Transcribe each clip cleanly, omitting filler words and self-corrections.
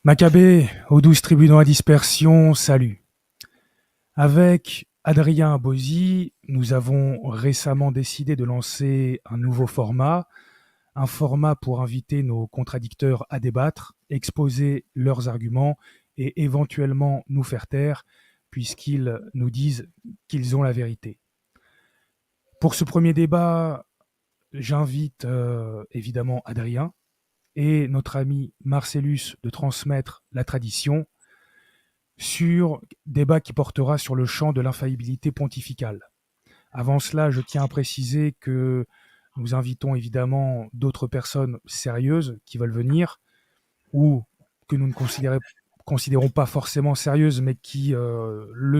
Maccabée, aux 12 tribus dans la dispersion, salut. Avec Adrien Abosi, nous avons récemment décidé de lancer un nouveau format, un format pour inviter nos contradicteurs à débattre, exposer leurs arguments et éventuellement nous faire taire, puisqu'ils nous disent qu'ils ont la vérité. Pour ce premier débat, j'invite évidemment Adrien et notre ami Marcellus de transmettre la tradition sur débat qui portera sur le champ de l'infaillibilité pontificale. Avant cela, je tiens à préciser que nous invitons évidemment d'autres personnes sérieuses qui veulent venir ou que nous ne considérons pas forcément sérieuses, mais qui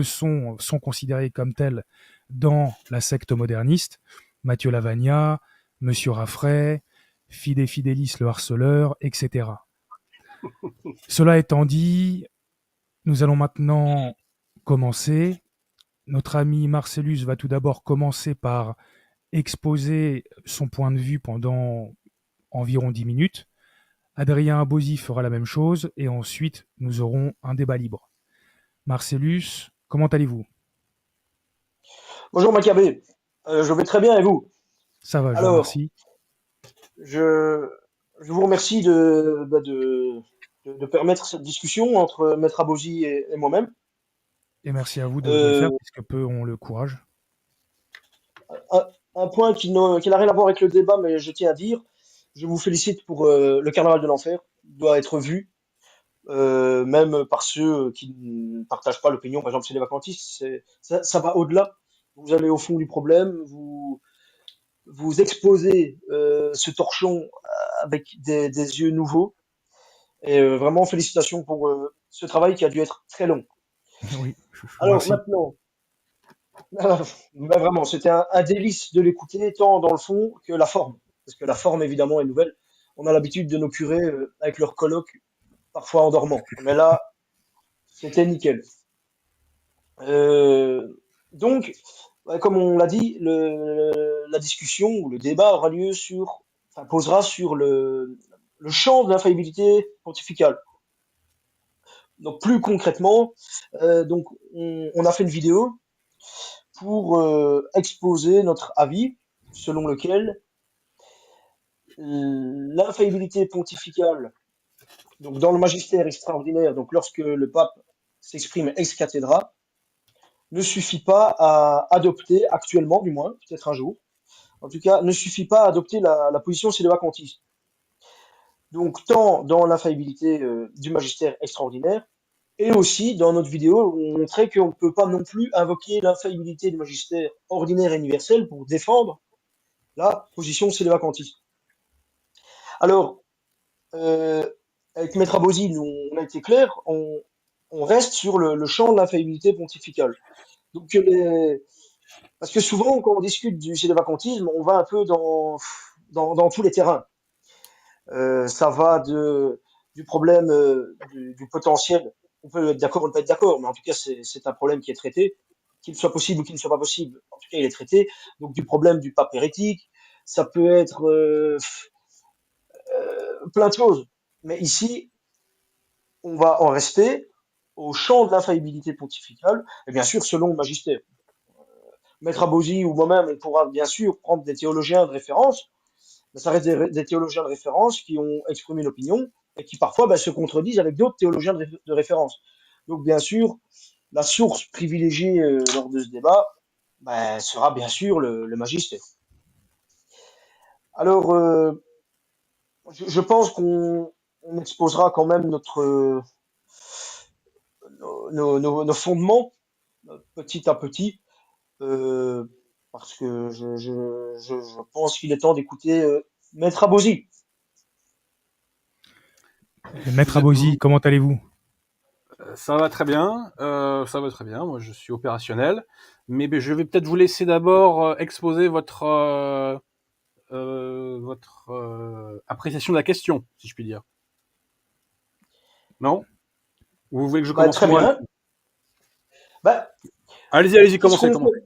sont considérées comme telles dans la secte moderniste. Mathieu Lavagna, Monsieur Raffray, Fide Fidelis le harceleur, etc. Cela étant dit, nous allons maintenant commencer. Notre ami Marcellus va tout d'abord commencer par exposer son point de vue pendant environ 10 minutes. Adrien Abosi fera la même chose et ensuite nous aurons un débat libre. Marcellus, comment allez-vous? Bonjour Maccabée. Je vais très bien et vous? Ça va, je vous Alors, remercie. je, je vous remercie de permettre cette discussion entre Maître Abosi et moi-même. Et merci à vous de le faire, Euh, puisque peu ont le courage. un, un point qui n'a rien à voir avec le débat, mais je tiens à dire, je vous félicite pour le Carnaval de l'Enfer. Il doit être vu, même par ceux qui ne partagent pas l'opinion. Par exemple, chez les vacantistes, ça va au-delà. Vous allez au fond du problème, vous exposez ce torchon avec des yeux nouveaux. Et vraiment, félicitations pour ce travail qui a dû être très long. Oui, je vous Alors remercie. maintenant, bah, vraiment, c'était un délice de l'écouter, tant dans le fond que la forme. Parce que la forme, évidemment, est nouvelle. On a l'habitude de nos curés avec leurs colloques, parfois en dormant. Mais là, c'était nickel. Euh, donc, ouais, comme on l'a dit, la discussion ou le débat aura lieu enfin, posera sur le champ de l'infaillibilité pontificale. Donc plus concrètement, on a fait une vidéo pour exposer notre avis selon lequel l'infaillibilité pontificale, donc dans le magistère extraordinaire, donc lorsque le pape s'exprime ex cathedra, ne suffit pas à adopter actuellement, du moins, peut-être un jour, en tout cas, ne suffit pas à adopter la position sédévacantiste. Donc tant dans l'infaillibilité du magistère extraordinaire, et aussi, dans notre vidéo, on montrait qu'on ne peut pas non plus invoquer l'infaillibilité du magistère ordinaire et universel pour défendre la position sédévacantiste. Alors, euh, avec Maître Abosi, on a été clair, on reste sur le champ de l'infaillibilité pontificale. Donc, parce que souvent, quand on discute du sédévacantisme, on va un peu dans tous les terrains. Ça va du problème du potentiel. On peut être d'accord ou ne pas être d'accord, mais en tout cas, c'est un problème qui est traité. Qu'il soit possible ou qu'il ne soit pas possible, en tout cas, il est traité. Donc, du problème du pape hérétique, ça peut être plein de choses. Mais ici, on va en rester au champ de l'infaillibilité pontificale, et bien sûr, selon le magistère. Maître Abosi ou moi-même, on pourra bien sûr prendre des théologiens de référence, mais ça reste des théologiens de référence qui ont exprimé une opinion et qui parfois se contredisent avec d'autres théologiens de référence. Donc bien sûr, la source privilégiée lors de ce débat sera bien sûr le magistère. Alors, je pense qu'on exposera quand même nos fondements petit à petit, euh, parce que je pense qu'il est temps d'écouter Maître Abosi. Maître Vous êtes, Abosi, comment allez-vous? Ça va très bien, ça va très bien. Moi, je suis opérationnel, mais je vais peut-être vous laisser d'abord exposer votre appréciation de la question, si je puis dire. Non? Ou vous voulez que je commence Très moi? bien. Bah, Allez-y, qu'est-ce commencez, qu'on commencez.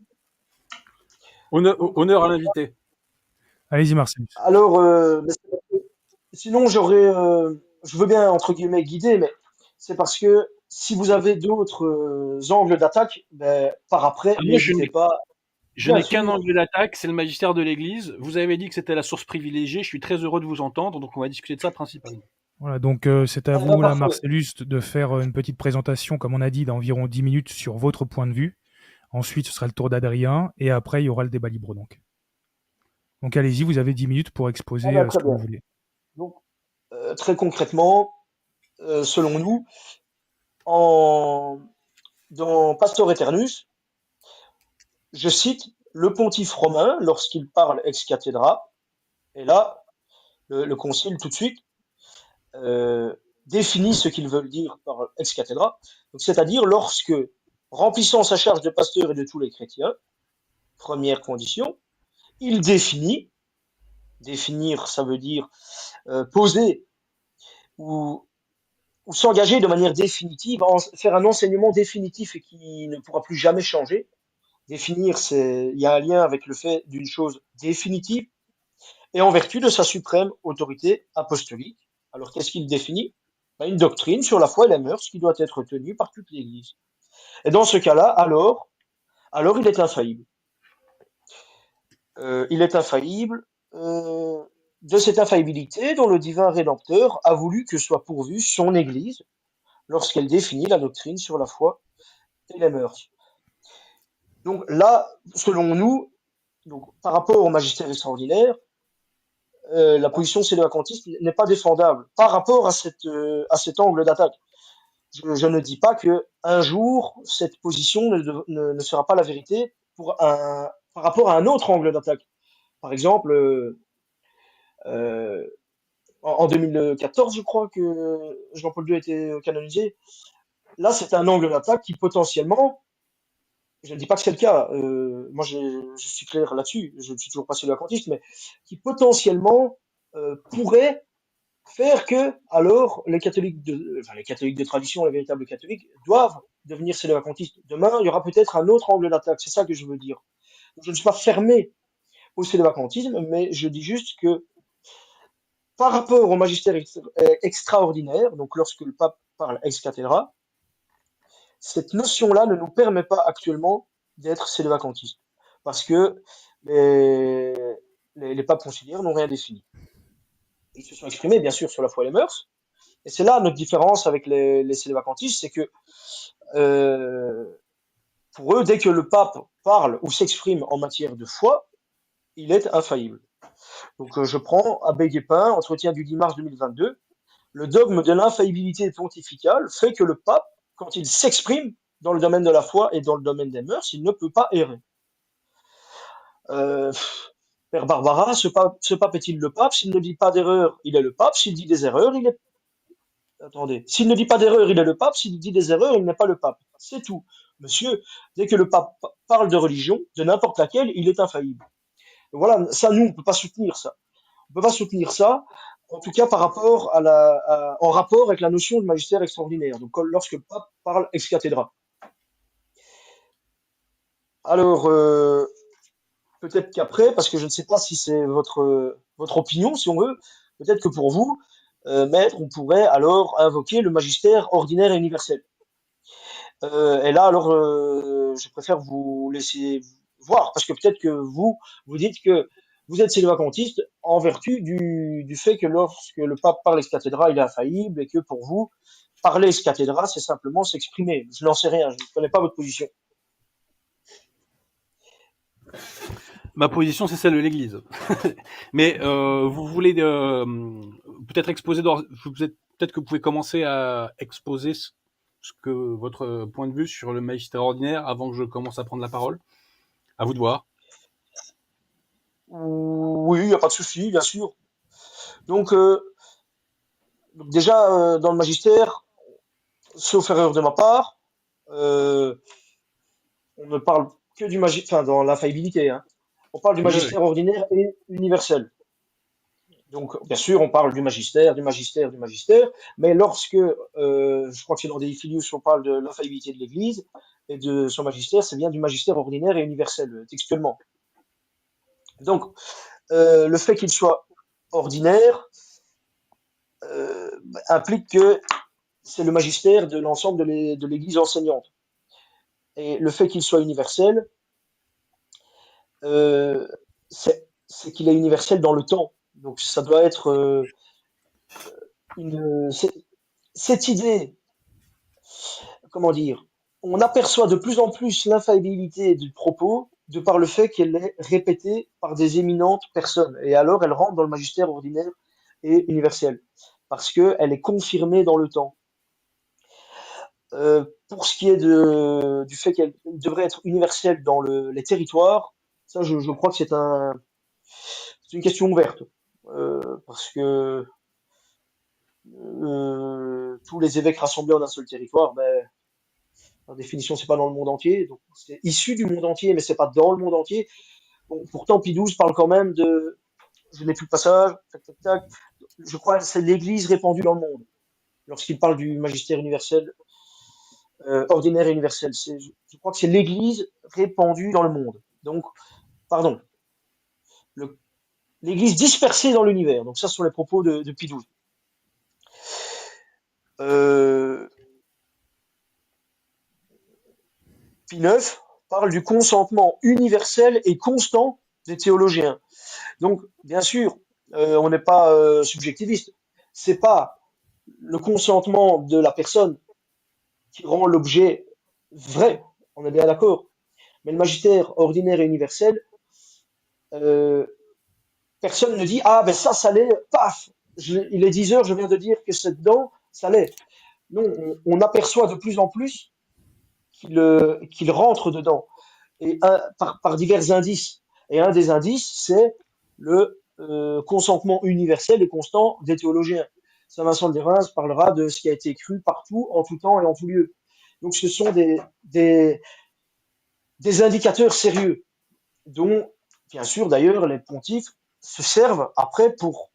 fait? Honneur à l'invité. Allez-y, Marcellus. Alors, sinon, je veux bien, entre guillemets, guider, mais c'est parce que si vous avez d'autres angles d'attaque, ben, par après, Ah, moi, n'hésitez pas. je Bien n'ai qu'un sûr, angle d'attaque, c'est le magistère de l'Église. Vous avez dit que c'était la source privilégiée. Je suis très heureux de vous entendre, donc on va discuter de ça principalement. Voilà, donc c'est à eh ben, vous là, parfait. Marcellus, de faire une petite présentation, comme on a dit, d'environ 10 minutes sur votre point de vue. Ensuite, ce sera le tour d'Adrien, et après, il y aura le débat libre donc. Donc allez-y, vous avez 10 minutes pour Eh exposer ben, ce très que vous bien. voulez. Donc, très concrètement, selon nous, en, dans Pastor Aeternus, je cite le pontife romain lorsqu'il parle ex cathedra, et là, le concile tout de suite euh, définit ce qu'ils veulent dire par ex cathedra, c'est-à-dire lorsque, remplissant sa charge de pasteur et de tous les chrétiens, première condition, il définit, définir ça veut dire poser ou, ou s'engager de manière définitive, faire un enseignement définitif et qui ne pourra plus jamais changer. Définir, il y a un lien avec le fait d'une chose définitive et en vertu de sa suprême autorité apostolique. Alors qu'est-ce qu'il définit? Ben, une doctrine sur la foi et les mœurs qui doit être tenue par toute l'Église. Et dans ce cas-là, alors il est infaillible. Il est infaillible de cette infaillibilité dont le divin Rédempteur a voulu que soit pourvue son Église lorsqu'elle définit la doctrine sur la foi et les mœurs. Donc là, selon nous, donc, par rapport au magistère extraordinaire, la position sédévacantiste n'est pas défendable par rapport à cet angle d'attaque. Je ne dis pas que un jour cette position ne sera pas la vérité par rapport à un autre angle d'attaque. Par exemple, euh, en 2014, je crois que Jean-Paul II a été canonisé. Là, c'est un angle d'attaque qui potentiellement, je ne dis pas que c'est le cas, moi je suis clair là-dessus, je ne suis toujours pas sédévacantiste, mais qui potentiellement pourrait faire que, alors, les catholiques de tradition, les véritables catholiques, doivent devenir sédévacantistes. Demain, il y aura peut-être un autre angle d'attaque. C'est ça que je veux dire. Je ne suis pas fermé au sédévacantisme, mais je dis juste que par rapport au magistère extraordinaire, donc lorsque le pape parle ex cathedra, cette notion-là ne nous permet pas actuellement d'être sédévacantistes. Parce que les, les papes conciliaires n'ont rien défini. Ils se sont exprimés, bien sûr, sur la foi et les mœurs. Et c'est là notre différence avec les sédévacantistes, c'est que euh, pour eux, dès que le pape parle ou s'exprime en matière de foi, il est infaillible. Donc je prends Abbé Guépin, entretien du 10 mars 2022. Le dogme de l'infaillibilité pontificale fait que le pape, quand il s'exprime dans le domaine de la foi et dans le domaine des mœurs, il ne peut pas errer. Euh, Père Barbara, ce pape est-il le pape? S'il ne dit pas d'erreur, il est le pape. S'il dit des erreurs, il est... Attendez. S'il ne dit pas d'erreur, il est le pape. S'il dit des erreurs, il n'est pas le pape. C'est tout. Monsieur, dès que le pape parle de religion, de n'importe laquelle, il est infaillible. Voilà, ça, nous, on peut pas soutenir ça. On peut pas soutenir ça, en tout cas par rapport en rapport avec la notion de magistère extraordinaire. Donc, lorsque le pape parle ex cathedra. Alors, peut-être qu'après, parce que je ne sais pas si c'est votre opinion, si on veut, peut-être que pour vous, maître, on pourrait alors invoquer le magistère ordinaire et universel. Et là, alors, je préfère vous laisser voir, parce que peut-être que vous dites que vous êtes sédévacantiste en vertu du fait que lorsque le pape parle ex cathedra, il est infaillible, et que pour vous, parler ex cathedra, c'est simplement s'exprimer. Je n'en sais rien, je ne connais pas votre position. Ma position, c'est celle de l'Église. Mais vous voulez peut-être exposer, peut-être que vous pouvez commencer à exposer ce que votre point de vue sur le magistère ordinaire avant que je commence à prendre la parole. À vous de voir. Oui, il n'y a pas de souci, bien sûr. Donc, déjà, dans le magistère, sauf erreur de ma part, euh, on ne parle que du magistère, enfin, dans l'infaillibilité, hein, on parle du Oui, oui. magistère ordinaire et universel. Donc, bien sûr, on parle du magistère, du magistère, du magistère, mais lorsque, je crois que c'est dans Dei Filius, on parle de l'infaillibilité de l'Église et de son magistère, c'est bien du magistère ordinaire et universel, textuellement. Donc, le fait qu'il soit ordinaire implique que c'est le magistère de l'ensemble de l'Église enseignante. Et le fait qu'il soit universel, euh, c'est qu'il est universel dans le temps. Donc ça doit être cette idée, comment dire, on aperçoit de plus en plus l'infaillibilité du propos de par le fait qu'elle est répétée par des éminentes personnes. Et alors elle rentre dans le magistère ordinaire et universel, parce qu'elle est confirmée dans le temps. Pour ce qui est du fait qu'elle devrait être universelle dans les territoires, ça je crois que c'est une question ouverte. Parce que tous les évêques rassemblés en un seul territoire, ben, par définition, c'est pas dans le monde entier. Donc, c'est issu du monde entier, mais c'est pas dans le monde entier. Bon, pourtant, Pie XII parle quand même de, je n'ai plus le passage, tac, tac, tac. Je crois que c'est l'Église répandue dans le monde. Lorsqu'il parle du magistère universel, ordinaire et universel, je crois que c'est l'Église répandue dans le monde. Donc, pardon, le- l'Église dispersée dans l'univers. Donc, ça, ce sont les propos de Pie XII. Euh, Pie IX parle du consentement universel et constant des théologiens. Donc, bien sûr, on n'est pas subjectiviste. C'est pas le consentement de la personne qui rend l'objet vrai. On est bien d'accord. Mais le magistère ordinaire et universel, euh, personne ne dit ah ben ça l'est, paf, il est 10 heures, je viens de dire que c'est dedans, ça l'est. Non, on aperçoit de plus en plus qu'il rentre dedans et par divers indices. Et un des indices, c'est le consentement universel et constant des théologiens. Saint Vincent de Lérins parlera de ce qui a été cru partout, en tout temps et en tout lieu. Donc ce sont des indicateurs sérieux, dont, bien sûr, d'ailleurs, les pontifes se servent après pour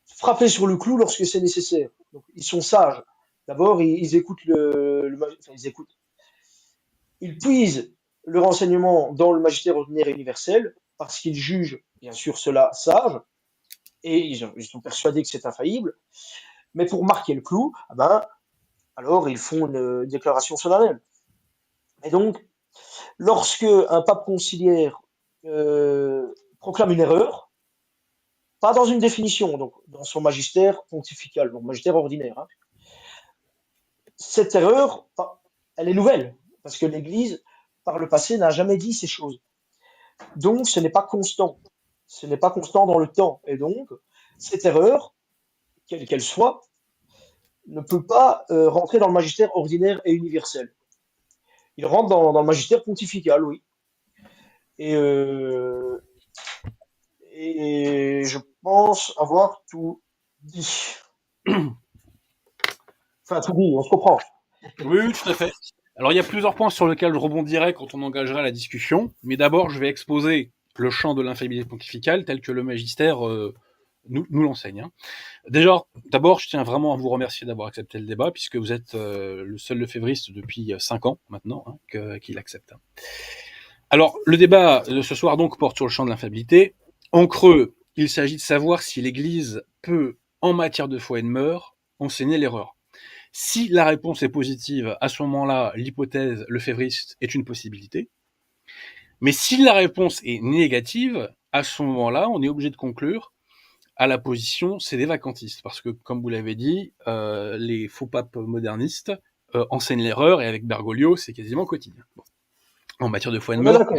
frapper sur le clou lorsque c'est nécessaire. Donc ils sont sages. D'abord, ils écoutent enfin, ils écoutent. Ils puisent le renseignement dans le magistère ordinaire et universel parce qu'ils jugent, bien sûr, cela sage et ils sont persuadés que c'est infaillible. Mais pour marquer le clou, ah ben, alors ils font une déclaration solennelle. Et donc, lorsque un pape conciliaire proclame une erreur, pas dans une définition, donc dans son magistère pontifical, donc magistère ordinaire, hein, cette erreur, elle est nouvelle, parce que l'Église, par le passé, n'a jamais dit ces choses. Donc, ce n'est pas constant. Ce n'est pas constant dans le temps. Et donc, cette erreur, quelle qu'elle soit, ne peut pas rentrer dans le magistère ordinaire et universel. Il rentre dans le magistère pontifical, oui. Et, euh, et je pense avoir tout dit. Enfin, tout dit, on se comprend. Oui, oui, tout à fait. Alors, il y a plusieurs points sur lesquels je rebondirai quand on engagera la discussion, mais d'abord, je vais exposer le champ de l'infaillibilité pontificale tel que le magistère nous l'enseigne. Hein. Déjà, d'abord, je tiens vraiment à vous remercier d'avoir accepté le débat, puisque vous êtes le seul lefévriste depuis 5 ans maintenant qui l'accepte. Hein. Alors, le débat de ce soir donc porte sur le champ de l'infaillibilité. En creux, il s'agit de savoir si l'Église peut, en matière de foi et de mœurs, enseigner l'erreur. Si la réponse est positive, à ce moment-là, l'hypothèse lefévriste est une possibilité. Mais si la réponse est négative, à ce moment-là, on est obligé de conclure à la position, c'est des vacantistes. Parce que, comme vous l'avez dit, les faux papes modernistes enseignent l'erreur, et avec Bergoglio, c'est quasiment quotidien. Bon. En matière de foi et de On est mœurs, d'accord.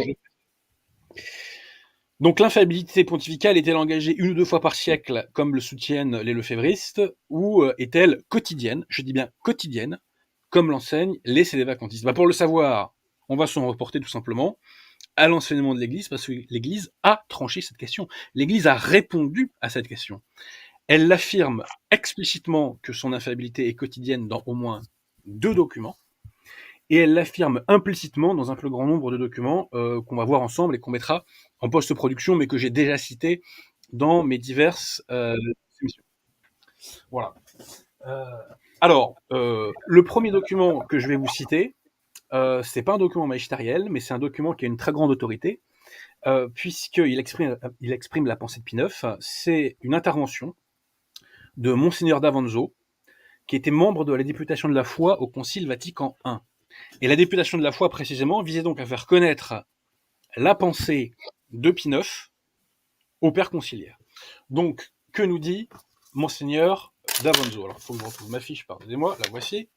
donc l'infaillibilité pontificale est-elle engagée 1 ou 2 fois par siècle, comme le soutiennent les lefévristes, ou est-elle quotidienne, je dis bien quotidienne, comme l'enseignent les sédévacantistes? Pour le savoir, on va s'en reporter tout simplement à l'enseignement de l'Église, parce que l'Église a tranché cette question. L'Église a répondu à cette question. Elle affirme explicitement que son infaillibilité est quotidienne dans au moins 2 documents, et elle l'affirme implicitement dans un plus grand nombre de documents qu'on va voir ensemble et qu'on mettra en post-production, mais que j'ai déjà cités dans mes diverses émissions. Voilà. Euh, alors, le premier document que je vais vous citer, c'est pas un document magistériel, mais c'est un document qui a une très grande autorité, puisqu'il exprime la pensée de Pie IX. C'est une intervention de Monseigneur d'Avanzo, qui était membre de la députation de la foi au Concile Vatican I. Et la députation de la foi, précisément, visait donc à faire connaître la pensée de Pie IX au père conciliaire. Donc, que nous dit Monseigneur d'Avanzo? Alors, il faut que je retrouve ma fiche, pardonnez-moi, la voici.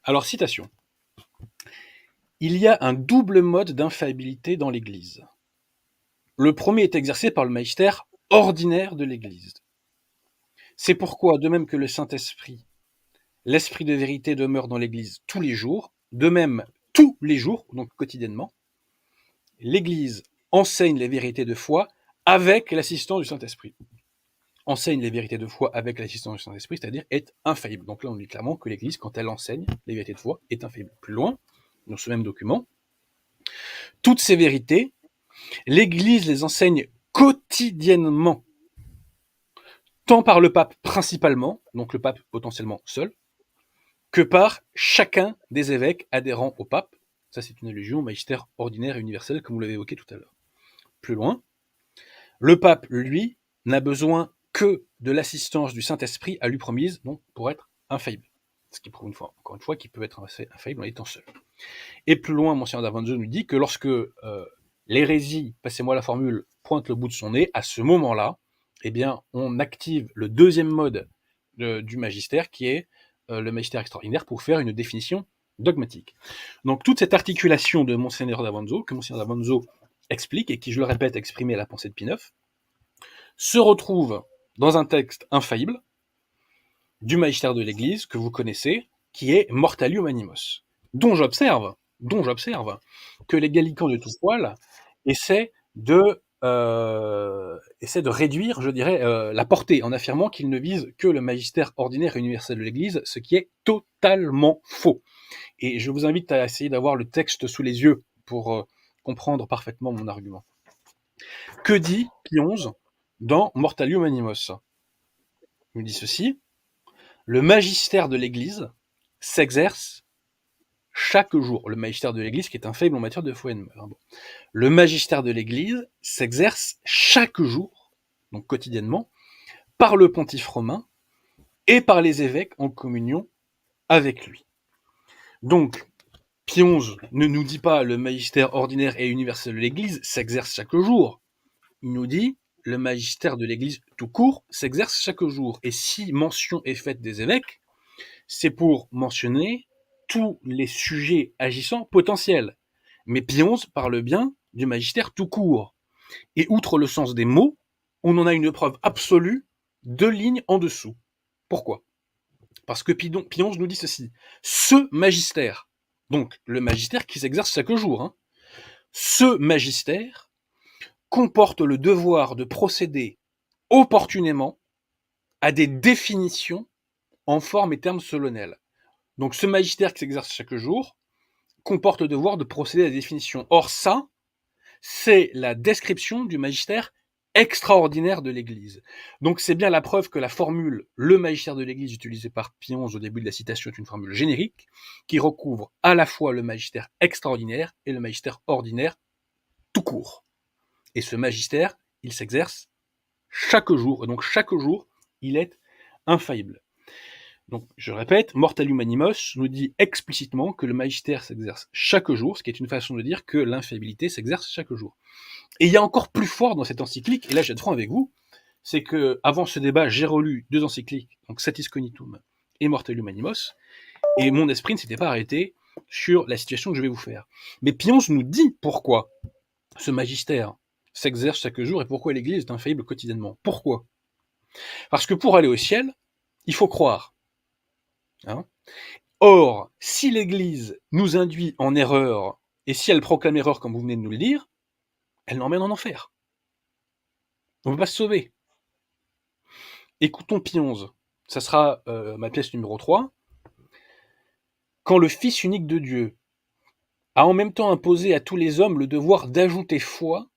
Alors, citation. Il y a un double mode d'infaillibilité dans l'Église. Le premier est exercé par le magistère ordinaire de l'Église. C'est pourquoi, de même que le Saint-Esprit, l'Esprit de vérité demeure dans l'Église tous les jours, de même tous les jours, donc quotidiennement, l'Église enseigne les vérités de foi avec l'assistance du Saint-Esprit. Enseigne les vérités de foi avec l'assistance du Saint-Esprit, c'est-à-dire est infaillible. Donc là, on dit clairement que l'Église, quand elle enseigne les vérités de foi, est infaillible. Plus loin, dans ce même document, toutes ces vérités, l'Église les enseigne quotidiennement, tant par le pape principalement, donc le pape potentiellement seul, que par chacun des évêques adhérents au pape. Ça, c'est une allusion au magistère ordinaire et universel, comme vous l'avez évoqué tout à l'heure. Plus loin, le pape, lui, n'a besoin que de l'assistance du Saint-Esprit à lui promise, donc pour être infaillible. Ce qui prouve encore une fois, qu'il peut être infaillible en étant seul. Et plus loin, Monseigneur d'Avanzo nous dit que lorsque l'hérésie, passez-moi la formule, pointe le bout de son nez, à ce moment-là, eh bien, on active le deuxième mode du magistère, qui est le magistère extraordinaire, pour faire une définition dogmatique. Donc toute cette articulation de Monseigneur d'Avanzo, que Monseigneur d'Avanzo explique, et qui, je le répète, exprimait la pensée de Pie IX, se retrouve dans un texte infaillible du magistère de l'Église, que vous connaissez, qui est Mortalium Animos, dont j'observe que les gallicans de tout poil essaient de réduire, je dirais, la portée, en affirmant qu'ils ne visent que le magistère ordinaire et universel de l'Église, ce qui est totalement faux. Et je vous invite à essayer d'avoir le texte sous les yeux pour comprendre parfaitement mon argument. Que dit Pie XI dans Mortalium Animos? Il dit ceci: le magistère de l'Église s'exerce chaque jour. Le magistère de l'Église qui est infaillible en matière de foi et de mœurs. Bon. Le magistère de l'Église s'exerce chaque jour, donc quotidiennement, par le pontife romain et par les évêques en communion avec lui. Donc, Pie XI ne nous dit pas le magistère ordinaire et universel de l'Église s'exerce chaque jour. Il nous dit le magistère de l'Église tout court s'exerce chaque jour. Et si mention est faite des évêques, c'est pour mentionner tous les sujets agissants potentiels. Mais Pie XI parle bien du magistère tout court. Et outre le sens des mots, on en a une preuve absolue 2 lignes en dessous. Pourquoi? Parce que Pie XI nous dit ceci: ce magistère, donc le magistère qui s'exerce chaque jour, hein, ce magistère comporte le devoir de procéder opportunément à des définitions en forme et termes solennels. Donc ce magistère qui s'exerce chaque jour comporte le devoir de procéder à des définitions. Or ça, c'est la description du magistère extraordinaire de l'Église. Donc c'est bien la preuve que la formule « le magistère de l'Église » utilisée par Pie XI au début de la citation est une formule générique qui recouvre à la fois le magistère extraordinaire et le magistère ordinaire tout court. Et ce magistère, il s'exerce chaque jour, et donc chaque jour, il est infaillible. Donc, je répète, Mortalium Animos nous dit explicitement que le magistère s'exerce chaque jour, ce qui est une façon de dire que l'infaillibilité s'exerce chaque jour. Et il y a encore plus fort dans cette encyclique, et là je vais être franc avec vous, c'est que avant ce débat, j'ai relu 2 encycliques, donc Satis Cognitum et Mortalium Animos, et mon esprit ne s'était pas arrêté sur la situation que je vais vous faire. Mais Pie XI nous dit pourquoi ce magistère s'exerce chaque jour et pourquoi l'Église est infaillible quotidiennement. Pourquoi? Parce que pour aller au ciel, il faut croire. Hein? Or, si l'Église nous induit en erreur, et si elle proclame l'erreur comme vous venez de nous le dire, elle l'emmène en enfer. On ne peut pas se sauver. Écoutons Pie XI. Ça sera ma pièce numéro 3. Quand le Fils unique de Dieu a en même temps imposé à tous les hommes le devoir d'ajouter foi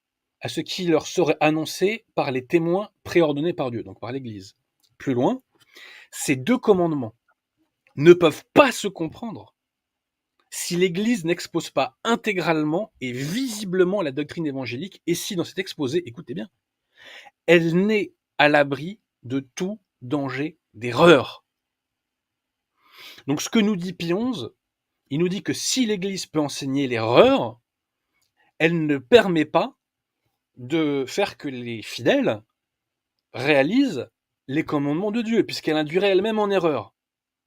à ce qui leur serait annoncé par les témoins préordonnés par Dieu, donc par l'Église. Plus loin, ces 2 commandements ne peuvent pas se comprendre si l'Église n'expose pas intégralement et visiblement la doctrine évangélique, et si dans cet exposé, écoutez bien, elle n'est à l'abri de tout danger d'erreur. Donc ce que nous dit Pie XI, il nous dit que si l'Église peut enseigner l'erreur, elle ne permet pas de faire que les fidèles réalisent les commandements de Dieu, puisqu'elle induirait elle-même en erreur.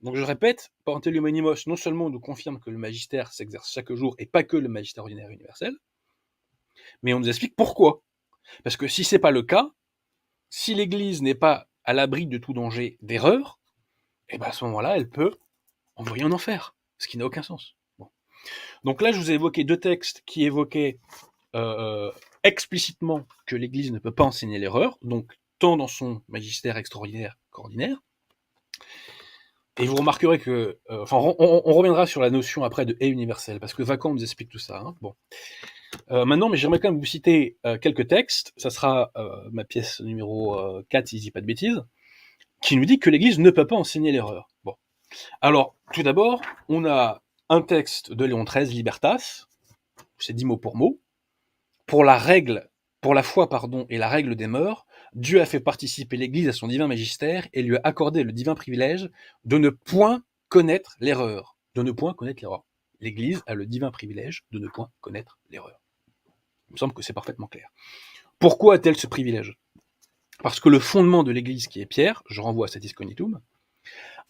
Donc je répète, Panteleum Animos non seulement nous confirme que le magistère s'exerce chaque jour, et pas que le magistère ordinaire universel, mais on nous explique pourquoi. Parce que si c'est pas le cas, si l'Église n'est pas à l'abri de tout danger d'erreur, et ben à ce moment-là, elle peut envoyer en enfer, ce qui n'a aucun sens. Bon. Donc là, je vous ai évoqué deux textes qui évoquaient explicitement que l'Église ne peut pas enseigner l'erreur, donc tant dans son magistère extraordinaire qu'ordinaire. Et vous remarquerez que, on reviendra sur la notion après de et universel, parce que Vacan nous explique tout ça. Hein. Bon. Maintenant, mais j'aimerais quand même vous citer quelques textes, ça sera ma pièce numéro 4, si je dis pas de bêtises, qui nous dit que l'Église ne peut pas enseigner l'erreur. Bon. Alors, tout d'abord, on a un texte de Léon XIII, Libertas, c'est dit mot pour mot. Pour la foi, et la règle des mœurs, Dieu a fait participer l'Église à son divin magistère et lui a accordé le divin privilège de ne point connaître l'erreur. De ne point connaître l'erreur. L'Église a le divin privilège de ne point connaître l'erreur. Il me semble que c'est parfaitement clair. Pourquoi a-t-elle ce privilège? Parce que le fondement de l'Église, qui est Pierre, je renvoie à Satis Cognitum,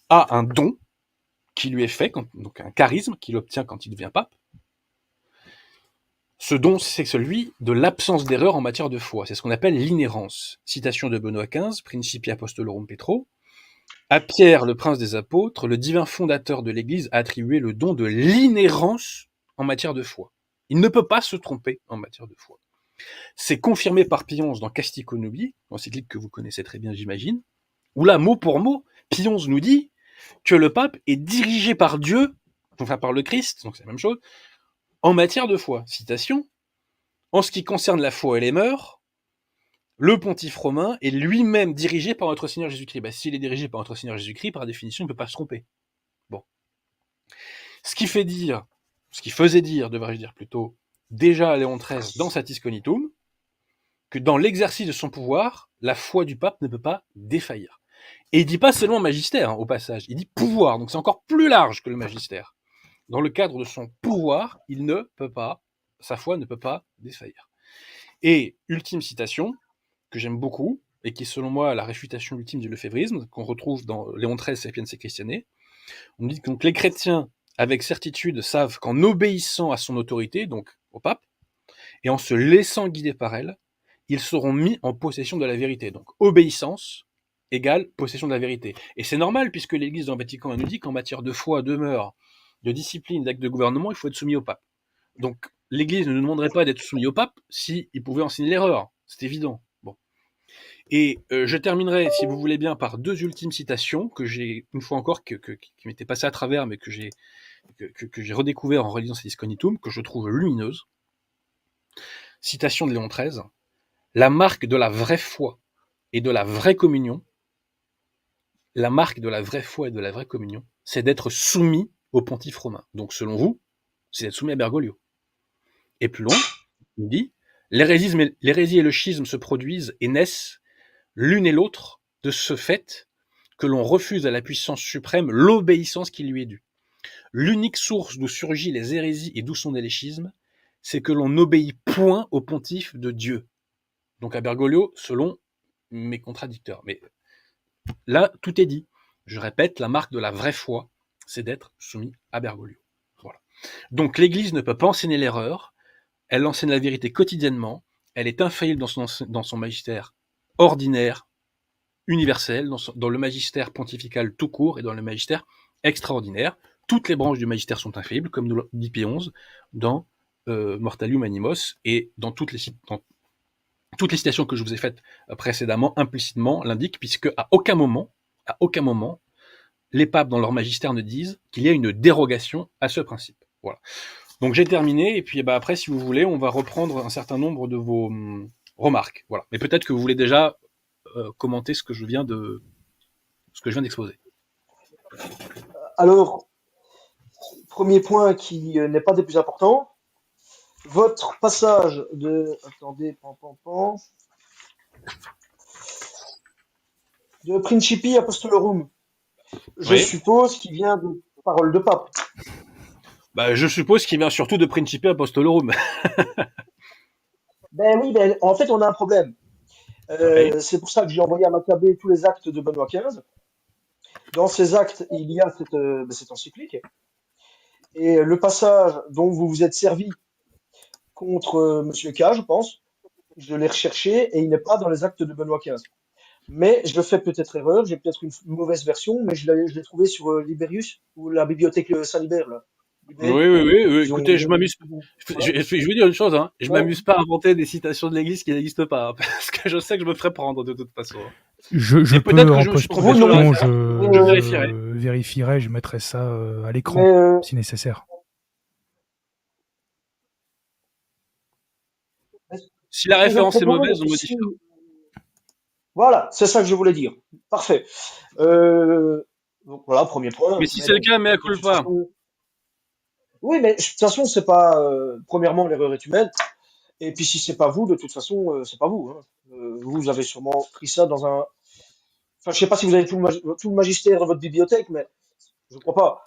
a un don qui lui est fait, donc un charisme qu'il obtient quand il devient pape. Ce don, c'est celui de l'absence d'erreur en matière de foi. C'est ce qu'on appelle l'inhérence. Citation de Benoît XV, Principi Apostolorum Petro. À Pierre, le prince des apôtres, le divin fondateur de l'Église a attribué le don de l'inhérence en matière de foi. Il ne peut pas se tromper en matière de foi. C'est confirmé par Pie XI dans Castico Nubi, encyclique que vous connaissez très bien, j'imagine, où là, mot pour mot, Pie XI nous dit que le pape est dirigé par Dieu, enfin par le Christ, donc c'est la même chose, en matière de foi. Citation, en ce qui concerne la foi et les mœurs, le pontife romain est lui-même dirigé par notre Seigneur Jésus-Christ. Ben, s'il est dirigé par notre Seigneur Jésus-Christ, par définition, il ne peut pas se tromper. Bon. Ce qui faisait dire, devrais-je dire plutôt, déjà à Léon XIII dans Satis Cognitum, que dans l'exercice de son pouvoir, la foi du pape ne peut pas défaillir. Et il dit pas seulement magistère, au passage, il dit pouvoir, donc c'est encore plus large que le magistère. Dans le cadre de son pouvoir, sa foi ne peut pas défaillir. Et ultime citation, que j'aime beaucoup, et qui est selon moi la réfutation ultime du lefévrisme, qu'on retrouve dans Léon XIII Sapiens et Christiane. On dit que donc, les chrétiens, avec certitude, savent qu'en obéissant à son autorité, donc au pape, et en se laissant guider par elle, ils seront mis en possession de la vérité. Donc obéissance égale possession de la vérité. Et c'est normal, puisque l'Église dans le Vatican nous dit qu'en matière de foi, de mœurs, de discipline, d'acte de gouvernement, il faut être soumis au pape. Donc l'Église ne nous demanderait pas d'être soumis au pape s'il pouvait enseigner l'erreur. C'est évident. Bon. Et je terminerai, si vous voulez bien, par deux ultimes citations que j'ai, une fois encore, qui m'étaient passées à travers, mais que j'ai redécouvert en relisant Satis Cognitum, que je trouve lumineuse. Citation de Léon XIII. La marque de la vraie foi et de la vraie communion, c'est d'être soumis au pontife romain. Donc, selon vous, c'est d'être soumis à Bergoglio. Et plus loin, il dit, l'hérésie et le schisme se produisent et naissent l'une et l'autre de ce fait que l'on refuse à la puissance suprême l'obéissance qui lui est due. L'unique source d'où surgit les hérésies et d'où sont nés les schismes, c'est que l'on n'obéit point au pontife de Dieu. Donc à Bergoglio, selon mes contradicteurs. Mais là, tout est dit. Je répète, la marque de la vraie foi, c'est d'être soumis à Bergoglio. Voilà. Donc l'Église ne peut pas enseigner l'erreur, elle enseigne la vérité quotidiennement, elle est infaillible dans son magistère ordinaire, universel, dans le magistère pontifical tout court et dans le magistère extraordinaire. Toutes les branches du magistère sont infaillibles, comme nous le dit Pie XI dans Mortalium Animos, et dans toutes les citations que je vous ai faites précédemment, implicitement, l'indiquent, puisque à aucun moment, les papes dans leur magistère ne disent qu'il y a une dérogation à ce principe. Voilà. Donc j'ai terminé, et puis après, si vous voulez, on va reprendre un certain nombre de vos remarques. Voilà. Mais peut-être que vous voulez déjà commenter ce que je viens d'exposer. Alors, premier point qui n'est pas des plus importants, votre passage de... Attendez, de Principi Apostolorum, je suppose qu'il vient parole de pape. Bah, je suppose qu'il vient surtout de Principe Apostolorum. Ben oui, ben, en fait, on a un problème. Oui. C'est pour ça que j'ai envoyé à Maccabée tous les actes de Benoît XV. Dans ces actes, il y a cette encyclique. Et le passage dont vous vous êtes servi contre Monsieur K, je pense, je l'ai recherché et il n'est pas dans les actes de Benoît XV. Mais je fais peut-être erreur, j'ai peut-être une mauvaise version, mais je l'ai trouvé sur Liberius ou la bibliothèque Saint-Libert, là. Libé. Oui. Ils ont, Écoutez, je m'amuse. voilà. Je veux dire une chose, hein. Je Ouais. m'amuse pas à inventer des citations de l'Église qui n'existent pas, hein, parce que je sais que je me ferai prendre de toute façon. Je Et peut-être peux, que en je me suis trompé sur la Vous, non. post-production, référence. Je vérifierai. je vérifierai, je mettrai ça à l'écran, Mais si nécessaire. Si la ce que je référence est propose, mauvaise, on modifie. voilà, c'est ça que je voulais dire. Parfait. Donc voilà, premier point. Mais si Mais c'est le bon, cas, mea de toute culpa. façon, oui, mais de toute façon, c'est pas. Premièrement, l'erreur est humaine. Et puis, si c'est pas vous, de toute façon, c'est pas vous, hein. Vous avez sûrement pris ça dans un. Enfin, je sais pas si vous avez tout le magistère dans votre bibliothèque, mais je crois pas.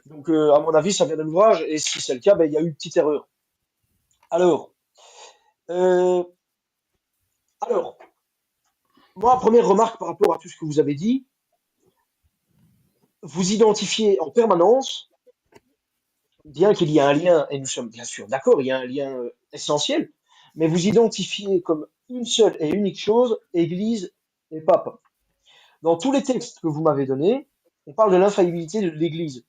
Donc, à mon avis, ça vient de l'ouvrage. Et si c'est le cas, ben, il y a eu une petite erreur. Alors, euh, alors, moi, première remarque par rapport à tout ce que vous avez dit, vous identifiez en permanence, bien qu'il y ait un lien, et nous sommes bien sûr d'accord, il y a un lien essentiel, mais vous identifiez comme une seule et unique chose Église et Pape. Dans tous les textes que vous m'avez donnés, on parle de l'infaillibilité de l'Église.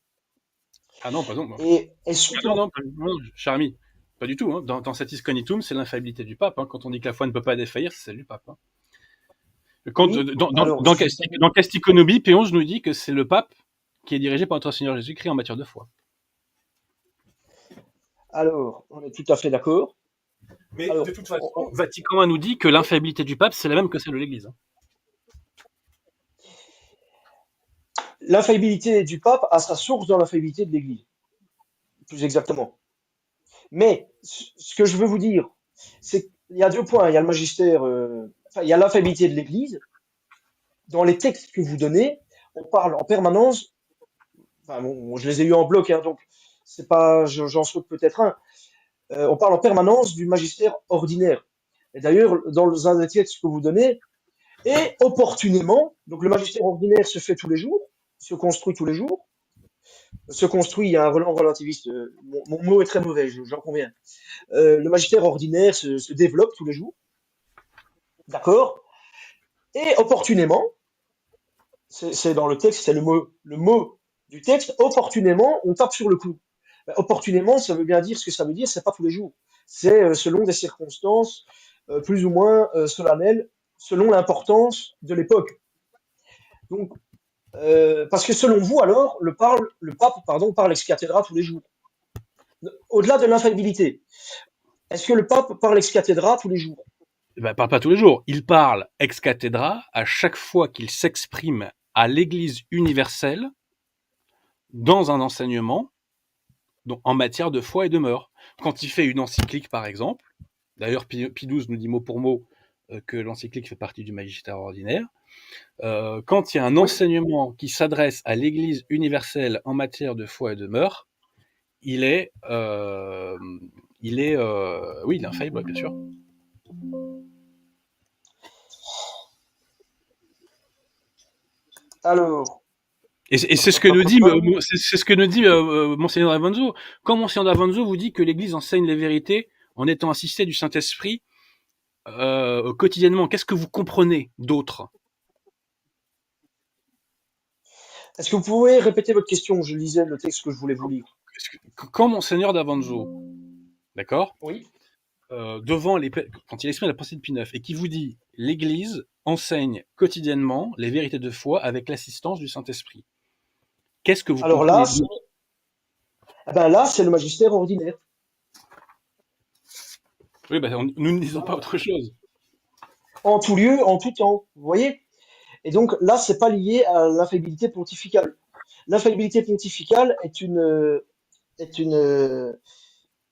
Ah non, pas non. Et Ah surtout, non, non, cher ami. Pas du tout. Hein. Dans Satis Cognitum, c'est l'infaillibilité du pape. Hein. Quand on dit que la foi ne peut pas défaillir, c'est celle du pape. Hein. Quand, oui, alors, justement, dans Casticonobi, Péonge nous dit que c'est le pape qui est dirigé par notre Seigneur Jésus-Christ en matière de foi. alors, on est tout à fait d'accord. Mais de Alors, toute façon, Vatican I nous dit que l'infaillibilité du pape, c'est la même que celle de l'Église. Hein. l'infaillibilité du pape a sa source dans l'infaillibilité de l'Église, plus exactement. Mais ce que je veux vous dire, c'est qu'il y a deux points. Il y a le magistère, enfin, il y a l'infaillibilité de l'Église. Dans les textes que vous donnez, on parle en permanence. Enfin, bon, je les ai eu en bloc, hein, donc c'est pas, j'en saute peut-être un. On parle en permanence du magistère ordinaire. Et d'ailleurs, dans un des textes que vous donnez, et opportunément, donc le magistère ordinaire se fait tous les jours, se construit tous les jours, se construit, il y a un relent relativiste, mon mot est très mauvais, j'en conviens. Le magistère ordinaire se développe tous les jours, d'accord? Et opportunément, c'est dans le texte, c'est le mot du texte, opportunément, on tape sur le clou. Ben, opportunément, ça veut bien dire ce que ça veut dire, c'est pas tous les jours. C'est selon des circonstances plus ou moins solennelles, selon l'importance de l'époque. Donc, parce que selon vous, alors, le pape, pardon, parle ex cathedra tous les jours. Au-delà de l'infaillibilité, est-ce que le pape parle ex cathedra tous les jours? Eh ben, pas tous les jours. Il parle ex cathedra à chaque fois qu'il s'exprime à l'Église universelle dans un enseignement donc en matière de foi et de mœurs. Quand il fait une encyclique, par exemple, d'ailleurs Pie XII nous dit mot pour mot que l'encyclique fait partie du magistère ordinaire, quand il y a un Oui. enseignement qui s'adresse à l'Église universelle en matière de foi et de mœurs, il est, oui, il est infaillible, bien sûr. Alors, Et c'est ce que ma nous dit, copain, c'est ce que nous dit Monseigneur Davanzo. Quand Monseigneur Davanzo vous dit que l'Église enseigne les vérités en étant assisté du Saint-Esprit quotidiennement, qu'est-ce que vous comprenez d'autre? est-ce que vous pouvez répéter votre question? Je lisais le texte que je voulais vous lire. Quand Monseigneur Davanzo, d'accord, Oui. quand il exprime la pensée de Pie IX et qui vous dit l'Église enseigne quotidiennement les vérités de foi avec l'assistance du Saint-Esprit, qu'est-ce que vous Alors là, comprenez d'autre? eh ben là, c'est le magistère ordinaire. Oui, nous ne disons pas Voilà. autre chose. En tout lieu, en tout temps. Vous voyez? Et donc là, c'est pas lié à l'infaillibilité pontificale. L'infaillibilité pontificale est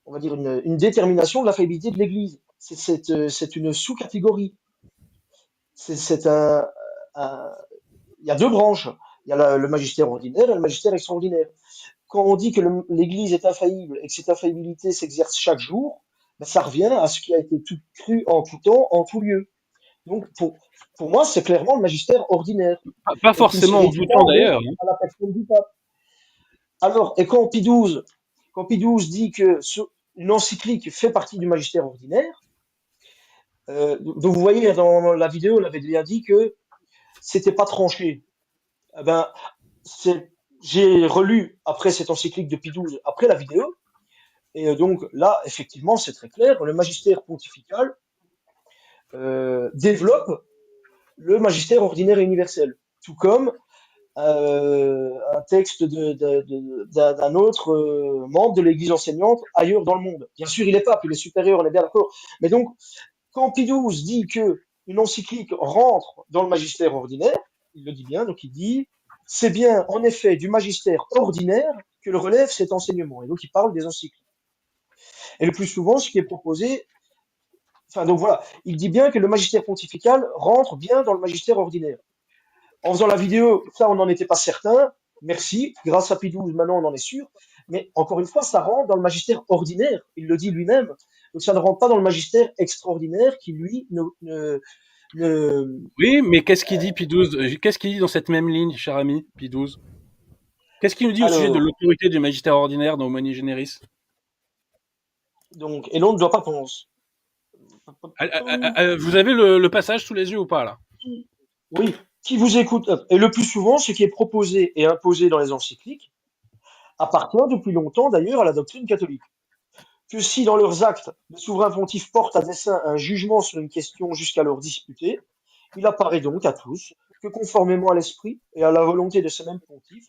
on va dire une détermination de l'infaillibilité de l'Église. C'est une sous-catégorie. C'est il y a deux branches. Il y a le magistère ordinaire et le magistère extraordinaire. quand on dit que l'Église est infaillible et que cette infaillibilité s'exerce chaque jour, ben, ça revient à ce qui a été tout cru en tout temps, en tout lieu. Donc, pour moi, c'est clairement le magistère ordinaire Pas et qui ne se forcément en réduit tout pas temps donc d'ailleurs, hein. à la personne du pape. Alors, et quand Pie XII dit que une encyclique fait partie du magistère ordinaire, donc vous voyez dans la vidéo, on avait déjà dit que c'était pas tranché. Eh ben, j'ai relu après cette encyclique de Pie XII, après la vidéo, et donc là, effectivement, c'est très clair, le magistère pontifical développe le magistère ordinaire et universel, tout comme un texte d'un autre membre de l'Église enseignante ailleurs dans le monde. Bien sûr, il est pape, il est supérieur, on est bien d'accord. Mais donc, quand Pie XII dit que une encyclique rentre dans le magistère ordinaire, il le dit bien, donc il dit c'est bien en effet du magistère ordinaire que le relève cet enseignement. Et donc il parle des encycliques. Et le plus souvent, ce qui est proposé, enfin donc voilà, il dit bien que le magistère pontifical rentre bien dans le magistère ordinaire. En faisant la vidéo, ça, on n'en était pas certain. Merci. Grâce à Pie XII, maintenant, on en est sûr. Mais encore une fois, ça rentre dans le magistère ordinaire. Il le dit lui-même. Donc, ça ne rentre pas dans le magistère extraordinaire qui, lui, ne- Oui, mais qu'est-ce qu'il dit Pie XII? Qu'est-ce qu'il dit dans cette même ligne, cher ami, Pie XII? Qu'est-ce qu'il nous dit au sujet de alors, l'autorité du magistère ordinaire dans Humani Generis? donc, et l'on ne doit pas penser. Vous avez le passage sous les yeux ou pas, là? Oui, qui vous écoute. Et le plus souvent, ce qui est proposé et imposé dans les encycliques appartient depuis longtemps, d'ailleurs, à la doctrine catholique. Que si dans leurs actes, les souverains pontifes portent à dessein un jugement sur une question jusqu'alors disputée, il apparaît donc à tous que conformément à l'esprit et à la volonté de ces mêmes pontifes,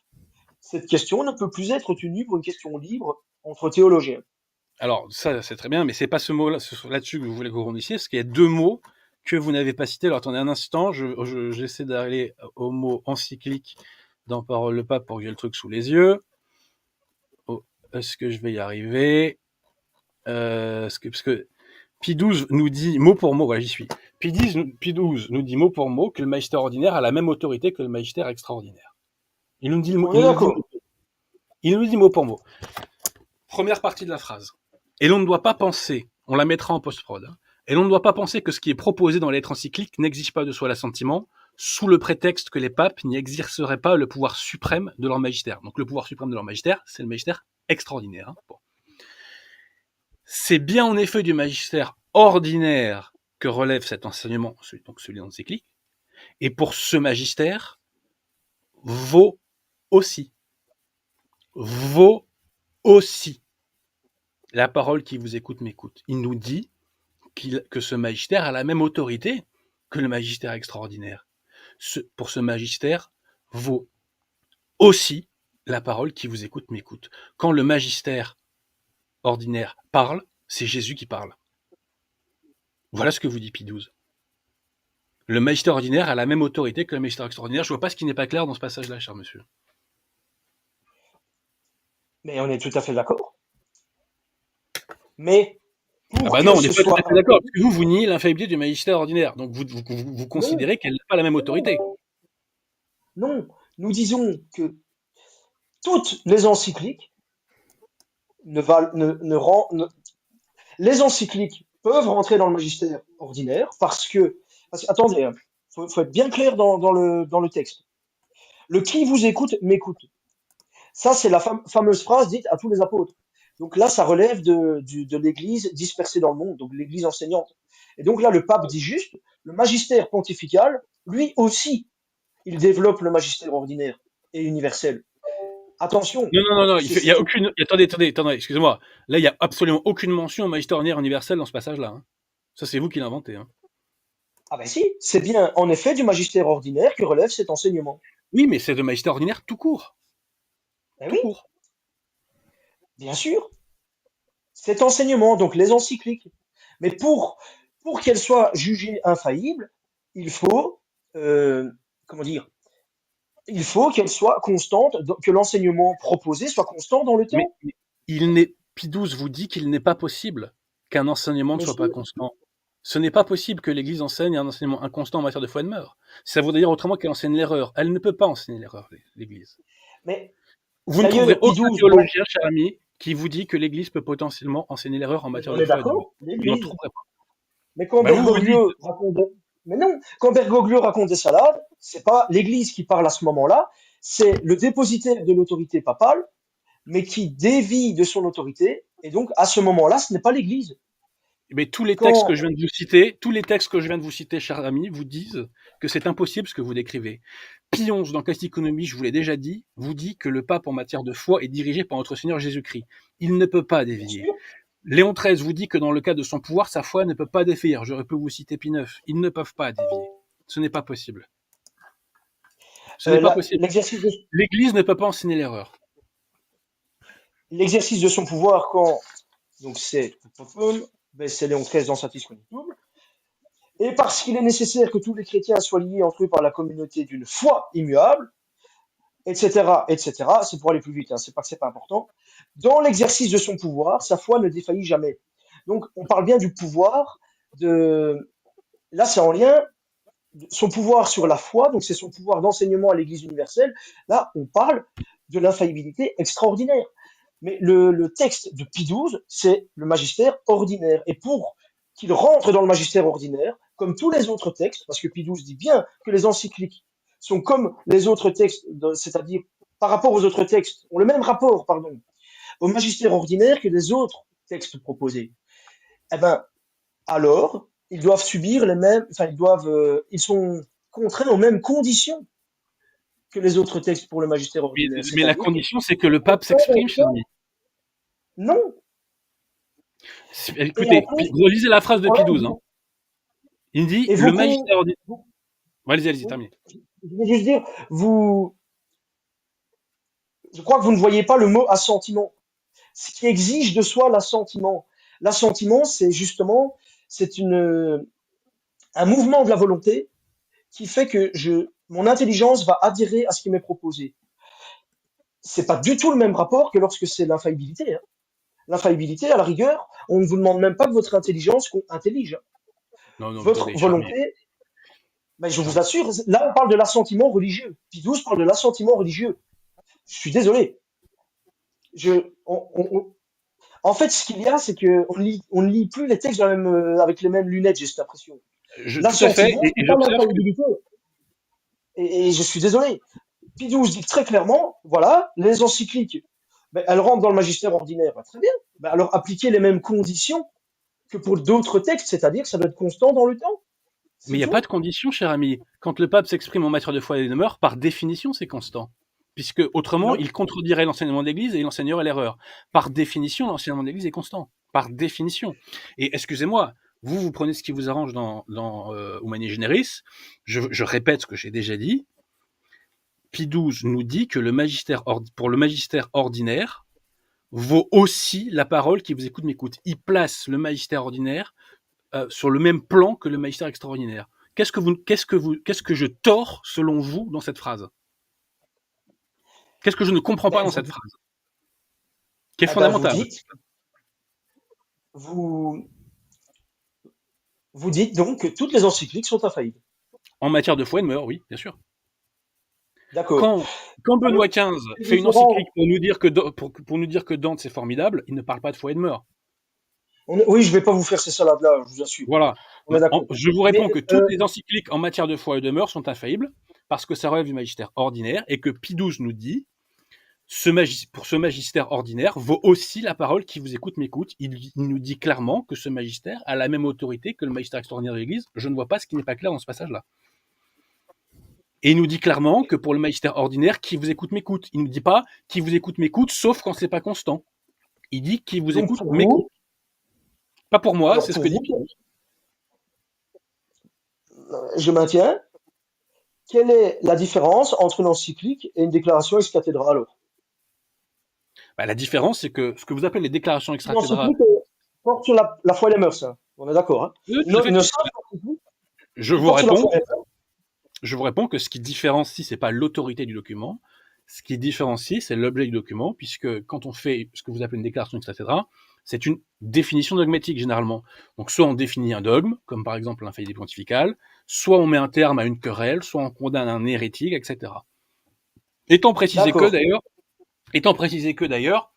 cette question ne peut plus être tenue pour une question libre entre théologiens. Alors, ça, c'est très bien, mais c'est pas ce mot-là, là-dessus que vous voulez que vous rebondissiez, parce qu'il y a deux mots que vous n'avez pas cités. Alors, attendez un instant, j'essaie d'aller au mot encyclique dans Parole le Pape pour que j'ai le truc sous les yeux. Oh, est-ce que je vais y arriver? Parce que Pie XII nous dit mot pour mot, voilà, j'y suis. Pie XII nous dit mot pour mot que le magistère ordinaire a la même autorité que le magistère extraordinaire. Il nous dit, On est d'accord. il nous dit mot pour mot. Première partie de la phrase. Et l'on ne doit pas penser, on la mettra en post-prod, hein, et l'on ne doit pas penser que ce qui est proposé dans les lettres encycliques n'exige pas de soi l'assentiment, sous le prétexte que les papes n'y exerceraient pas le pouvoir suprême de leur magistère. Donc le pouvoir suprême de leur magistère, c'est le magistère extraordinaire. Hein. Bon. C'est bien en effet du magistère ordinaire que relève cet enseignement, donc celui d'encyclique, et pour ce magistère, vaut aussi la parole qui vous écoute m'écoute. Il nous dit que ce magistère a la même autorité que le magistère extraordinaire. Pour ce magistère vaut aussi la parole qui vous écoute m'écoute. Quand le magistère ordinaire parle, c'est Jésus qui parle. Voilà ce que vous dit Pie XII. Le magistère ordinaire a la même autorité que le magistère extraordinaire. Je vois pas ce qui n'est pas clair dans ce passage-là, cher monsieur. Mais on est tout à fait d'accord. Mais Ah pour bah que non, on n'est ce pas tout soit à fait d'accord. Parce que vous niez l'infaillibilité du magistère ordinaire. Donc vous non, considérez qu'elle n'a pas la même non, autorité. non, nous disons que toutes les encycliques ne valent, ne, rend- ne- les encycliques peuvent rentrer dans le magistère ordinaire attendez, faut être bien clair dans le texte. Le qui vous écoute m'écoute. Ça, c'est la fameuse phrase dite à tous les apôtres. Donc là, ça relève de l'Église dispersée dans le monde, donc l'Église enseignante. Et donc là, le pape dit juste, le magistère pontifical, lui aussi, il développe le magistère ordinaire et universel. Attention, Non, il y a c'est aucune. Attendez, excusez-moi. Là, il y a absolument aucune mention au magistère ordinaire universel dans ce passage-là. Hein. Ça, c'est vous qui l'inventez. Hein. ah ben si, c'est bien en effet du magistère ordinaire que relève cet enseignement. Oui, mais c'est de magistère ordinaire tout court. Ben Tout oui, court. bien sûr, cet enseignement, donc les encycliques. Mais pour qu'elles soient jugées infaillibles, il faut, euh, comment dire, il faut qu'elles soient constantes, que l'enseignement proposé soit constant dans le Mais temps. Pie XII vous dit qu'il n'est pas possible qu'un enseignement ne Mais soit si, pas constant. Ce n'est pas possible que l'Église enseigne un enseignement inconstant en matière de foi et de mœurs. Ça voudrait dire autrement qu'elle enseigne l'erreur. Elle ne peut pas enseigner l'erreur, l'Église. mais Vous ne D'ailleurs, trouverez aucun P12, théologien, cher ami, qui vous dit que l'Église peut potentiellement enseigner l'erreur en matière on de est foi et de d'accord, mort. Vous n'en l'Église. trouverez pas. Mais quand Bah vous, vous dites. Bergoglio raconte, mais non, quand Bergoglio raconte des salades, c'est pas l'Église qui parle à ce moment-là, c'est le dépositaire de l'autorité papale, mais qui dévie de son autorité, et donc à ce moment-là, ce n'est pas l'Église. Mais tous les textes que Quand je viens de vous citer, tous les textes que je viens de vous citer, chers amis, vous disent que c'est impossible ce que vous décrivez. Pie XI, dans Quest Economy, je vous l'ai déjà dit, vous dit que le pape en matière de foi est dirigé par notre Seigneur Jésus-Christ. Il ne peut pas bien dévier. sûr, Léon XIII vous dit que dans le cas de son pouvoir, sa foi ne peut pas défaillir. Je peux vous citer Pie IX. Ils ne peuvent pas dévier. Ce n'est pas possible. Ce n'est pas possible. l'exercice de, L'Église ne peut pas enseigner l'erreur. l'exercice de son pouvoir, quand donc c'est Léon XIII dans Satis Conitume, et parce qu'il est nécessaire que tous les chrétiens soient liés entre eux par la communauté d'une foi immuable, etc., etc. C'est pour aller plus vite, hein, c'est pas que c'est pas important. Dans l'exercice de son pouvoir, sa foi ne défaillit jamais. Donc, on parle bien du pouvoir de. Là, c'est en lien son pouvoir sur la foi, donc c'est son pouvoir d'enseignement à l'Église universelle. Là, on parle de l'infaillibilité extraordinaire. Mais le texte de Pie XII, c'est le magistère ordinaire. Et pour qu'il rentre dans le magistère ordinaire, comme tous les autres textes, parce que Pie XII dit bien que les encycliques sont comme les autres textes, c'est-à-dire par rapport aux autres textes, ont le même rapport, pardon, au magistère ordinaire que les autres textes proposés. Eh ben, alors, ils doivent subir les mêmes, enfin, ils sont contraints aux mêmes conditions que les autres textes pour le magistère ordinaire. Mais la C'est-à-dire condition, c'est que le qu'au pape s'exprime, cher fond, ami. non. Et Écoutez, après, relisez la phrase de Pie voilà, XII. Hein. Il dit, et le magistère ordinaire. Allez-y, oui, terminez. je vais juste dire, je crois que vous ne voyez pas le mot assentiment. Ce qui exige de soi l'assentiment. L'assentiment, c'est justement, c'est un mouvement de la volonté qui fait que mon intelligence va adhérer à ce qui m'est proposé. C'est pas du tout le même rapport que lorsque c'est l'infaillibilité. Hein. L'infaillibilité, à la rigueur, on ne vous demande même pas que votre intelligence intellige. Non, Votre attendez, volonté, mais je vous Charmier. assure, là on parle de l'assentiment religieux. Pie XII parle de l'assentiment religieux. Je suis désolé. Je, En fait, ce qu'il y a, c'est que on ne lit plus les textes avec les mêmes lunettes, j'ai cette impression. Tout à fait, L'assentiment, et c'est pas j'observe que l'infaillibilité. Et je suis désolé. Pie XII dit très clairement, voilà, les encycliques, ben, elles rentrent dans le magistère ordinaire, ben, très bien. Ben, alors appliquez les mêmes conditions que pour d'autres textes, c'est-à-dire que ça doit être constant dans le temps. mais il C'est n'y a pas tout. de condition, cher ami. Quand le pape s'exprime en matière de foi et de mœurs, par définition, c'est constant. Puisque, autrement, Non. il contredirait l'enseignement de l'Église et il enseignerait l'erreur. Par définition, l'enseignement de l'Église est constant. Par définition. Et excusez-moi, vous prenez ce qui vous arrange dans Humani Generis. Je répète ce que j'ai déjà dit. Pie XII nous dit que pour le magistère ordinaire vaut aussi la parole qui vous écoute m'écoute. Il place le magistère ordinaire sur le même plan que le magistère extraordinaire. Qu'est-ce que je tords selon vous dans cette phrase? Qu'est-ce que je ne comprends pas Ben, dans vous cette dites, phrase? Qui est eh ben, fondamentale. vous, vous dites donc que toutes les encycliques sont infaillibles. En matière de foi et de mœurs, oui, bien sûr. D'accord. Quand Alors, Benoît XV c'est fait une différent. encyclique pour nous dire que Dante c'est formidable, il ne parle pas de foi et de mœurs. Oui, je vais pas vous faire ces salades-là, je vous assure. Voilà. On est d'accord. Je vous Mais réponds que toutes les encycliques en matière de foi et de mœurs sont infaillibles parce que ça relève du magistère ordinaire et que Pie XII nous dit pour ce magistère ordinaire vaut aussi la parole qui vous écoute m'écoute. Il nous dit clairement que ce magistère a la même autorité que le magistère extraordinaire de l'Église. Je ne vois pas ce qui n'est pas clair dans ce passage-là. Et il nous dit clairement que pour le magistère ordinaire, qui vous écoute m'écoute. Il ne nous dit pas qui vous écoute m'écoute, sauf quand c'est pas constant. Il dit qui vous donc écoute pour m'écoute. vous, Pas pour moi, alors c'est ce pour que dit vous, Pie XII. je maintiens, quelle est la différence entre une encyclique et une déclaration ex cathedra alors? La différence, c'est que ce que vous appelez les déclarations Une extra-cathédrales, encyclique porte sur la foi et les mœurs, hein. On est d'accord, hein? tout à fait. Une simple encyclique Je qui vous porte sur la réponds foi et les mœurs. je vous réponds que ce qui différencie, c'est pas l'autorité du document. Ce qui différencie, c'est l'objet du document, puisque quand on fait ce que vous appelez une déclaration, etc., c'est une définition dogmatique généralement. Donc soit on définit un dogme, comme par exemple l'infaillibilité pontificale, soit on met un terme à une querelle, soit on condamne un hérétique, etc. Étant précisé que D'accord. d'ailleurs, Étant précisé que d'ailleurs,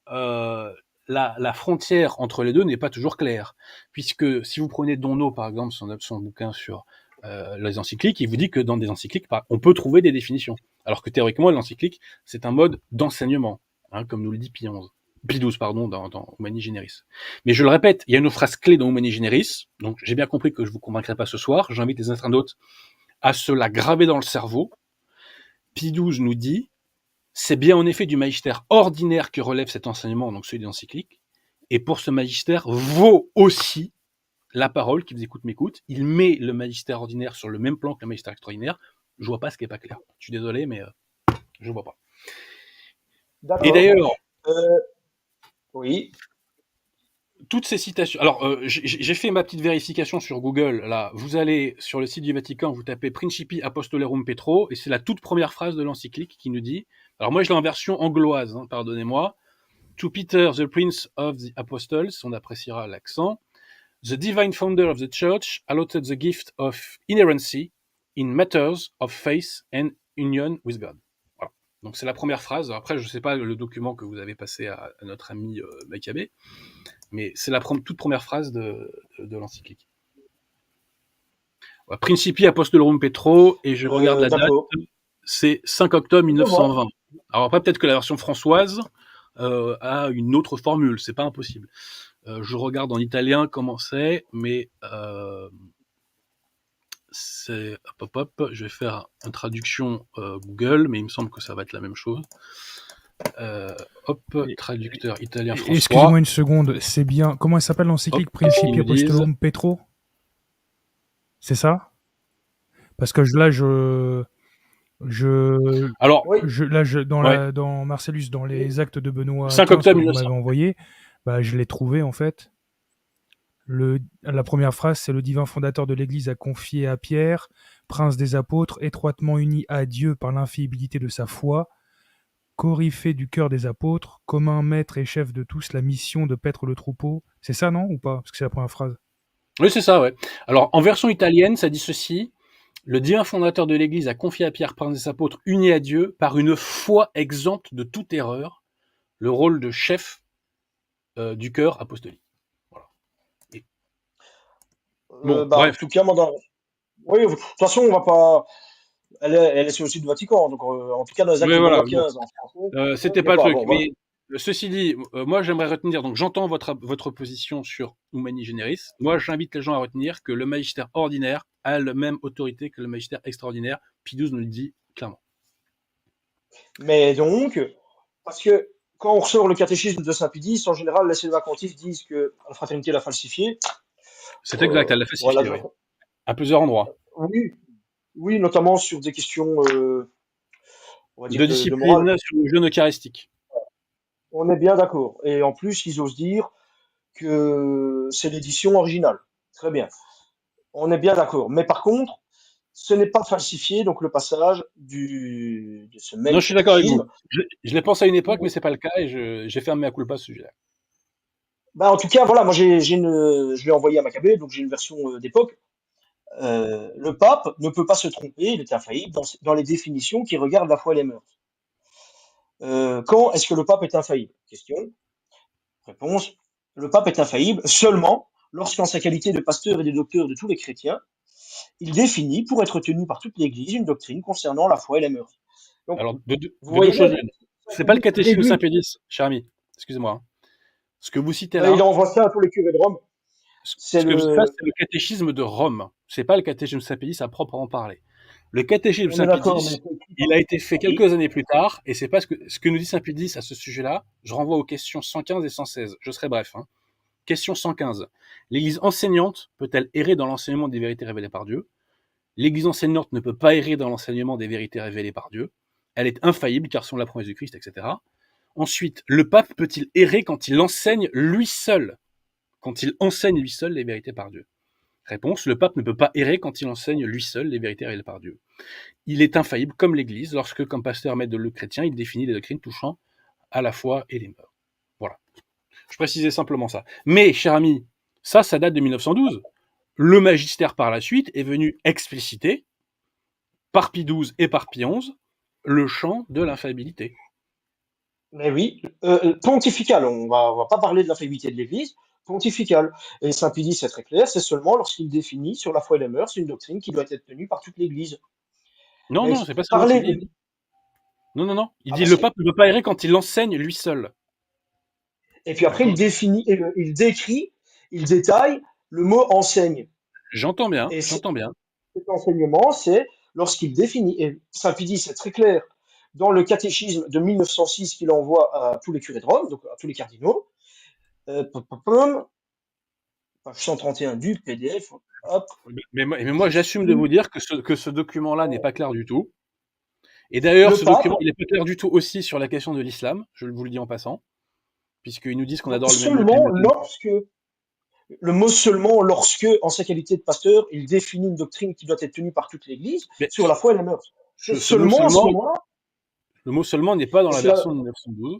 la frontière entre les deux n'est pas toujours claire, puisque si vous prenez Donno par exemple, son bouquin sur les encycliques, il vous dit que dans des encycliques, on peut trouver des définitions, alors que théoriquement l'encyclique c'est un mode d'enseignement, comme nous le dit Pie XII dans Humani Generis. Mais je le répète, il y a une phrase clé dans Humani Generis, donc j'ai bien compris que je vous convaincrai pas ce soir, j'invite les internautes à se la graver dans le cerveau. Pie XII nous dit: c'est bien en effet du magistère ordinaire que relève cet enseignement, donc celui des encycliques, et pour ce magistère vaut aussi la parole qui vous écoute m'écoute. Il met le magistère ordinaire sur le même plan que le magistère extraordinaire. Je vois pas ce qui est pas clair. Je suis désolé, mais je vois pas. D'accord. Et d'ailleurs, oui. toutes ces citations. Alors, j'ai fait ma petite vérification sur Google. Là, vous allez sur le site du Vatican, vous tapez Principi Apostolerum Petro, et c'est la toute première phrase de l'encyclique qui nous dit. Alors moi, je l'ai en version angloise, pardonnez-moi. To Peter, the Prince of the Apostles, on appréciera l'accent. The divine founder of the church allotted the gift of inerrancy in matters of faith and union with God. Voilà. Donc c'est la première phrase. Après, je ne sais pas le document que vous avez passé à notre ami Maccabée, mais c'est la toute première phrase de l'encyclique. Voilà. Principi Apostolorum Petro, et je regarde la date, c'est 5 octobre 1920. Alors après, peut-être que la version françoise a une autre formule, c'est pas impossible. Je regarde en italien comment c'est, mais c'est je vais faire une traduction Google, mais il me semble que ça va être la même chose. Traducteur italien-françois. Excusez-moi une seconde, c'est bien. Comment elle s'appelle l'encyclique Principi Apostolorum Petro? C'est ça? Parce que là, dans Marcellus, dans les actes de Benoît 5 octobre que vous m'avez envoyé, je l'ai trouvé en fait. La première phrase, c'est: le divin fondateur de l'Église a confié à Pierre, prince des apôtres, étroitement uni à Dieu par l'infaillibilité de sa foi, coryphée du cœur des apôtres, commun maître et chef de tous, la mission de paître le troupeau. C'est ça, non, ou pas? Parce que c'est la première phrase. Oui, c'est ça, ouais. Alors, en version italienne, ça dit ceci: le divin fondateur de l'Église a confié à Pierre, prince des apôtres, uni à Dieu, par une foi exempte de toute erreur, le rôle de chef du cœur apostolique. Bon, bref. En tout cas, oui, de toute façon, on va pas. Elle est sur le site du Vatican, donc en tout cas dans les actes de Benoît XV en français. C'était pas le truc. Mais ceci dit, moi j'aimerais retenir. Donc j'entends votre position sur Humani Generis. Moi, j'invite les gens à retenir que le magistère ordinaire a la même autorité que le magistère extraordinaire. Pie XII nous le dit clairement. Mais donc, parce que quand on ressort le catéchisme de Saint Pie X, en général, les sédévacantistes disent que la fraternité l'a falsifié. C'est exact, elle l'a falsifié, voilà, oui. À plusieurs endroits. Oui, notamment sur des questions on va dire de discipline, sur le jeûne eucharistique. On est bien d'accord. Et en plus, ils osent dire que c'est l'édition originale. Très bien. On est bien d'accord. Mais par contre, ce n'est pas falsifié, donc le passage de ce même. Non, je suis d'accord avec vous. Je l'ai pensé à une époque, mais c'est pas le cas, et j'ai fait un mea culpa à ce sujet-là. En tout cas, voilà, moi je l'ai envoyé à Maccabée, donc j'ai une version d'époque. Le pape ne peut pas se tromper, il est infaillible dans les définitions qui regardent la foi et les mœurs. Quand est-ce que le pape est infaillible? Question. Réponse. Le pape est infaillible seulement lorsqu'en sa qualité de pasteur et de docteur de tous les chrétiens, il définit, pour être tenu par toute l'Église, une doctrine concernant la foi et les mœurs. Donc, alors, deux choses. C'est pas le catéchisme de Saint Pie X, cher ami. Excusez-moi. Ce que vous citez là. Il envoie ça à tous les curés de Rome. C'est le catéchisme de Rome. C'est pas le catéchisme de Saint Pie X à proprement parler. Le catéchisme de Saint Pie X, il a été fait quelques années plus tard, et c'est pas ce que nous dit Saint Pie X à ce sujet-là. Je renvoie aux questions 115 et 116. Je serai bref. Question 115. L'Église enseignante peut-elle errer dans l'enseignement des vérités révélées par Dieu? L'Église enseignante ne peut pas errer dans l'enseignement des vérités révélées par Dieu. Elle est infaillible car sont la promesse du Christ, etc. Ensuite, le pape peut-il errer quand il enseigne lui seul? Quand il enseigne lui seul les vérités par Dieu? Réponse, le pape ne peut pas errer quand il enseigne lui seul les vérités révélées par Dieu. Il est infaillible comme l'Église lorsque, comme pasteur maître de le chrétien, il définit les doctrines touchant à la foi et les mœurs. Voilà. Je précisais simplement ça. Mais, cher ami, ça date de 1912. Le magistère, par la suite, est venu expliciter, par Pie XII et par Pie XI, le champ de l'infaillibilité. Mais oui, pontifical, on va pas parler de l'infaillibilité de l'Église, pontifical. Et Saint Pie c'est très clair, c'est seulement lorsqu'il définit sur la foi et les mœurs une doctrine qui doit être tenue par toute l'Église. Non, Mais non, c'est pas seulement ce parler qu'il de... dit. Non, non, non. Il Ah dit bah le si. pape ne peut pas errer quand il enseigne lui seul. Et puis après, il D'accord. définit, il décrit, il détaille le mot enseigne. J'entends bien, Et j'entends bien. cet enseignement, c'est lorsqu'il définit, et Saint Pie c'est très clair, dans le catéchisme de 1906 qu'il envoie à tous les curés de Rome, donc à tous les cardinaux, pom, pom, pom, page 131 du PDF, hop, Mais moi, j'assume de vous j'exprime, dire que ce document-là n'est pas clair du tout. Et d'ailleurs, le ce pape, document, il n'est pas clair du tout aussi sur la question de l'islam, je vous le dis en passant, puisqu'ils nous disent qu'on donc adore le même seulement Mohammed. lorsque, le mot seulement lorsque, en sa qualité de pasteur, il définit une doctrine qui doit être tenue par toute l'Église Mais sur la foi et les mœurs. C'est ce mot seulement à ce seulement, moment-là, le mot seulement n'est pas dans et la c'est là, version de 1912.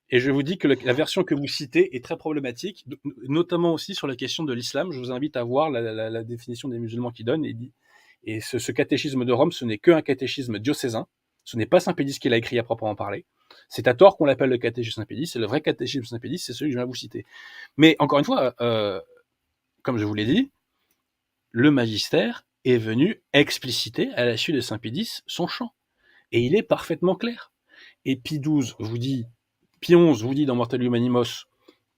Et je vous dis que la version que vous citez est très problématique, notamment aussi sur la question de l'islam. Je vous invite à voir la définition des musulmans qui donne. Et ce catéchisme de Rome, ce n'est qu'un catéchisme diocésain. Ce n'est pas Saint-Pédis qui l'a écrit à proprement parler. C'est à tort qu'on l'appelle le catéchisme Saint-Pédis. C'est le vrai catéchisme Saint-Pédis, c'est celui que je viens de vous citer. Mais encore une fois, comme je vous l'ai dit, le magistère est venu expliciter à la suite de Saint-Pédis son champ. Et il est parfaitement clair. Et Pie XII vous dit, Pie XI vous dit dans Mortalium Animos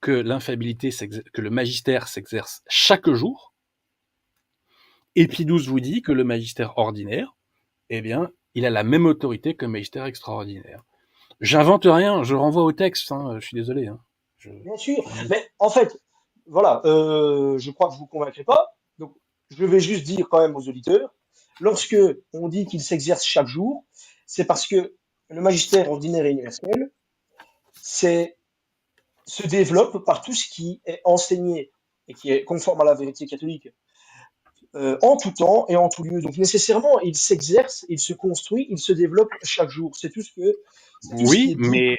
que l'infaillibilité, que le magistère s'exerce chaque jour. Et Pie XII vous dit que le magistère ordinaire, eh bien, il a la même autorité que le magistère extraordinaire. J'invente rien, je renvoie au texte, je suis désolé. Je, bien sûr. je... Mais en fait, voilà, je crois que je vous convaincrai pas. Donc, je vais juste dire quand même aux auditeurs, lorsque on dit qu'il s'exerce chaque jour, c'est parce que le magistère ordinaire et universel, c'est se développe par tout ce qui est enseigné et qui est conforme à la vérité catholique en tout temps et en tout lieu. Donc nécessairement, il s'exerce, il se construit, il se développe chaque jour. C'est tout ce qui Oui, est dit. mais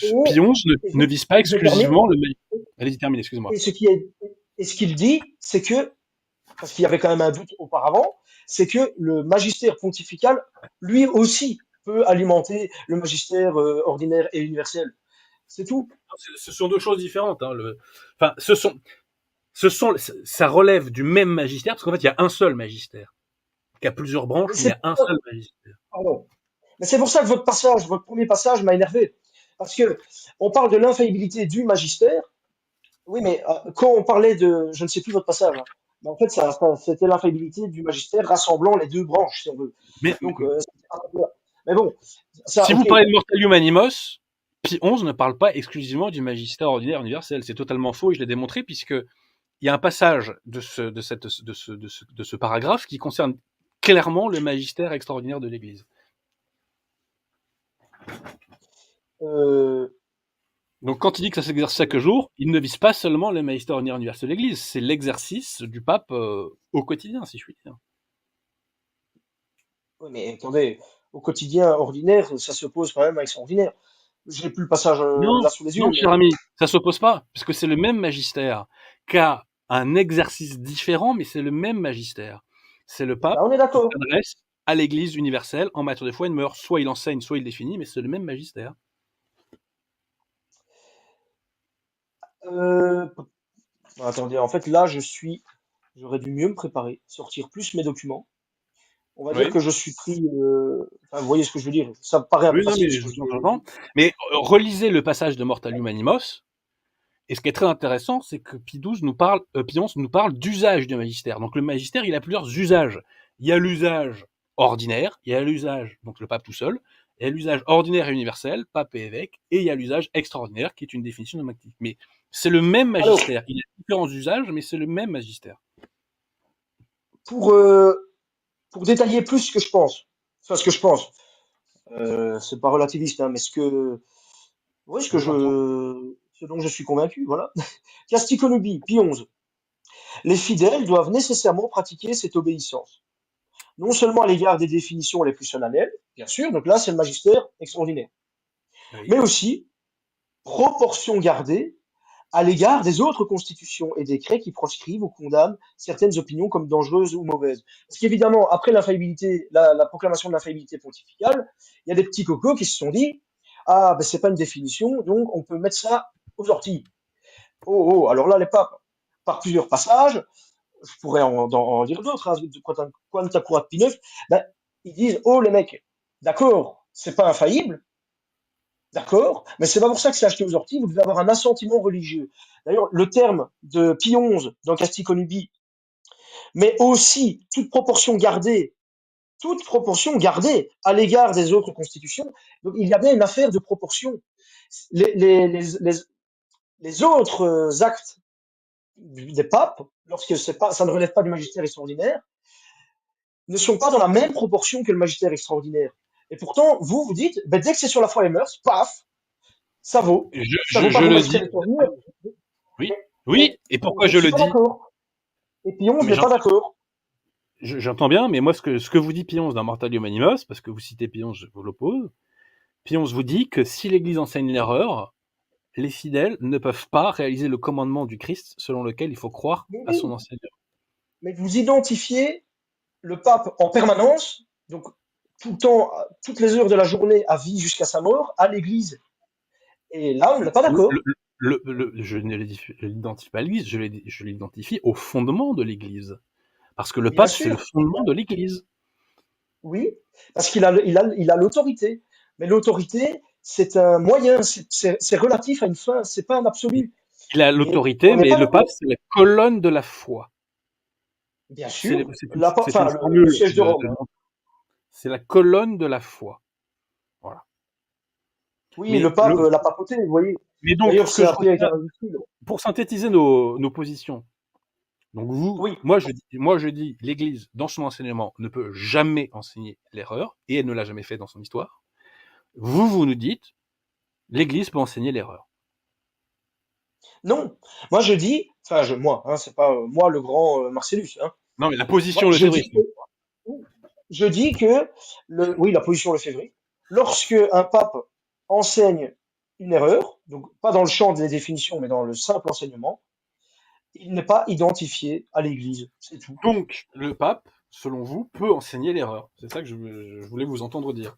Et, Pie XI et ne vise pas je termine. exclusivement le magistère. Allez-y, terminez, excusez-moi. Et ce qui est et ce qu'il dit, c'est que parce qu'il y avait quand même un doute auparavant, c'est que le magistère pontifical, lui aussi, peut alimenter le magistère ordinaire et universel. C'est tout. Ce sont deux choses différentes. Enfin, ça relève du même magistère, parce qu'en fait, il y a un seul magistère. Il y a plusieurs branches, Mais mais il y c'est a un seul magistère. pardon. Mais c'est pour ça que votre premier passage m'a énervé. Parce que on parle de l'infaillibilité du magistère. Oui, mais quand on parlait de, je ne sais plus votre passage, hein, mais en fait, c'était l'infaillibilité du magistère rassemblant les deux branches, si on veut. Mais, Donc, mais bon, ça, si vous ok. parlez de Mortalium Animos, Pie XI ne parle pas exclusivement du magistère ordinaire universel. C'est totalement faux et je l'ai démontré puisque il y a un passage de ce paragraphe qui concerne clairement le magistère extraordinaire de l'Église. Euh, Donc quand il dit que ça s'exerce chaque jour, il ne vise pas seulement le magistère ordinaire universel de l'Église, c'est l'exercice du pape au quotidien, si je puis dire. oui, mais attendez, au quotidien ordinaire, ça se pose quand même à extraordinaire. J'ai plus le passage Non, là sous les non, yeux, cher mais ami, ça s'oppose pas, puisque c'est le même magistère qui a un exercice différent, mais c'est le même magistère. C'est le ben, pape on est qui d'accord. s'adresse à l'Église universelle en matière de foi et de mœurs. Soit il enseigne, soit il définit, mais c'est le même magistère. Bon, attendez, en fait, là, j'aurais dû mieux me préparer, sortir plus mes documents. On va dire Oui, que je suis pris. Enfin, vous voyez ce que je veux dire. Ça me paraît un peu oui, non, facile mais ce je que je vous vais entends. Mais relisez le passage de Mortalium Animos, et ce qui est très intéressant, c'est que Pie XII nous parle, Pie XI nous parle d'usage du magistère. Donc le magistère, il a plusieurs usages. Il y a l'usage ordinaire, il y a l'usage, donc le pape tout seul, il y a l'usage ordinaire et universel, pape et évêque, et il y a l'usage extraordinaire, qui est une définition dogmatique. Mais c'est le même Alors, magistère. Il y a différents usages, mais c'est le même magistère. pour, euh, pour détailler plus ce que je pense, enfin ce que je pense, c'est pas relativiste, hein, mais oui, J'entends. ce dont je suis convaincu, voilà. Casticonobi, Pie XI. Les fidèles doivent nécessairement pratiquer cette obéissance, non seulement à l'égard des définitions les plus solennelles, bien sûr, donc là c'est le magistère extraordinaire, mais Oui. aussi proportion gardée à l'égard des autres constitutions et décrets qui proscrivent ou condamnent certaines opinions comme dangereuses ou mauvaises. Parce qu'évidemment, après l'infaillibilité, la proclamation de l'infaillibilité pontificale, il y a des petits cocos qui se sont dit, Ah, ben c'est pas une définition, donc on peut mettre ça aux orties. Oh, alors là, les papes, par plusieurs passages, je pourrais en dire d'autres, hein, de Quanta Curat P9, ben, ils disent, oh les mecs, d'accord, c'est pas infaillible, d'accord, mais c'est pas pour ça que c'est acheté aux orties, vous devez avoir un assentiment religieux. D'ailleurs, le terme de Pie XI dans Casticonubie, mais aussi toute proportion gardée à l'égard des autres constitutions. Donc il y a bien une affaire de proportion. Les, les, les, les, les autres actes des papes, lorsque ça ne relève pas du magistère extraordinaire, ne sont pas dans la même proportion que le magistère extraordinaire. Et pourtant, vous dites, ben, dès que c'est sur la foi et les mœurs, paf, ça vaut. Ça vaut Je par le le magistère dis. extraordinaire. Oui. Mais, Oui. Et pourquoi je je suis le pas dis? d'accord. Et Pillon, je Mais n'est pas d'accord. j'entends bien, mais moi, ce que vous dit Pionce dans Mortalium Animos, parce que vous citez Pionce, je vous l'oppose. Pionce vous dit que si l'Église enseigne l'erreur, les fidèles ne peuvent pas réaliser le commandement du Christ selon lequel il faut croire Mais à son oui, enseignement. mais vous identifiez le pape en permanence, donc tout le temps, toutes les heures de la journée à vie jusqu'à sa mort, à l'église. Et là, on n'est pas d'accord. Je ne l'identifie pas à l'Église, je l'identifie au fondement de l'Église. Parce que le Bien pape, c'est le sûr, fondement de l'Église. oui, parce qu'il a l'autorité. Mais l'autorité, c'est un moyen, c'est relatif à une fin, c'est pas un absolu. Il a Et l'autorité, on n'est mais pas le pape, d'accord. c'est la colonne de la foi. Bien C'est sûr, c'est une enfin, le formule siège de Rome, hein. c'est la colonne de la foi. Voilà. Oui, Mais, le pape, la papauté, vous voyez. mais donc, D'ailleurs, ce que c'est je un peu retiens, ridicule. pour synthétiser nos positions, donc Oui, moi je dis, l'Église, dans son enseignement, ne peut jamais enseigner l'erreur, et elle ne l'a jamais fait dans son histoire. Vous nous dites, l'Église peut enseigner l'erreur. non. Moi, je dis, enfin, moi, hein, c'est pas moi le grand Marcellus, hein. Non, mais la Moi, position le fait vrai. je dis que oui, la position le février. Lorsque un pape enseigne une erreur, donc pas dans le champ des définitions, mais dans le simple enseignement, il n'est pas identifié à l'Église, c'est tout. Donc, le pape, selon vous, peut enseigner l'erreur. C'est ça que je voulais vous entendre dire.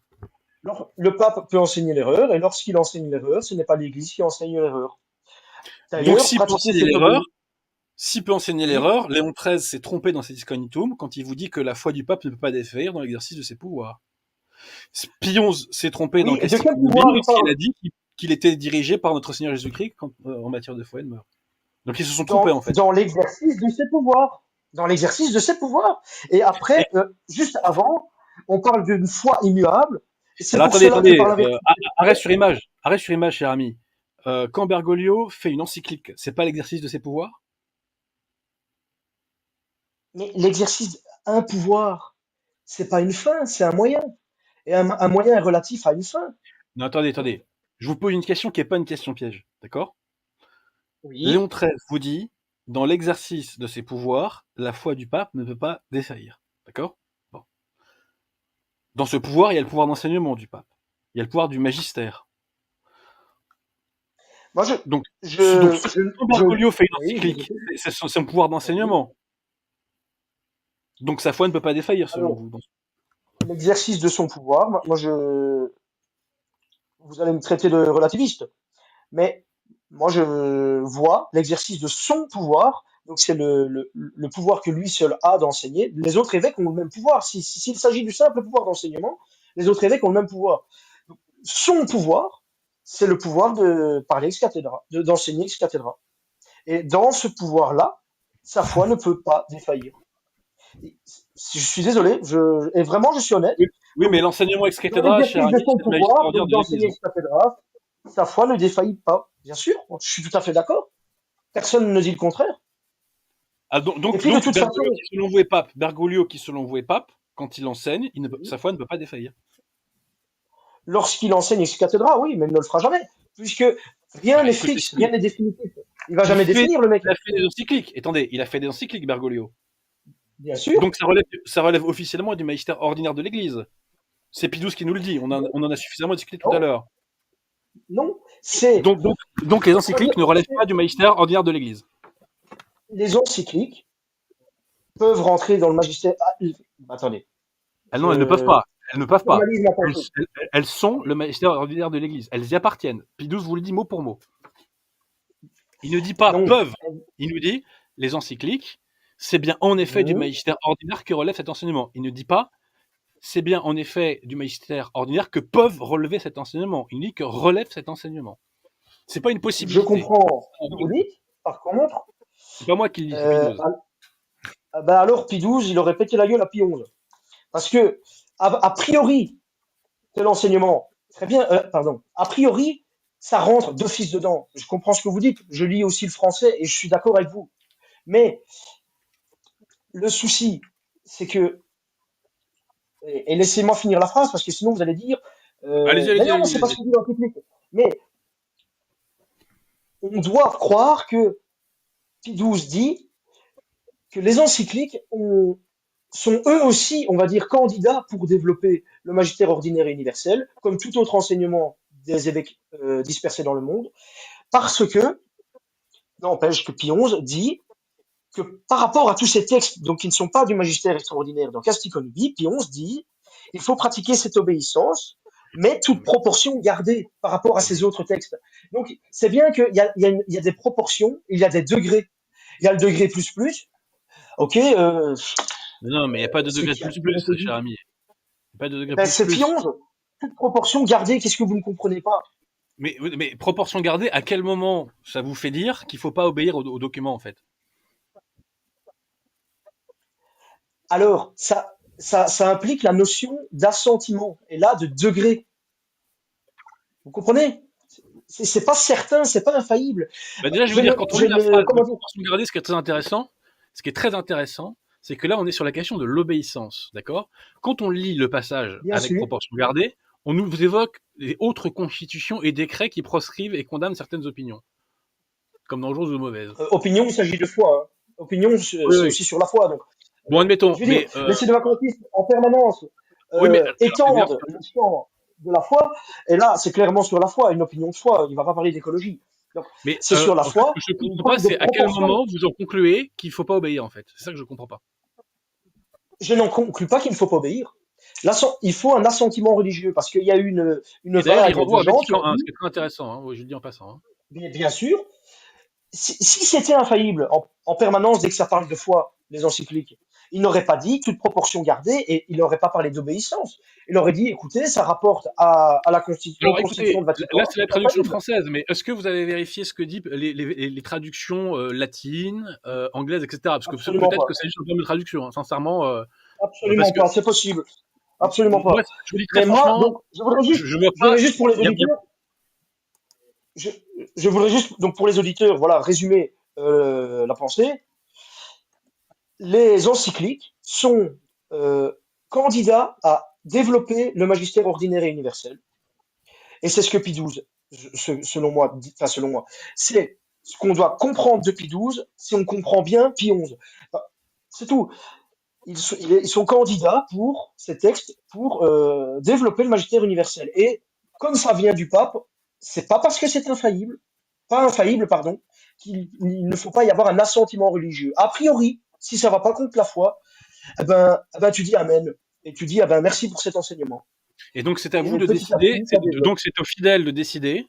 Le pape peut enseigner l'erreur, et lorsqu'il enseigne l'erreur, ce n'est pas l'Église qui enseigne l'erreur. Donc, D'ailleurs, pratiquer s'il peut enseigner oui, l'erreur, Léon XIII s'est trompé dans ses Disconitum quand il vous dit que la foi du pape ne peut pas défaillir dans l'exercice de ses pouvoirs. Pion s'est trompé dans oui, et de quel pouvoir Casticonobie il lorsqu'il parle? a dit qu'il était dirigé par notre Seigneur Jésus-Christ en matière de foi et de mœurs. Donc ils se sont trompés en fait. Dans l'exercice de ses pouvoirs. Dans l'exercice de ses pouvoirs. Et Et, après, juste avant, on parle d'une foi immuable. Et c'est alors pour attendez, cela que par la vertu de ses pouvoirs, arrêt sur image, cher ami. Quand Bergoglio fait une encyclique, c'est pas l'exercice de ses pouvoirs? mais l'exercice, un pouvoir, c'est pas une fin, c'est un moyen. Et un moyen est relatif à une fin. Non, attendez. Je vous pose une question qui n'est pas une question piège, d'accord? Oui. Léon XIII vous dit, dans l'exercice de ses pouvoirs, la foi du pape ne peut pas défaillir, d'accord? Bon. Dans ce pouvoir, il y a le pouvoir d'enseignement du pape. Il y a le pouvoir du magistère. Moi, Donc, je, je, quand je, Bergoglio fait une oui, je vous encyclique, écoute. c'est son pouvoir Oui. d'enseignement. Donc sa foi ne peut pas défaillir, selon Alors, vous. l'exercice de son pouvoir, vous allez me traiter de relativiste. Mais moi, je vois l'exercice de son pouvoir. Donc, c'est le pouvoir que lui seul a d'enseigner. Les autres évêques ont le même pouvoir. S'il s'agit du simple pouvoir d'enseignement, les autres évêques ont le même pouvoir. Donc, son pouvoir, c'est le pouvoir de parler ex cathedra, d'enseigner ex cathedra. Et dans ce pouvoir-là, sa foi ne peut pas défaillir. Et je suis désolé, et vraiment, je suis honnête. Oui, oui, Donc, mais l'enseignement ex dans cathedra, cher l'exercice de ami, son c'est le magistère pouvoir, ordinaire donc de l'Église. d'enseigner ex cathedra, sa foi ne défaillit pas. Bien sûr, je suis tout à fait d'accord. Personne ne dit le contraire. Ah, Et puis de toute façon, Bergoglio qui selon vous est pape, quand il enseigne, sa foi ne peut pas défaillir. lorsqu'il enseigne ex cathedra, oui, mais il ne le fera jamais, puisque rien Bah, n'est écoutez, fixe, rien si. n'est définitif. Il va jamais définir le mec. Il a fait des encycliques. Attendez, il a fait des encycliques, Bergoglio. Bien sûr. Donc ça relève officiellement du magistère ordinaire de l'Église. C'est Pie XII qui nous le dit. On Non, en a suffisamment discuté tout à non, l'heure. non. C'est, Donc les encycliques ne relèvent pas du magistère ordinaire de l'Église. les encycliques peuvent rentrer dans le magistère. Attendez, Ah non, elles ne peuvent je, pas. Elles ne peuvent pas. Formalisme attention. Elles sont le magistère ordinaire de l'Église. Elles y appartiennent. Pie XII vous le dit mot pour mot. Il ne dit pas Donc, peuvent. Il nous dit les encycliques, c'est bien en effet du mhm, magistère ordinaire que relève cet enseignement. Il ne dit pas c'est bien en effet du magistère ordinaire que peuvent relever cet enseignement. Il dit que relève cet enseignement. C'est pas une je possibilité. comprends ce que vous dites. Par contre, C'est pas moi qui le dis, c'est Pie XII. ben alors Pie XII, il aurait pété la gueule à Pie XI. Parce que, a priori, de l'enseignement, très bien, pardon, a priori, ça rentre d'office dedans. Je comprends ce que vous dites. Je lis aussi le français et je suis d'accord avec vous. Mais le souci, c'est que, et laissez-moi finir la phrase parce que sinon vous allez dire, Allez-y, mais allez-y, non, allez-y, c'est pas ce allez-y. qu'on dit dans le technique. Mais on doit croire que Pie XII dit que les encycliques sont eux aussi, on va dire, candidats pour développer le magistère ordinaire et universel, comme tout autre enseignement des évêques dispersés dans le monde, parce que, n'empêche que Pie XI dit que par rapport à tous ces textes, donc qui ne sont pas du magistère extraordinaire, donc Casticonudi, Pie XI dit il faut pratiquer cette obéissance, mais toute proportion gardée par rapport à ces autres textes. Donc c'est bien qu'il y a des proportions, il y a des degrés. Il y a le degré plus, ok, Non, mais il n'y a pas de ce degré qui de a plus, été cher dit. ami. Il n'y a pas de degré Ben, c'est Pie plus. XI. Toute proportion gardée, qu'est-ce que vous ne comprenez pas? Mais proportion gardée, à quel moment ça vous fait dire qu'il ne faut pas obéir au document, en fait? Alors, ça implique la notion d'assentiment, et là, de degré. Vous comprenez? C'est pas certain, c'est pas infaillible. Bah déjà, je vais Je vous ne, dire, quand on je lit la ne, phrase de comment dire? proportion gardée, ce qui est très intéressant, c'est que là, on est sur la question de l'obéissance, d'accord? Quand on lit le passage Bien avec sûr. proportion gardée, on nous évoque les autres constitutions et décrets qui proscrivent et condamnent certaines opinions, comme dangereuses ou mauvaises. Opinion, il s'agit de foi, hein. Opinion, Oui, c'est oui. aussi sur la foi. Donc, Bon, admettons, je veux dire, mais les sédévacantistes, en permanence, oui, mais alors, étendent le champ de la foi, et là, c'est clairement sur la foi, une opinion de foi. Il va pas parler d'écologie. Donc, mais c'est sur la en fait, ce foi, que je ne il comprends pas, parle de c'est à quel proportion. moment vous en concluez qu'il ne faut pas obéir, en fait. C'est ça que je ne comprends pas. Je n'en conclus pas qu'il ne faut pas obéir. Il faut un assentiment religieux, parce qu'il y a eu une Et d'ailleurs, il vague de renvoie à gens qui Vatican ont I, ce dit, qui est très intéressant, hein, oui, je le dis en passant. Hein. bien sûr, si c'était infaillible en permanence dès que ça parle de foi, les encycliques, il n'aurait pas dit toute proportion gardée et il n'aurait pas parlé d'obéissance. Il aurait dit, écoutez, ça rapporte à la aux Alors constitutions écoutez, de Vatican, là c'est la c'est traduction infaillible. française, mais est-ce que vous avez vérifié ce que disent les traductions latines, anglaises, etc. Parce que Absolument peut-être que pas. c'est juste un problème de traduction, hein, sincèrement, parce Absolument que pas. C'est possible. Absolument moi, pas. je vous dis très Mais moi, franchement, donc, je vois je pas. voudrais juste pour les Il y a- auditeurs, je, je voudrais juste, donc pour les auditeurs, voilà, résumer la pensée. Les encycliques sont candidats à développer le magistère ordinaire et universel. Et c'est ce que Pie XII, selon moi, selon moi, c'est ce qu'on doit comprendre de Pie XII si on comprend bien Pie XI. Enfin, c'est tout. Ils sont candidats pour ces textes pour développer le magistère universel. Et comme ça vient du pape, c'est pas parce que c'est infaillible, pas infaillible, pardon, qu'il ne faut pas y avoir un assentiment religieux. A priori, si ça va pas contre la foi, eh ben tu dis Amen. Et tu dis, ah ben, merci pour cet enseignement. Et donc c'est à vous Et de petit à décider. petit, ça développe. Donc c'est aux fidèles de décider.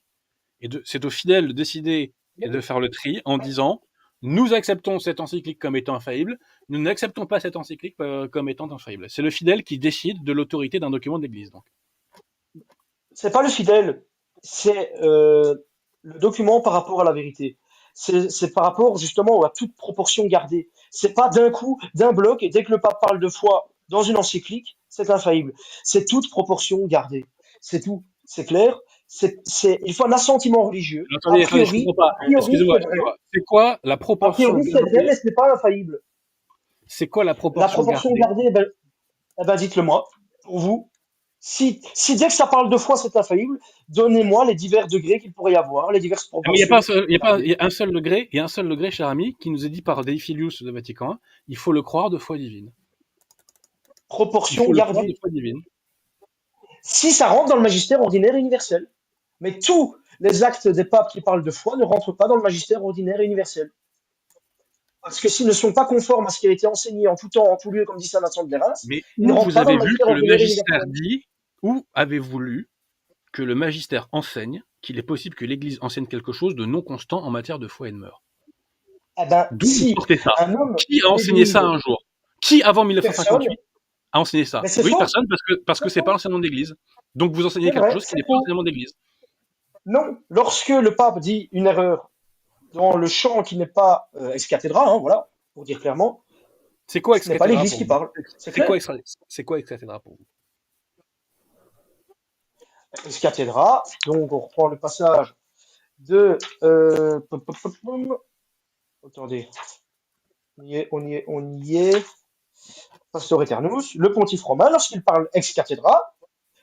C'est aux fidèles de décider et de faire le tri en disant nous acceptons cette encyclique comme étant infaillible, nous n'acceptons pas cette encyclique comme étant infaillible. C'est le fidèle qui décide de l'autorité d'un document de l'Église. Donc. C'est pas le fidèle, c'est le document par rapport à la vérité. C'est par rapport justement à toute proportion gardée. C'est pas d'un coup, d'un bloc, et dès que le pape parle de foi dans une encyclique, c'est infaillible. C'est toute proportion gardée. C'est tout. C'est clair. Il faut un assentiment religieux. Attendez, je comprends pas. A priori, Excusez-moi, c'est excusez-moi. vrai. C'est quoi la A proportion priori, c'est vrai, gardée mais ce n'est pas infaillible. C'est quoi la La proportion proportion gardée gardée, eh ben, dites-le moi. Pour vous, si dès que ça parle de foi, c'est infaillible, donnez-moi les divers degrés qu'il pourrait y avoir, les diverses Mais il n'y a pas un proportions seul, gardées. il y a un seul degré, il y a un seul degré, cher ami, qui nous est dit par Dei Filius de Vatican I, il faut le croire de foi divine. Il Proportion faut le croire de gardée. foi divine. Si ça rentre dans le magistère ordinaire et universel. Mais tous les actes des papes qui parlent de foi ne rentrent pas dans le magistère ordinaire et universel. Parce que s'ils ne sont pas conformes à ce qui a été enseigné en tout temps, en tout lieu, comme dit saint Vincent de Guérens, Mais ils ne où rentrent vous pas dans avez le vu magistère que le ordinaire magistère universel. dit, où avez-vous lu que le magistère enseigne qu'il est possible que l'Église enseigne quelque chose de non constant en matière de foi et de mœurs? Eh ben, D'où vous si sortez ça? un homme Qui a enseigné ça d'Église, un jour? Qui, avant personne, 1958, a enseigné mais ça? c'est Oui, faux, personne, parce que c'est c'est pas faux, l'enseignement de l'Église. Donc vous enseignez c'est quelque vrai, chose qui c'est n'est pas faux. l'enseignement de l'Église. Non, lorsque le pape dit une erreur dans le champ qui n'est pas ex cathedra, hein, voilà, pour dire clairement, C'est quoi ce ex n'est pas cathedra l'Église pour qui vous? parle. C'est clair. C'est quoi ex cathedra pour vous? Ex cathedra, donc on reprend le passage de... attendez, on y est. Pastor Eternus, le pontife romain, lorsqu'il parle ex cathedra,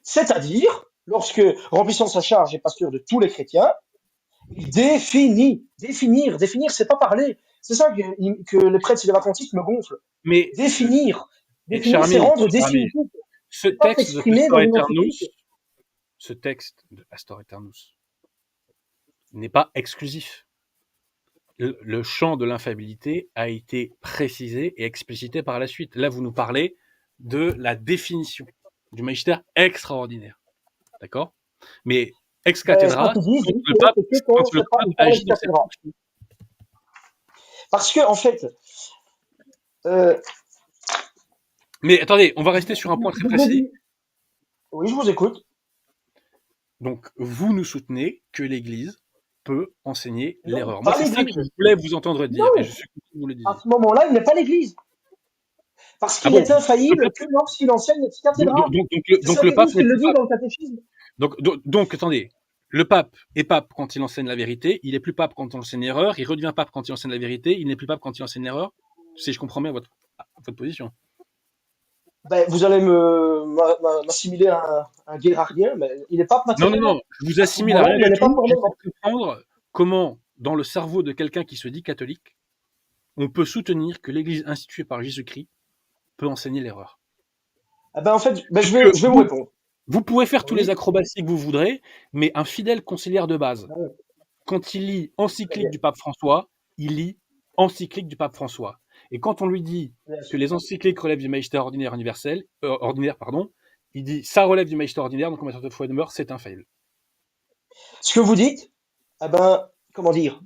c'est-à-dire lorsque, remplissant sa charge et pasteur de tous les chrétiens, il définit. Définir, c'est pas parler. C'est ça que les prêtres sédévacantistes me gonflent. Mais, Définir. cher Définir, c'est ami, rendre définitif. ce C'est pas texte de s'exprimer Pastor dans une encyclique. Eternus, ce texte de Pastor Eternus n'est pas exclusif. Le champ de l'infaillibilité a été précisé et explicité par la suite. Là, vous nous parlez de la définition du magistère extraordinaire. D'accord? Mais ex Ben, cathedra, Saint-Pédis quand dit le que pape, c'est que quand quand le pape il parle agit ex dans cette cathedra. fonction. Parce que, en fait, euh, Mais attendez, on va rester sur un point très je vous ai précis. dit, oui, je vous écoute. Donc, vous nous soutenez que l'Église peut enseigner Non, l'erreur. Moi, pas c'est ça que je l'Église. voulais vous entendre dire, et je Non, suis content que vous le à disiez. ce moment-là, il n'est pas l'Église. Parce Ah qu'il bon? est infaillible que lorsqu'il enseigne ex cathedra. C'est Donc le pape Saint-Pédis qui n'est le plus dit pape. dans le catéchisme. Attendez. Le pape est pape quand il enseigne la vérité, il est plus pape quand il enseigne l'erreur, il redevient pape quand il enseigne la vérité, il n'est plus pape quand il enseigne l'erreur. Si je comprends bien votre position. Ben, vous allez m'assimiler à un guérardien, mais il est pape Non, matériellement. je vous À ce assimile à moment-là, rien il du n'est pas tout. J'essaie formellement. de comprendre comment, dans le cerveau de quelqu'un qui se dit catholique, on peut soutenir que l'Église instituée par Jésus-Christ peut enseigner l'erreur. Eh ben, en fait, ben, Parce je que vais vous répondre. vous pouvez faire tous les Oui. acrobaties que vous voudrez, mais un fidèle conciliaire de base, Ouais, quand il lit très encyclique bien. du pape François, il lit encyclique du pape François. Et quand on lui dit Bien que sûr. les encycliques relèvent du magistère ordinaire, il dit ça relève du magistère ordinaire, donc en matière de foi et de mœurs, c'est infaillible. Ce que vous dites, eh ben, comment dire,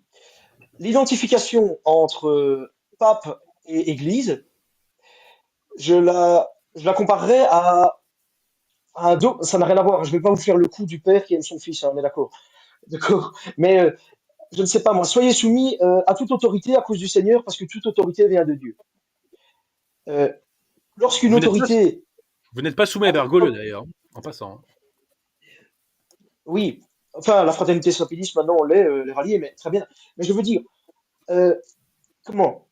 l'identification entre pape et église, je la comparerais à un dos, ça n'a rien à voir. Je vais pas vous faire le coup du père qui aime son fils, hein, on est d'accord. D'accord. Mais, je ne sais pas, moi, soyez soumis à toute autorité à cause du Seigneur, parce que toute autorité vient de Dieu. Euh, lorsqu'une Vous n'êtes pas, autorité, vous n'êtes pas soumis à Bergoglio d'ailleurs, en passant. oui, enfin, la fraternité sapidiste, maintenant, on l'est, les ralliés, mais très bien. Mais je veux dire, euh, comment?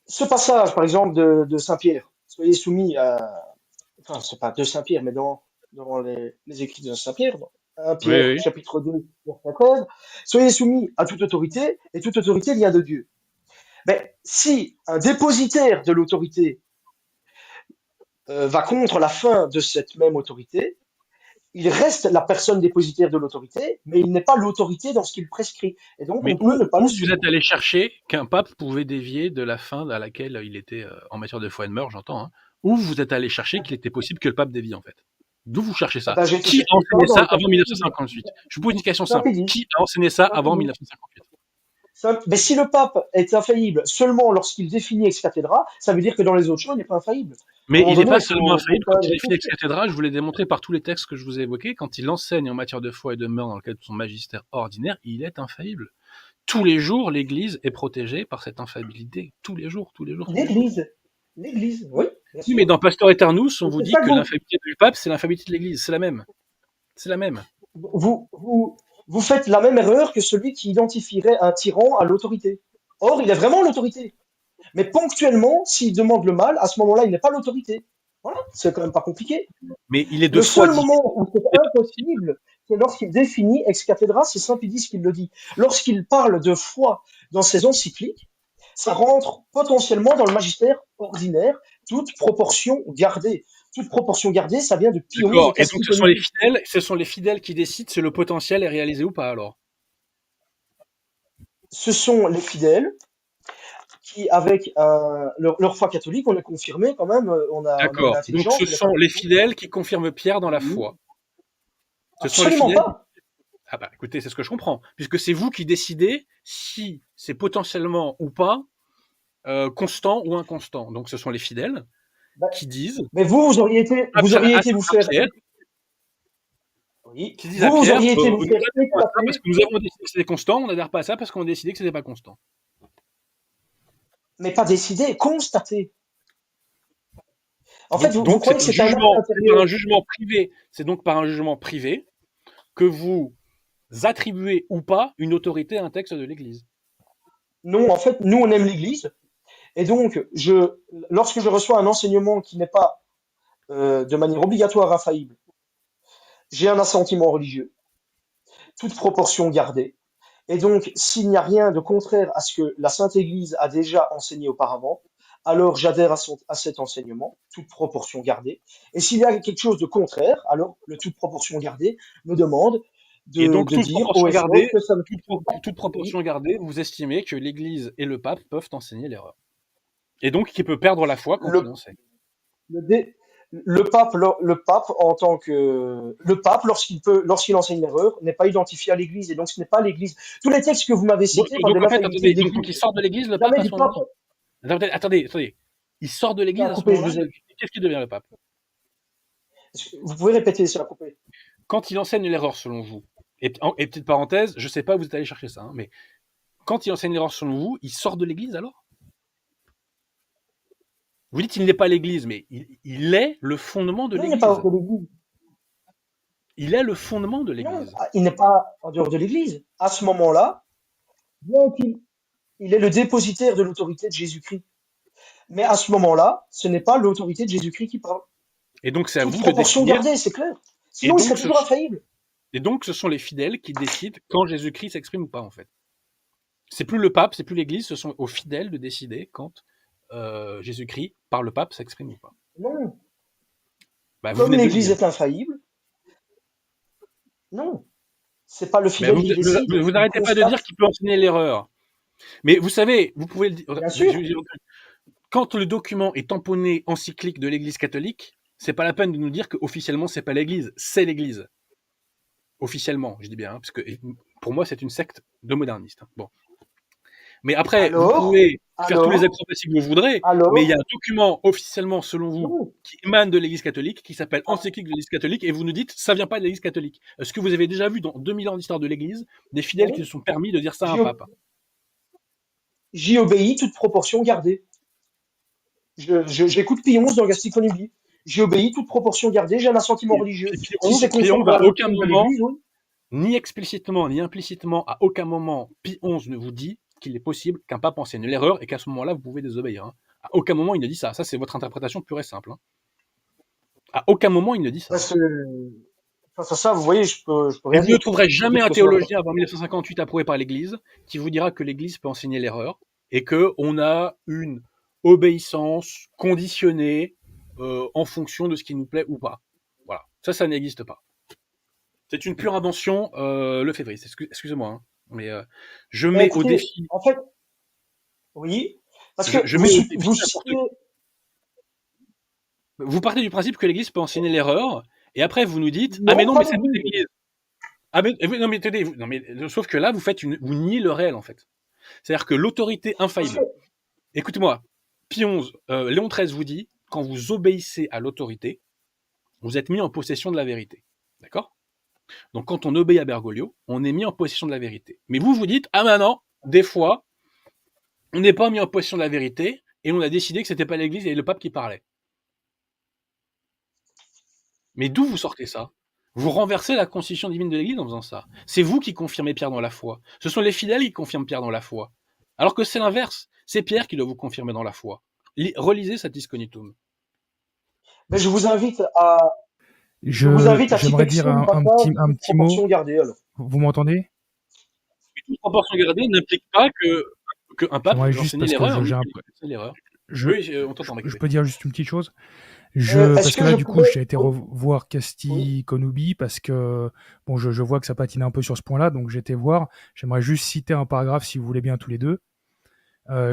Ce passage, par exemple, de Saint-Pierre, soyez soumis à, enfin, c'est pas de Saint-Pierre, mais dans les écrits de Saint-Pierre, dans 1 Oui, Pierre, oui. chapitre 2, verset 13, soyez soumis à toute autorité, et toute autorité vient de Dieu. Mais si un dépositaire de l'autorité va contre la fin de cette même autorité, il reste la personne dépositaire de l'autorité, mais il n'est pas l'autorité dans ce qu'il prescrit. Et donc, Mais on peut ne pas le où vous êtes suivre. allé chercher qu'un pape pouvait dévier de la fin à laquelle il était en matière de foi et de mœurs, j'entends, hein. Où vous êtes allé chercher qu'il était possible que le pape dévie, en fait? D'où vous cherchez Eh ça? ben, j'ai été Qui a chercher ça enseigné dans ça le avant catéchisme. 1958? Je vous pose une question simple. Saint-Pédis. Qui a enseigné ça avant Saint-Pédis. 1958? Mais si le pape est infaillible seulement lorsqu'il définit ex cathedra, ça veut dire que dans les autres champs, il n'est pas infaillible. À un Mais moment il n'est donné, pas il seulement faut infaillible quand quand même il définit ex réfléchir. cathedra, je vous l'ai démontré par tous les textes que je vous ai évoqués, quand il enseigne en matière de foi et de mœurs dans le cadre de son magistère ordinaire, il est infaillible. Tous les jours, l'Église est protégée par cette infaillibilité. Tous les jours, tous les jours, tous les jours. L'église. L'église, oui, bien Oui, mais sûr. dans Pastor Eternus, on Et vous c'est dit ça que que l'infaillibilité du pape, c'est l'infaillibilité de l'Église. C'est la même. C'est la même. vous faites la même erreur que celui qui identifierait un tyran à l'autorité. Or, il est vraiment l'autorité. Mais ponctuellement, s'il demande le mal, à ce moment-là, il n'est pas l'autorité. Voilà, c'est quand même pas compliqué. Mais il est de Le foi seul dit. moment où c'est C'est pas possible. impossible, c'est lorsqu'il définit ex cathedra, c'est Saint-Pédis qui le dit. Lorsqu'il parle de foi dans ses encycliques, ça rentre potentiellement dans le magistère ordinaire, toute proportion gardée. Toute proportion gardée, ça vient de Pie XI D'accord. et Et donc, Castiglione. ce sont les fidèles qui décident si le potentiel est réalisé ou pas, alors. Ce sont les fidèles qui, avec leur foi catholique, on est confirmé quand même, on a une D'accord. Donc intelligence, ce on n'est pas sont les con. fidèles qui confirment Pierre dans la Oui. foi. Ce sont les Absolument fidèles. pas. Ah bah écoutez, c'est ce que je comprends, puisque c'est vous qui décidez si c'est potentiellement ou pas constant ou inconstant. Donc ce sont les fidèles Ben, qui disent mais vous auriez été vous à faire, Pierre, oui, qui disent à vous Pierre, auriez été vous nous faire adhérons à ça parce éclater, que nous avons décidé que c'était constant, on n'adhère pas à ça parce qu'on a décidé que c'était pas constant. mais pas décider, constater. En fait, Donc, vous donc croyez que c'est un acte c'est par intérieur. un jugement privé, c'est donc par un jugement privé que vous attribuez ou pas une autorité à un texte de l'Église. Non, en fait, nous, on aime l'Église. Et donc, lorsque je reçois un enseignement qui n'est pas de manière obligatoire infaillible, j'ai un assentiment religieux, toute proportion gardée. Et donc, s'il n'y a rien de contraire à ce que la Sainte Église a déjà enseigné auparavant, alors j'adhère à cet enseignement, toute proportion gardée. Et s'il y a quelque chose de contraire, alors le toute proportion gardée me demande Et de, donc, de dire haut et fort que ça ne toute oui, proportion gardée, vous estimez que l'Église et le pape peuvent enseigner l'erreur. Et donc, qui peut perdre la foi quand il le, enseigne. le, dé- le pape en tant que le pape lorsqu'il enseigne l'erreur n'est pas identifié à l'Église et donc ce n'est pas l'Église. Tous les textes que vous m'avez cités parlent de Donc en fait, l'infaillibilité attendez, de donc il l'Église. sort de l'Église, le pape, Jamais à du ce pape. moment-là. Attendez. Il sort de Ça l'Église a à ce coupé, je moment-là. vous ai. Qu'est-ce qu'il devient, le pape? Vous pouvez répéter, ça a coupé. Quand il enseigne l'erreur, selon vous, et petite parenthèse, je sais pas où vous êtes allé chercher ça, hein, mais quand il enseigne l'erreur, selon vous, il sort de l'Église alors? Vous dites qu'il n'est pas l'Église, mais il est le fondement de Non, il n'est pas l'Église. hors de l'Église. Il est le fondement de Non, l'Église. il n'est pas en dehors de l'Église. À ce moment-là, bien qu'il il est le dépositaire de l'autorité de Jésus-Christ. Mais à ce moment-là, ce n'est pas l'autorité de Jésus-Christ qui parle. Et donc, c'est à Toute vous de proportion définir. gardée, c'est clair. Et Sinon, il serait donc, toujours infaillible. ce sont les fidèles qui décident quand Jésus-Christ s'exprime ou pas, en fait. C'est plus le pape, c'est plus l'Église, ce sont aux fidèles de décider quand Jésus-Christ, par le pape, s'exprime ou pas. Non. Bah, vous Comme venez de le l'Église dire. est infaillible, non. C'est pas le Mais fidèle qui décide. vous Il n'arrêtez pas de dire constate. qu'il peut enseigner l'erreur. Mais vous savez, vous pouvez le dire. Bien sûr. Quand le document est tamponné encyclique de l'Église catholique, c'est pas la peine de nous dire qu'officiellement c'est pas l'Église, c'est l'Église. Officiellement, je dis bien, parce que pour moi c'est une secte de modernistes. Hein. Bon. Mais après, vous Alors, pouvez faire tous les alors, acrobaties que vous voudrez, mais il y a alors, un document officiellement, selon vous, non. qui émane de l'Église catholique, qui s'appelle Ah, Encyclique de l'Église catholique, et vous nous dites, ça vient pas de l'Église catholique. Est-ce que vous avez déjà vu dans 2000 ans d'histoire de l'Église des fidèles qui non. se sont permis de dire ça à un J'y pape? j'y obéis, toute proportion gardée. J'écoute Pie XI dans Gasticon-Nubii. J'y obéis, toute proportion gardée. J'ai un assentiment religieux. Si c'est Pie conforme XI, à à la aucun doctrine de moment, l'Église, oui. ni explicitement, ni implicitement, à aucun moment, Pie XI ne vous dit qu'il est possible qu'un pape enseigne l'erreur et qu'à ce moment-là, vous pouvez désobéir. Hein. À aucun moment, il ne dit ça. Ça, c'est votre interprétation pure et simple. Hein. À aucun moment, il ne dit ça. Parce que, face à ça, vous voyez, je peux Et rien vous ne dire. trouverez Je peux jamais dire un que ce soit vrai. théologien avant 1958 approuvé par l'Église qui vous dira que l'Église peut enseigner l'erreur et qu'on a une obéissance conditionnée en fonction de ce qui nous plaît ou pas. Voilà. Ça n'existe pas. C'est une pure invention lefévriste. Excusez-moi. Hein. Mais je Mais mets au écoutez, défi. en fait, oui, parce que Je mets au défi vous n'importe citez, qui. Vous partez du principe que l'Église peut enseigner l'erreur et après vous nous dites ah mais non, non pas mais c'est pas l'Église. l'Église. Ah mais non mais attendez, non mais sauf que là vous niez le réel en fait. C'est-à-dire que l'autorité Parce que, infaillible. Écoutez-moi, Pie XI, Léon XIII vous dit, quand vous obéissez à l'autorité, vous êtes mis en possession de la vérité. D'accord? Donc quand on obéit à Bergoglio, on est mis en possession de la vérité. Mais vous dites, ah maintenant, des fois, on n'est pas mis en possession de la vérité, et on a décidé que c'était pas l'Église et le pape qui parlait. Mais d'où vous sortez ça? Vous renversez la constitution divine de l'Église en faisant ça. C'est vous qui confirmez Pierre dans la foi. Ce sont les fidèles qui confirment Pierre dans la foi. Alors que c'est l'inverse. C'est Pierre qui doit vous confirmer dans la foi. Relisez Satis Cognitum. mais je vous invite à J'aimerais citer dire Xion du passage, un toute petit mot. proportion gardée, alors. Vous m'entendez? Mais toute proportion gardée n'implique pas qu'un pape J'aimerais peut juste enseigner parce que l'erreur. Oui, j'ai un il peut enseigner l'erreur. je, Oui, on t'entend, je Maccabée. peux dire juste une petite chose. Est-ce Parce que que là, je du coup, pourrais, j'ai été oui, revoir oui, Casti Konubi parce que bon, je vois que ça patine un peu sur ce point-là, donc j'ai été voir. J'aimerais juste citer un paragraphe si vous voulez bien tous les deux.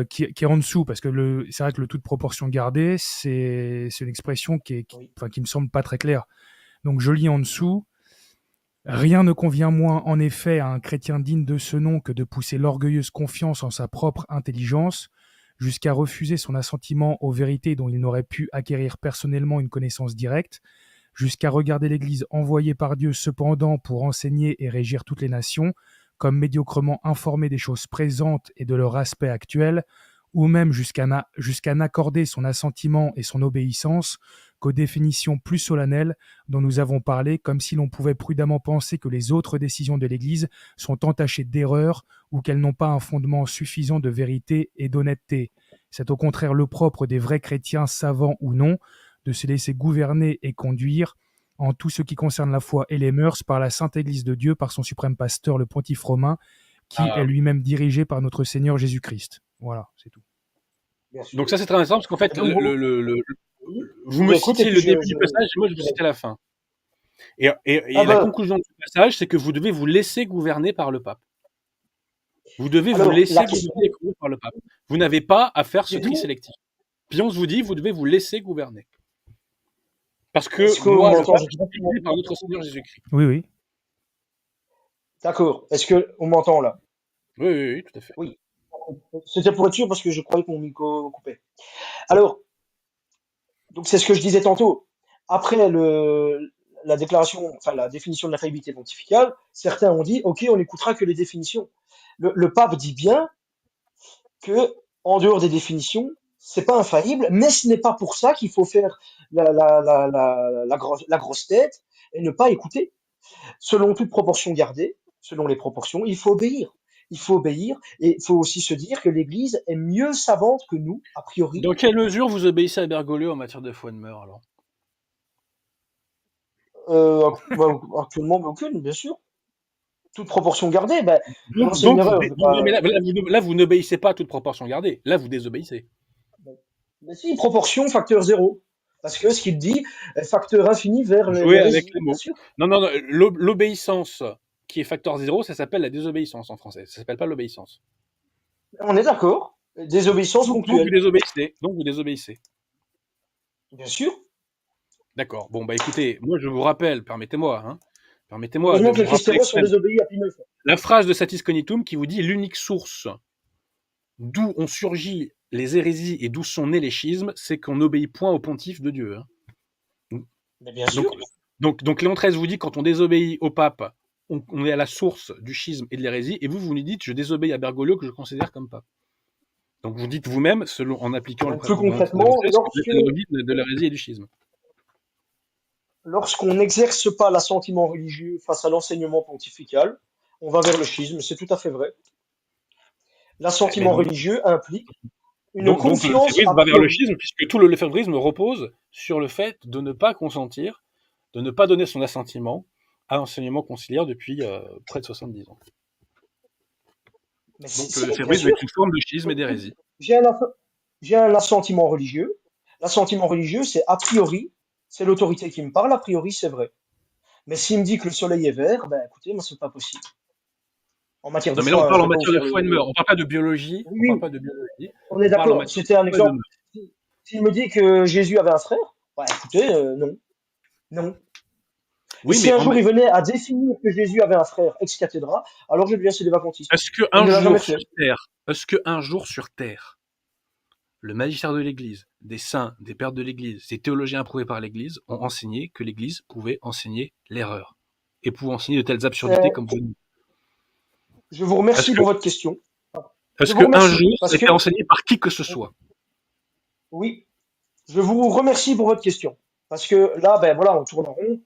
qui est en dessous, parce que c'est vrai que le toute proportion gardée, c'est une expression Oui. qui me semble pas très claire. Donc je lis en dessous. Rien ne convient moins, en effet, à un chrétien digne de ce nom que de pousser l'orgueilleuse confiance en sa propre intelligence, jusqu'à refuser son assentiment aux vérités dont il n'aurait pu acquérir personnellement une connaissance directe, jusqu'à regarder l'Église envoyée par Dieu cependant pour enseigner et régir toutes les nations, comme médiocrement informée des choses présentes et de leur aspect actuel, ou même jusqu'à n'accorder son assentiment et son obéissance qu'aux définitions plus solennelles dont nous avons parlé, comme si l'on pouvait prudemment penser que les autres décisions de l'Église sont entachées d'erreurs ou qu'elles n'ont pas un fondement suffisant de vérité et d'honnêteté. C'est au contraire le propre des vrais chrétiens, savants ou non, de se laisser gouverner et conduire en tout ce qui concerne la foi et les mœurs par la Sainte Église de Dieu, par son suprême pasteur, le pontife romain, qui est lui-même dirigé par notre Seigneur Jésus-Christ. Voilà, c'est tout. Bien sûr. Donc ça, c'est très intéressant parce qu'en fait, Et donc, vous je me vous écoute et citiez puis le début du passage et moi, je vous citais la fin. Et la conclusion de ce passage, c'est que vous devez vous laisser gouverner par le pape. Vous devez vous laisser gouverner par le pape. Vous n'avez pas à faire ce tri sélectif. Puis on vous dit, vous devez vous laisser gouverner. Parce que moi, le pape, je suis dirigé par notre Seigneur Jésus-Christ. Oui, oui. D'accord. Est-ce qu'on m'entend là? Oui, tout à fait. Oui. C'était pour être sûr parce que je croyais que mon micro coupait. Alors, donc c'est ce que je disais tantôt. Après la déclaration, enfin la définition de la faillibilité pontificale, certains ont dit, OK, on n'écoutera que les définitions. Le pape dit bien que, en dehors des définitions, c'est pas infaillible, mais ce n'est pas pour ça qu'il faut faire la grosse tête et ne pas écouter. Selon toute proportion gardée, selon les proportions, il faut obéir. Il faut obéir et il faut aussi se dire que l'Église est mieux savante que nous, a priori. Dans quelle mesure vous obéissez à Bergoglio en matière de foi et de mœurs, alors? Actuellement, aucune, bien sûr. Toute proportion gardée, ben, Donc, c'est une donc erreur. non, mais là, vous n'obéissez pas à toute proportion gardée. Là, vous désobéissez. Mais si, proportion, facteur zéro. Parce que ce qu'il dit, facteur infini vers Jouez avec l'hérésie, les bien mots. sûr. Non, l'obéissance qui est facteur zéro, ça s'appelle la désobéissance en français. Ça s'appelle pas l'obéissance. On est d'accord. Désobéissance Donc vous ponctuelle, désobéissez. Donc vous désobéissez. bien sûr. D'accord. Bon, bah écoutez, moi je vous rappelle, permettez-moi de Heureusement que vous les rappeler Christianos quand sont même désobéis à Pinochet. la phrase de Satis Cognitum qui vous dit l'unique source d'où ont surgi les hérésies et d'où sont nés les schismes, c'est qu'on n'obéit point au pontife de Dieu. Mais bien sûr. Donc Léon XIII vous dit quand on désobéit au pape, on est à la source du schisme et de l'hérésie, et vous nous dites je désobéis à Bergoglio que je considère comme pape. Donc vous dites vous-même, en appliquant Donc, plus concrètement, de l'hérésie et du schisme. Lorsqu'on n'exerce pas l'assentiment religieux face à l'enseignement pontifical, on va vers le schisme, c'est tout à fait vrai. L'assentiment religieux implique une confiance. Donc le lefébrisme va vers le schisme, puisque tout le lefébrisme repose sur le fait de ne pas consentir, de ne pas donner son assentiment à l'enseignement conciliaire depuis près de 70 ans. Mais donc le lefébrisme est une forme de schisme et d'hérésie. J'ai un assentiment religieux. L'assentiment religieux, c'est a priori, c'est l'autorité qui me parle, a priori, c'est vrai. Mais s'il me dit que le soleil est vert, ben écoutez, moi, c'est pas possible. En matière de foi. Mais là, on parle en matière de foi et de mœurs. On parle pas de biologie. Oui, on parle pas de biologie. On est d'accord. C'était un exemple. S'il me dit que Jésus avait un frère, bah écoutez, non. Non. Oui, si un jour il venait à définir que Jésus avait un frère ex cathedra, alors je deviens sédévacantiste. Est-ce qu'un jour sur Terre, le magistère de l'Église, des saints, des pères de l'Église, des théologiens approuvés par l'Église ont enseigné que l'Église pouvait enseigner l'erreur et pouvait enseigner de telles absurdités comme vous dites? Je vous remercie pour votre question. Est-ce qu'un jour, ça a été enseigné par qui que ce soit? Oui. Je vous remercie pour votre question. Parce que là, ben voilà, on tourne en rond.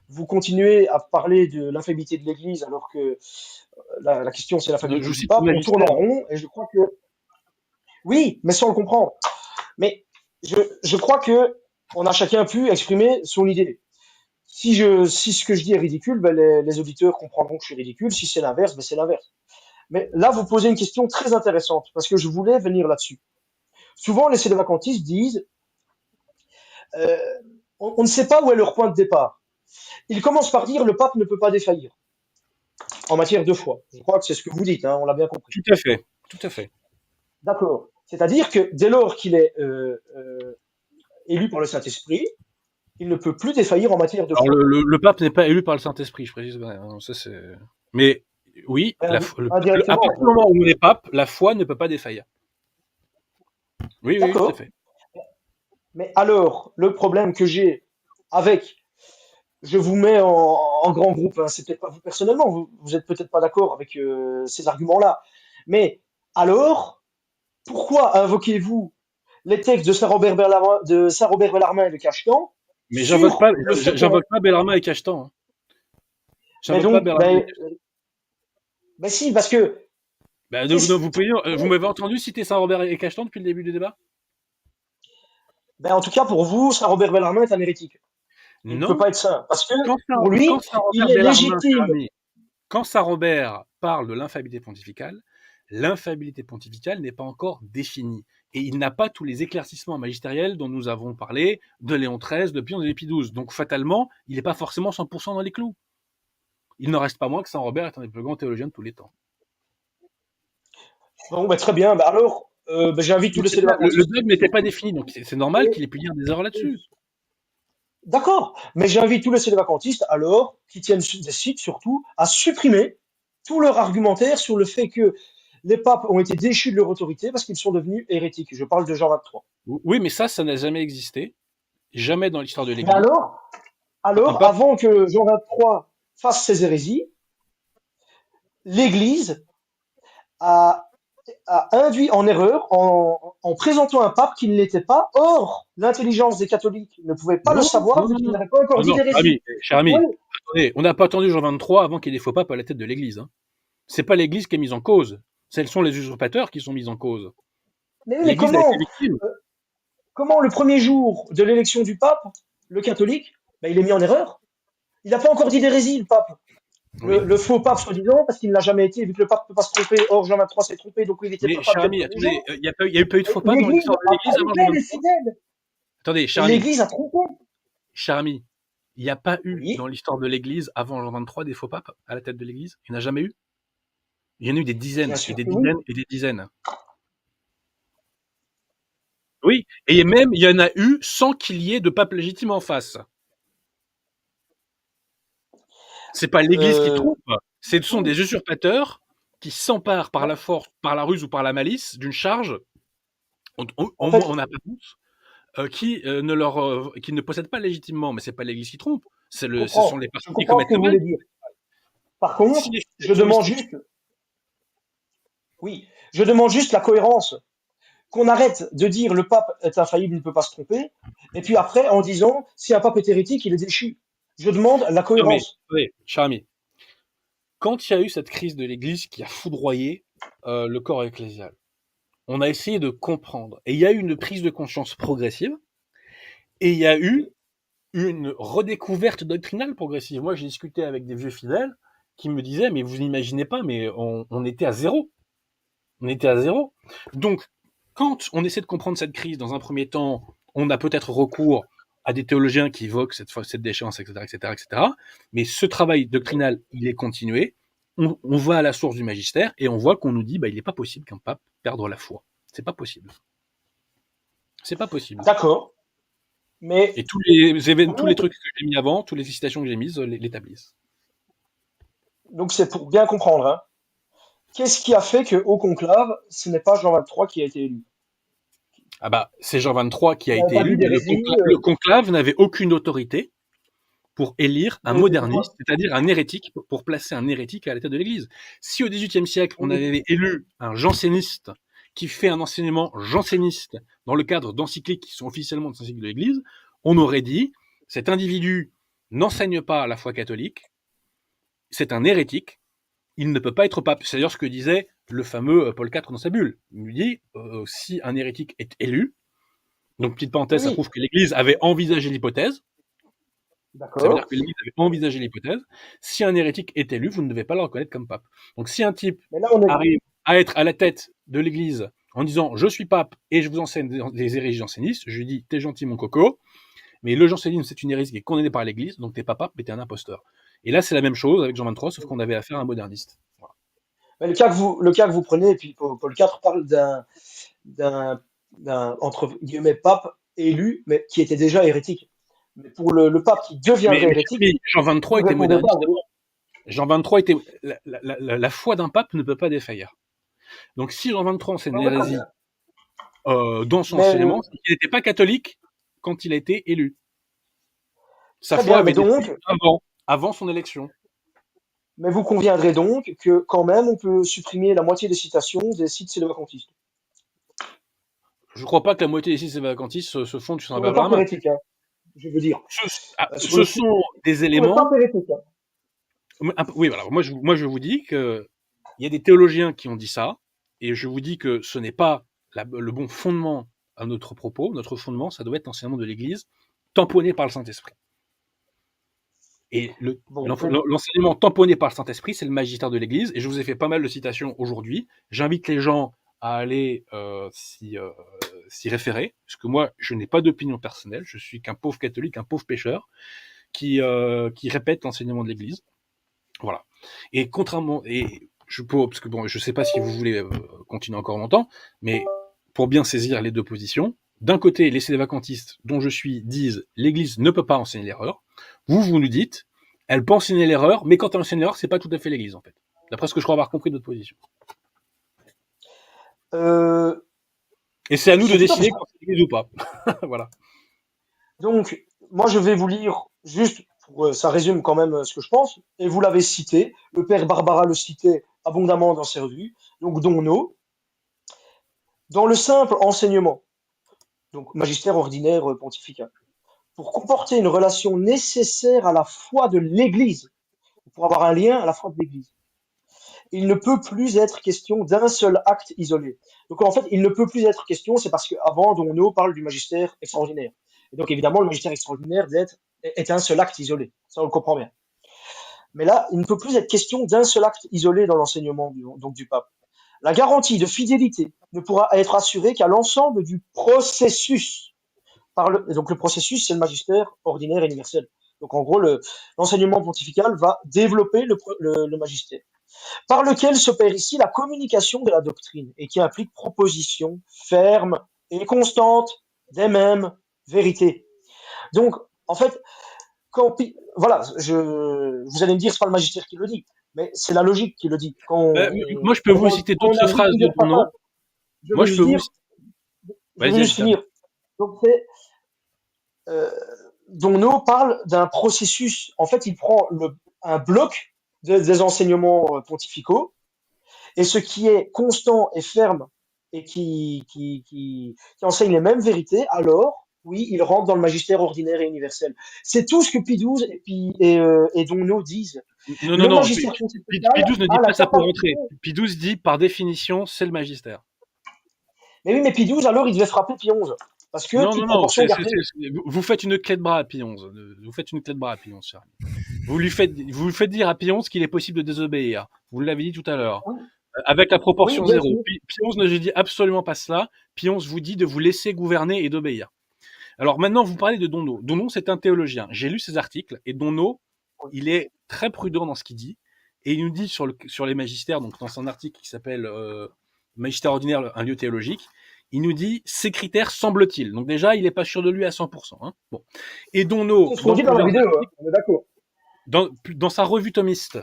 Vous continuez à parler de l'infaillibilité de l'Église alors que la question c'est l'infaillibilité du pape. On tourne en rond et je crois que... Oui, mais sans le comprendre. Mais je crois que on a chacun pu exprimer son idée. Si ce que je dis est ridicule, ben les auditeurs comprendront que je suis ridicule. Si c'est l'inverse, ben c'est l'inverse. Mais là, vous posez une question très intéressante parce que je voulais venir là-dessus. Souvent, les sédévacantistes disent on ne sait pas où est leur point de départ. Ils commencent par dire le pape ne peut pas défaillir en matière de foi. Je crois que c'est ce que vous dites, hein, on l'a bien compris. Tout à fait, tout à fait. D'accord. C'est-à-dire que dès lors qu'il est élu par le Saint-Esprit, il ne peut plus défaillir en matière de Alors foi. le pape n'est pas élu par le Saint-Esprit, je précise. Ouais, non, ça c'est. Mais oui, à Indirectement. partir du moment où on est pape, la foi ne peut pas défaillir. Oui, oui, tout à D'accord. fait. Mais alors, le problème que j'ai avec, je vous mets en grand groupe, hein, c'est peut-être pas vous personnellement, vous êtes peut-être pas d'accord avec ces arguments-là, mais alors, pourquoi invoquez-vous les textes de Saint-Robert Bellarmine et de Cachetan Mais j'invoque pas, sur le fait qu'on... j'invoque pas Bellarmine et Cachetan. Hein. Mais J'invoque pas donc, Bellarmine. ben si, parce que... Bah, qu'est-ce- vous m'avez entendu citer Saint-Robert et Cachetan depuis le début du débat? Ben, en tout cas, pour vous, Saint-Robert Bellarmine est un hérétique. Il ne peut Non. pas être saint, parce que Quand, pour quand lui, il Saint-Robert est Bellarmine, cher légitime. ami, quand Saint-Robert parle de l'infaillibilité pontificale n'est pas encore définie. Et il n'a pas tous les éclaircissements magistériels dont nous avons parlé de Léon XIII, de Pion et de Pie XII. Donc, fatalement, il n'est pas forcément 100% dans les clous. Il n'en reste pas moins que Saint-Robert est un des plus grands théologiens de tous les temps. Bon, ben, très bien. Ben, alors, ben, j'invite tous les Le célébacantistes. dogme n'était pas défini, donc c'est normal qu'il ait pu dire des erreurs là-dessus. D'accord, mais j'invite tous les célébacantistes, alors, qui tiennent des sites surtout, à supprimer tout leur argumentaire sur le fait que les papes ont été déchus de leur autorité parce qu'ils sont devenus hérétiques. Je parle de Jean 23. Oui, mais ça n'a jamais existé. Jamais dans l'histoire de Mais l'Église. Un alors, pape. avant que Jean 23 fasse ses hérésies, l'Église a, a induit en erreur en présentant un pape qui ne l'était pas. Or, l'intelligence des catholiques ne pouvait pas le Non, savoir non, non, puisqu'il non. n'avait pas encore Non, dit non, d'hérésie. cher Oui, ami, attendez, on n'a pas attendu Jean 23 avant qu'il y ait des faux papes à la tête de l'Église. Hein. C'est pas l'Église qui est mise en cause. Ce sont les usurpateurs qui sont mis en cause. mais L'Église a été comment? victime. Comment le premier jour de l'élection du pape, le catholique, ben, il est mis en erreur. Il n'a pas encore dit d'hérésie, le pape. Oui. Le faux pape, soi-disant, parce qu'il ne l'a jamais été, vu que le pape ne peut pas se tromper. Or, Jean 23 s'est trompé, donc il n'était Mais pas pape cher dès le ami, premier attendez, jour. il n'y a pas eu de faux papes dans L'Église l'histoire de a l'Église avant trompé Jean les 23. fidèles. Attendez, cher ami, L'Église a trompé. cher ami, il n'y a pas eu Oui, dans l'histoire de l'Église avant Jean 23 des faux papes à la tête de l'Église. Il n'y en a jamais eu. Il y en a eu des bien dizaines et sûr des que oui. dizaines et des dizaines. Oui, et même il y en a eu sans qu'il y ait de pape légitime en face. C'est pas l'Église qui Euh, trompe, ce sont des usurpateurs qui s'emparent par la force, par la ruse ou par la malice d'une charge, en au moins fait, on a réponse, qui ne possèdent pas légitimement. Mais c'est pas l'Église qui trompe, ce sont les je personnes qui comprends ce commettent que le vous mal. voulez dire. Par Si contre, les je fidèles sont demande mystiques, juste, oui, je demande juste la cohérence. Qu'on arrête de dire le pape est infaillible, il ne peut pas se tromper, et puis après en disant si un pape est hérétique, il est déchu. Je demande la non mais, cohérence. oui, cher ami, quand il y a eu cette crise de l'Église qui a foudroyé le corps ecclésial, on a essayé de comprendre, et il y a eu une prise de conscience progressive, et il y a eu une redécouverte doctrinale progressive. Moi, j'ai discuté avec des vieux fidèles qui me disaient, mais vous n'imaginez pas, mais on était à zéro. On était à zéro. Donc, quand on essaie de comprendre cette crise, dans un premier temps, on a peut-être recours à des théologiens qui évoquent cette déchéance, etc., etc., etc. Mais ce travail doctrinal, il est continué. On va à la source du magistère et on voit qu'on nous dit, bah, il n'est pas possible qu'un pape perde la foi. C'est pas possible. C'est pas possible. D'accord, Et mais tous les donc trucs que j'ai mis avant, toutes les citations que j'ai mises, l'établissent. donc c'est pour bien comprendre. Hein. Qu'est-ce qui a fait que au conclave, ce n'est pas Jean 23 qui a été élu? Ah bah, c'est Jean 23 qui a Il n'avait été pas dit élu, mais d'hérésie. le conclave n'avait aucune autorité pour élire un De moderniste, quoi? c'est-à-dire un hérétique, pour placer un hérétique à la tête de l'Église. Si au XVIIIe siècle, on Oui, avait élu un janséniste qui fait un enseignement janséniste dans le cadre d'encycliques qui sont officiellement des encycliques de l'Église, on aurait dit, cet individu n'enseigne pas la foi catholique, c'est un hérétique, il ne peut pas être pape. C'est d'ailleurs ce que disait le fameux Paul IV dans sa bulle. Il lui dit, si un hérétique est élu, donc petite parenthèse, ça oui, prouve que l'Église avait envisagé l'hypothèse, ça veut dire d'accord. que l'Église avait envisagé l'hypothèse, si un hérétique est élu, vous ne devez pas le reconnaître comme pape. Donc si un type Mais là, on est. arrive à être à la tête de l'Église en disant je suis pape et je vous enseigne des hérésies jansénistes, je lui dis t'es gentil mon coco, mais le jansénisme c'est une hérésie qui est condamnée par l'Église, donc t'es pas pape mais t'es un imposteur. Et là c'est la même chose avec Jean 23, sauf qu'on avait affaire à un moderniste. Voilà. Mais le cas que vous prenez, et puis Paul IV parle entre guillemets, pape élu, mais qui était déjà hérétique. Mais pour le pape qui deviendrait Mais hérétique, Jean 23 vous ne était répondez pas. moderniste. Jean 23 était la foi d'un pape ne peut pas défaillir. Donc si Jean 23 enseigne l'hérésie dans son enseignement, c'est qu'il n'était pas catholique quand il a été élu. Sa foi avait été avant son élection. Mais vous conviendrez donc que quand même on peut supprimer la moitié des citations des sites sédévacantistes. Je ne crois pas que la moitié des sites sédévacantistes se fondent sur un pape Abraham. Hérétique, hein, je veux dire. Ce sont des éléments. Pape hérétique, oui, voilà. Moi, je vous dis que il y a des théologiens qui ont dit ça, et je vous dis que ce n'est pas le bon fondement à notre propos. Notre fondement, ça doit être l'enseignement de l'Église, tamponné par le Saint-Esprit. Et l'enseignement tamponné par le Saint-Esprit, c'est le magistère de l'Église. Et je vous ai fait pas mal de citations aujourd'hui. J'invite les gens à aller s'y référer, parce que moi, je n'ai pas d'opinion personnelle. Je suis qu'un pauvre catholique, un pauvre pécheur, qui répète l'enseignement de l'Église. Voilà. Et contrairement, parce que bon, je sais pas si vous voulez continuer encore longtemps, mais pour bien saisir les deux positions, d'un côté, les sédévacantistes dont je suis disent l'Église ne peut pas enseigner l'erreur. Vous nous dites, elle peut enseigner l'erreur, mais quand elle enseigne l'erreur, c'est pas tout à fait l'Église en fait. D'après ce que je crois avoir compris de votre position. Et c'est à nous de décider quand c'est l'Église ou pas. Voilà. Donc, moi, je vais vous lire juste. Ça résume quand même ce que je pense, et vous l'avez cité, le père Barbara le citait abondamment dans ses revues, donc Donneau, dans le simple enseignement, donc magistère ordinaire pontifical, pour comporter une relation nécessaire à la foi de l'Église, pour avoir un lien à la foi de l'Église, il ne peut plus être question d'un seul acte isolé. Donc en fait, il ne peut plus être question, c'est parce qu'avant, Donneau parle du magistère extraordinaire. Et donc évidemment, le magistère extraordinaire est un seul acte isolé. Ça, on le comprend bien. Mais là, il ne peut plus être question d'un seul acte isolé dans l'enseignement du pape. La garantie de fidélité ne pourra être assurée qu'à l'ensemble du processus. Donc le processus, c'est le magistère ordinaire et universel. Donc en gros, l'enseignement pontifical va développer le magistère, par lequel s'opère ici la communication de la doctrine et qui implique proposition ferme et constante des mêmes vérités. Donc, en fait, voilà, vous allez me dire c'est pas le magistère qui le dit, mais c'est la logique qui le dit. Moi, je peux vous citer d'autres phrases de Donneau. Moi, je peux vous. Je vais juste finir. Donc, Donneau parle d'un processus. En fait, il prend un bloc des enseignements pontificaux, et ce qui est constant et ferme et qui enseigne les mêmes vérités, alors oui, il rentre dans le magistère ordinaire et universel. C'est tout ce que Pie XII et Donneau disent. Non, Pie XII ne dit pas ça pour rentrer. Pie XII dit, par définition, c'est le magistère. Mais oui, mais Pie XII, alors, il devait frapper Pie XI. Parce que vous faites une clé de bras à Pie XI. Vous faites une clé de bras à Pie XI, Charlie. Vous lui faites dire à Pie XI qu'il est possible de désobéir. Vous l'avez dit tout à l'heure. Oui. Avec la proportion zéro. Pie XI ne dit absolument pas cela. Pie XI vous dit de vous laisser gouverner et d'obéir. Alors maintenant, vous parlez de Donneau. Donneau, c'est un théologien. J'ai lu ses articles et Donneau, il est très prudent dans ce qu'il dit. Et il nous dit sur les magistères, donc dans son article qui s'appelle Magistère ordinaire, un lieu théologique, il nous dit ces critères semble-t-il. Donc déjà, il n'est pas sûr de lui à 100%. Hein. Bon. Et Donneau, c'est ce qu'on dit dans la vidéo, on est d'accord. Dans sa revue thomiste,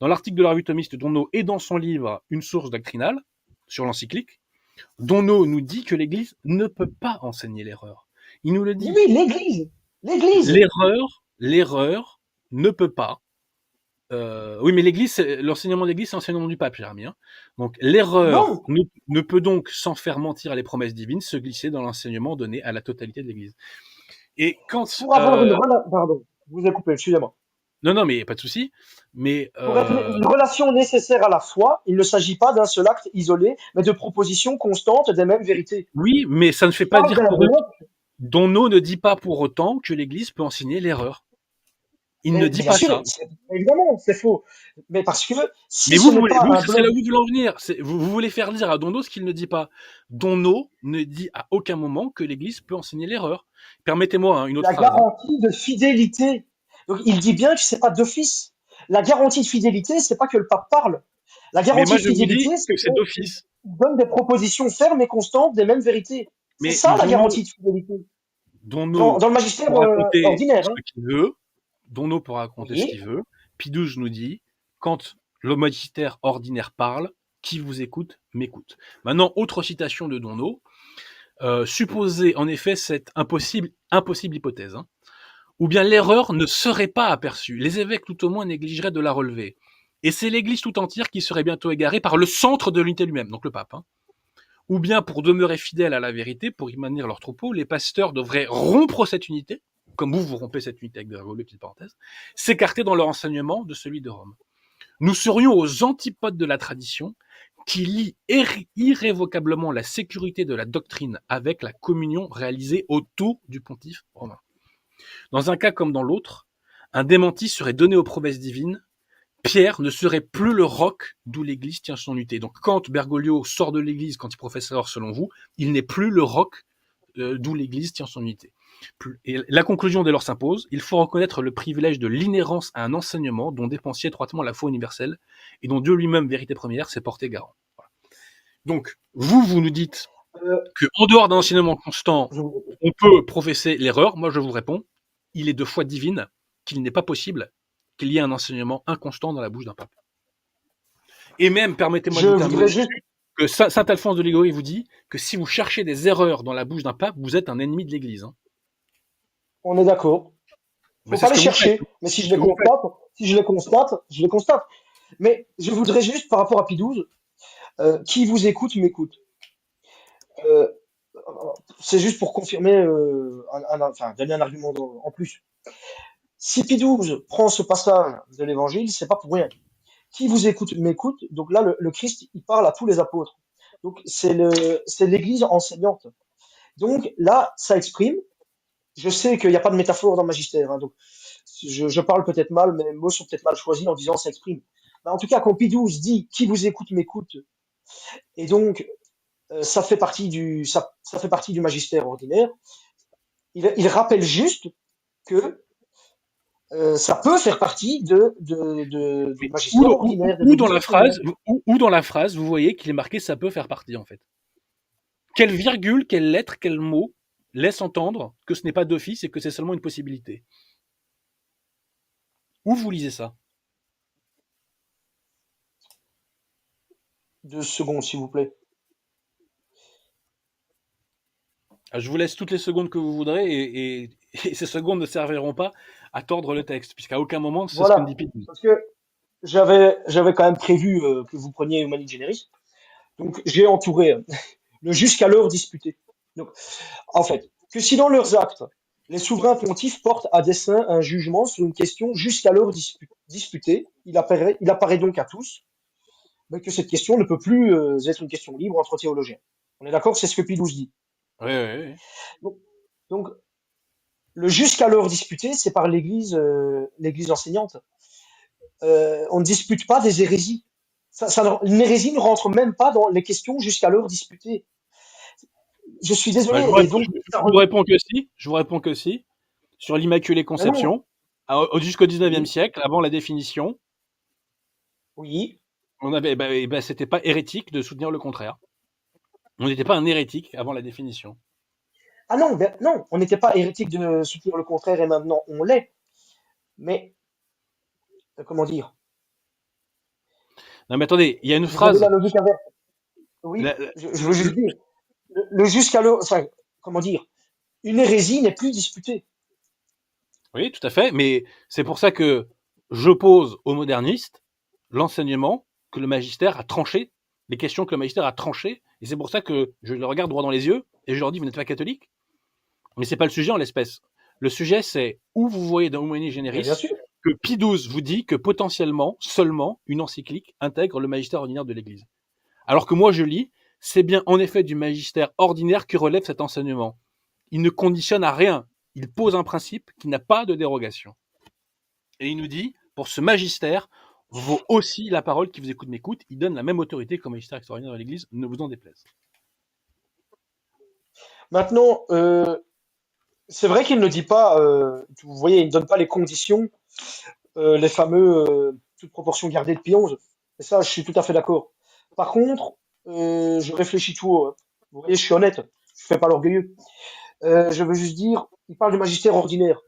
dans l'article de la revue thomiste, Donneau et dans son livre Une source doctrinale sur l'encyclique, Donneau nous dit que l'Église ne peut pas enseigner l'erreur. Il nous le dit. Oui, l'Église. L'erreur ne peut pas. Oui, mais l'Église, l'enseignement de l'Église, c'est l'enseignement du pape, Jérémy. Hein. Donc l'erreur ne peut donc, sans faire mentir à les promesses divines, se glisser dans l'enseignement donné à la totalité de l'Église. Et quand pour avoir pardon, je vous ai coupé, excusez-moi. Non, mais pas de souci. Mais pour être une relation nécessaire à la foi, il ne s'agit pas d'un seul acte isolé, mais de propositions constantes des mêmes vérités. Oui, mais ça ne fait pas dire pour autant. Donneau ne dit pas pour autant que l'Église peut enseigner l'erreur. Il ne dit pas ça. Évidemment, c'est faux. Mais parce que si mais c'est là où vous voulez en venir. Vous voulez faire dire à Donneau ce qu'il ne dit pas. Donneau ne dit à aucun moment que l'Église peut enseigner l'erreur. Permettez-moi une autre phrase. La garantie de fidélité. Donc il dit bien que c'est pas d'office. La garantie de fidélité, c'est pas que le pape parle. La garantie de fidélité, c'est d'office. donne des propositions fermes et constantes des mêmes vérités. C'est Mais ça la garantie de fidélité. Donno Dans le magistère pour raconter ordinaire, ce hein. qu'il veut, Donno pour raconter ce Oui, qu'il veut. Pidouze nous dit, quand le magistère ordinaire parle, qui vous écoute, m'écoute. Maintenant, autre citation de Donno, supposez en effet cette impossible hypothèse, hein, ou bien l'erreur ne serait pas aperçue, les évêques tout au moins négligeraient de la relever, et c'est l'Église tout entière qui serait bientôt égarée par le centre de l'unité lui-même, donc le pape, hein. Ou bien pour demeurer fidèles à la vérité, pour y maintenir leur troupeau, les pasteurs devraient rompre cette unité, comme vous rompez cette unité avec Bergoglio, petite parenthèse, s'écarter dans leur enseignement de celui de Rome. Nous serions aux antipodes de la tradition qui lie irrévocablement la sécurité de la doctrine avec la communion réalisée autour du pontife romain. Dans un cas comme dans l'autre, un démenti serait donné aux promesses divines. Pierre ne serait plus le roc d'où l'Église tient son unité. Donc quand Bergoglio sort de l'Église, quand il professe l'erreur selon vous, il n'est plus le roc d'où l'Église tient son unité. Et la conclusion dès lors s'impose, il faut reconnaître le privilège de l'inhérence à un enseignement dont dépend si étroitement la foi universelle et dont Dieu lui-même, vérité première, s'est porté garant. Voilà. Donc, vous nous dites euh, qu'en dehors d'un enseignement constant, je- on peut professer l'erreur. Moi, je vous réponds, il est de foi divine qu'il n'est pas possible qu'il y ait un enseignement inconstant dans la bouche d'un pape. Et même, permettez-moi je de terminer voudrais juste, que Saint Alphonse de Liguori vous dit que si vous cherchez des erreurs dans la bouche d'un pape, vous êtes un ennemi de l'Église. Hein. on est d'accord. Mais Faut c'est pas ce les que vous faites. chercher. Mais si C'est je ce les que vous faites. constate, je les constate. Mais je voudrais juste, par rapport à Pie XII, qui vous écoute m'écoute. Euh, c'est juste pour confirmer, enfin, donner un argument en plus. Si Pie XII prend ce passage de l'Évangile, c'est pas pour rien. Qui vous écoute m'écoute. Donc là, le Christ, il parle à tous les apôtres. Donc c'est l'Église enseignante. Donc là, ça exprime. Je sais qu'il n'y a pas de métaphore dans le magistère, hein, donc je parle peut-être mal, mes mots sont peut-être mal choisis en disant ça exprime. Mais en tout cas, quand Pie XII dit qui vous écoute m'écoute, et donc ça fait partie du magistère ordinaire, il rappelle juste que ça peut faire partie du Mais magistère ordinaire de l'Église enseignante. où dans la phrase, vous voyez qu'il est marqué ça peut faire partie, en fait. Quelle virgule, quelle lettre, quel mot laisse entendre que ce n'est pas d'office et que c'est seulement une possibilité? Où vous lisez ça? 2 secondes, s'il vous plaît. Ah, je vous laisse toutes les secondes que vous voudrez et ces secondes ne serviront pas à tordre le texte, puisqu'à aucun moment c'est ce que me dit Voilà, Pie XII. parce que j'avais quand même prévu que vous preniez Humani Generis, donc j'ai entouré le jusqu'alors disputé. Donc, en fait, que si dans leurs actes, les souverains pontifes portent à dessein un jugement sur une question jusqu'alors disputée, il apparaît donc à tous mais que cette question ne peut plus être une question libre entre théologiens. On est d'accord, c'est ce que Pie XII dit. Oui, oui, oui. Donc, donc, le jusqu'alors disputé, c'est par l'Église enseignante. On ne dispute pas des hérésies. Une hérésie ne rentre même pas dans les questions jusqu'alors disputées. Je suis Bah, désolé, je, vous et réponds, donc, je vous réponds que si. Je vous réponds que si. Sur l'Immaculée mais non, Conception, jusqu'au 19e oui, siècle, avant la définition, oui. on avait, c'était pas hérétique de soutenir le contraire. On n'était pas un hérétique avant la définition. Ah non, ben, non, on n'était pas hérétique de soutenir le contraire et maintenant on l'est. Mais, comment dire, Non, mais attendez, il y a une vous avez phrase. la logique inverse. Oui, la- la- je veux juste dire, le jusqu'alors, enfin, comment dire, une hérésie n'est plus disputée. oui, tout à fait. Mais c'est pour ça que j'oppose aux modernistes l'enseignement que le magistère a tranché, les questions que le magistère a tranchées. Et c'est pour ça que je le regarde droit dans les yeux et je leur dis, vous n'êtes pas catholique. Mais c'est pas le sujet en l'espèce. Le sujet, c'est où vous voyez dans Humani Mais bien Generis sûr. que Pie XII vous dit que potentiellement, seulement, une encyclique intègre le magistère ordinaire de l'Église. Alors que moi, je lis, c'est bien en effet du magistère ordinaire que relève cet enseignement. Il ne conditionne à rien. Il pose un principe qui n'a pas de dérogation. Et il nous dit, pour ce magistère, vaut aussi la parole qui vous écoute m'écoute. Il donne la même autorité qu'au magistère extraordinaire de l'Église, ne vous en déplaise. Maintenant, c'est vrai qu'il ne dit pas, vous voyez, il ne donne pas les conditions, les fameux toute proportion gardée de Pie XI. Et ça, je suis tout à fait d'accord. Par contre, je réfléchis tout haut, hein. Vous voyez, je suis honnête, je fais pas l'orgueilleux. Je veux juste dire, il parle du magistère ordinaire.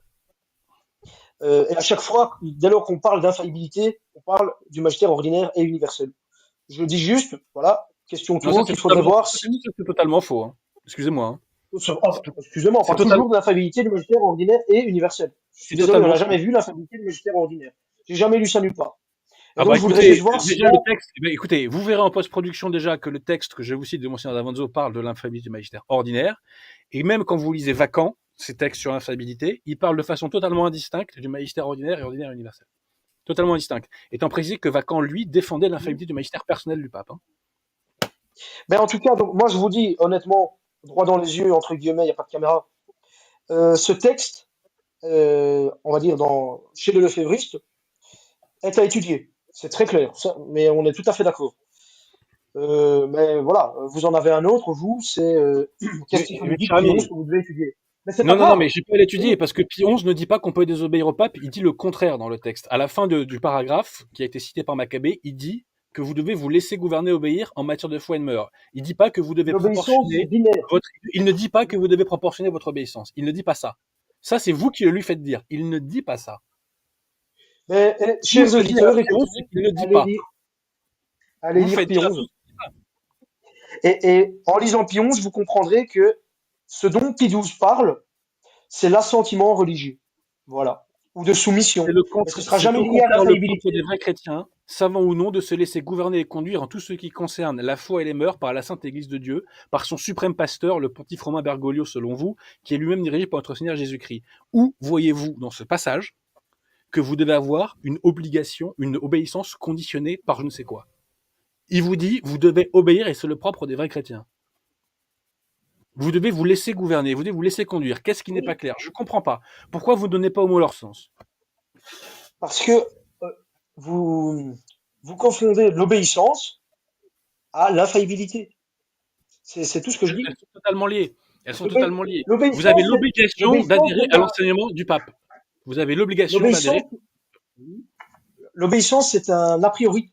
Et à chaque fois, dès lors qu'on parle d'infaillibilité, on parle du magistère ordinaire et universel. Je dis juste, voilà, question tout Non, ça haut, c'est qu'il faudrait totalement, voir ça, si, c'est totalement faux. Hein. Excusez-moi. Hein. C'est tout- excusez-moi, on c'est parle total- toujours de l'infaillibilité du magistère ordinaire et universel. Je suis c'est désolé, on totalement n'a faux. jamais vu l'infaillibilité du magistère ordinaire. J'ai jamais lu ça nulle part. Et Ah donc, bah je voudrais écoutez, juste voir si déjà là, le texte, eh ben, écoutez, vous verrez en post-production déjà que le texte que je vous cite de Monseigneur Davanzo parle de l'infaillibilité du magistère ordinaire, et même quand vous lisez Vacant, ces textes sur l'infaillibilité, il parle de façon totalement indistincte du magistère ordinaire et ordinaire universel. Totalement indistincte. Étant précisé que Vacant, lui, défendait l'infaillibilité du magistère personnel du pape. Hein. ben en tout cas, donc moi je vous dis honnêtement, droit dans les yeux, entre guillemets, il n'y a pas de caméra. Ce texte, on va dire chez le lefévriste, est à étudier. C'est très clair, mais on est tout à fait d'accord. Mais voilà, vous en avez un autre, vous, c'est Castif Mais Politique cher Pion, ce ami, que vous devez étudier. Mais c'est pas non, non, non, grave. mais j'ai pas à l'étudier parce que Pie XI ne dit pas qu'on peut désobéir au pape, il dit le contraire dans le texte. À la fin du paragraphe qui a été cité par Maccabée, il dit que vous devez vous laisser gouverner, obéir en matière de foi et de mœurs. Il dit pas que vous devez L'obéissance, c'est proportionner binaire. il ne dit pas que vous devez proportionner votre obéissance. Il ne dit pas ça. Ça, c'est vous qui le lui faites dire. Il ne dit pas ça. Mais, Tout chers ce que dit auditeurs, Pie XI, c'est écoutez, qu'il ne dit allez pas. lire, allez Vous lire faites dire à Pion. tous. Et en lisant Pion, vous comprendrez que ce dont Pie XII parle, c'est l'assentiment religieux. Voilà. Ou de soumission. Mais ce sera C'est jamais au lié à contraire le propre des l'infaillibilité. vrais chrétiens, savants ou non, de se laisser gouverner et conduire en tout ce qui concerne la foi et les mœurs par la Sainte Église de Dieu, par son suprême pasteur, le pontife Romain Bergoglio, selon vous, qui est lui-même dirigé par notre Seigneur Jésus-Christ. Où voyez-vous dans ce passage que vous devez avoir une obligation, une obéissance conditionnée par je ne sais quoi? Il vous dit, vous devez obéir et c'est le propre des vrais chrétiens. Vous devez vous laisser gouverner, vous devez vous laisser conduire. Qu'est-ce qui n'est pas Oui, clair? Je ne comprends pas. Pourquoi vous ne donnez pas au mot leur sens? parce que euh, vous, vous confondez l'obéissance à l'infaillibilité. C'est tout ce que je Elles dis. sont totalement liées. Elles sont L'obé- totalement liées. Vous avez L'obéissance, l'obligation l'obéissance d'adhérer n'est à un, l'enseignement du pape. Vous avez l'obligation l'obéissance, d'adhérer. l'obéissance, c'est un a priori.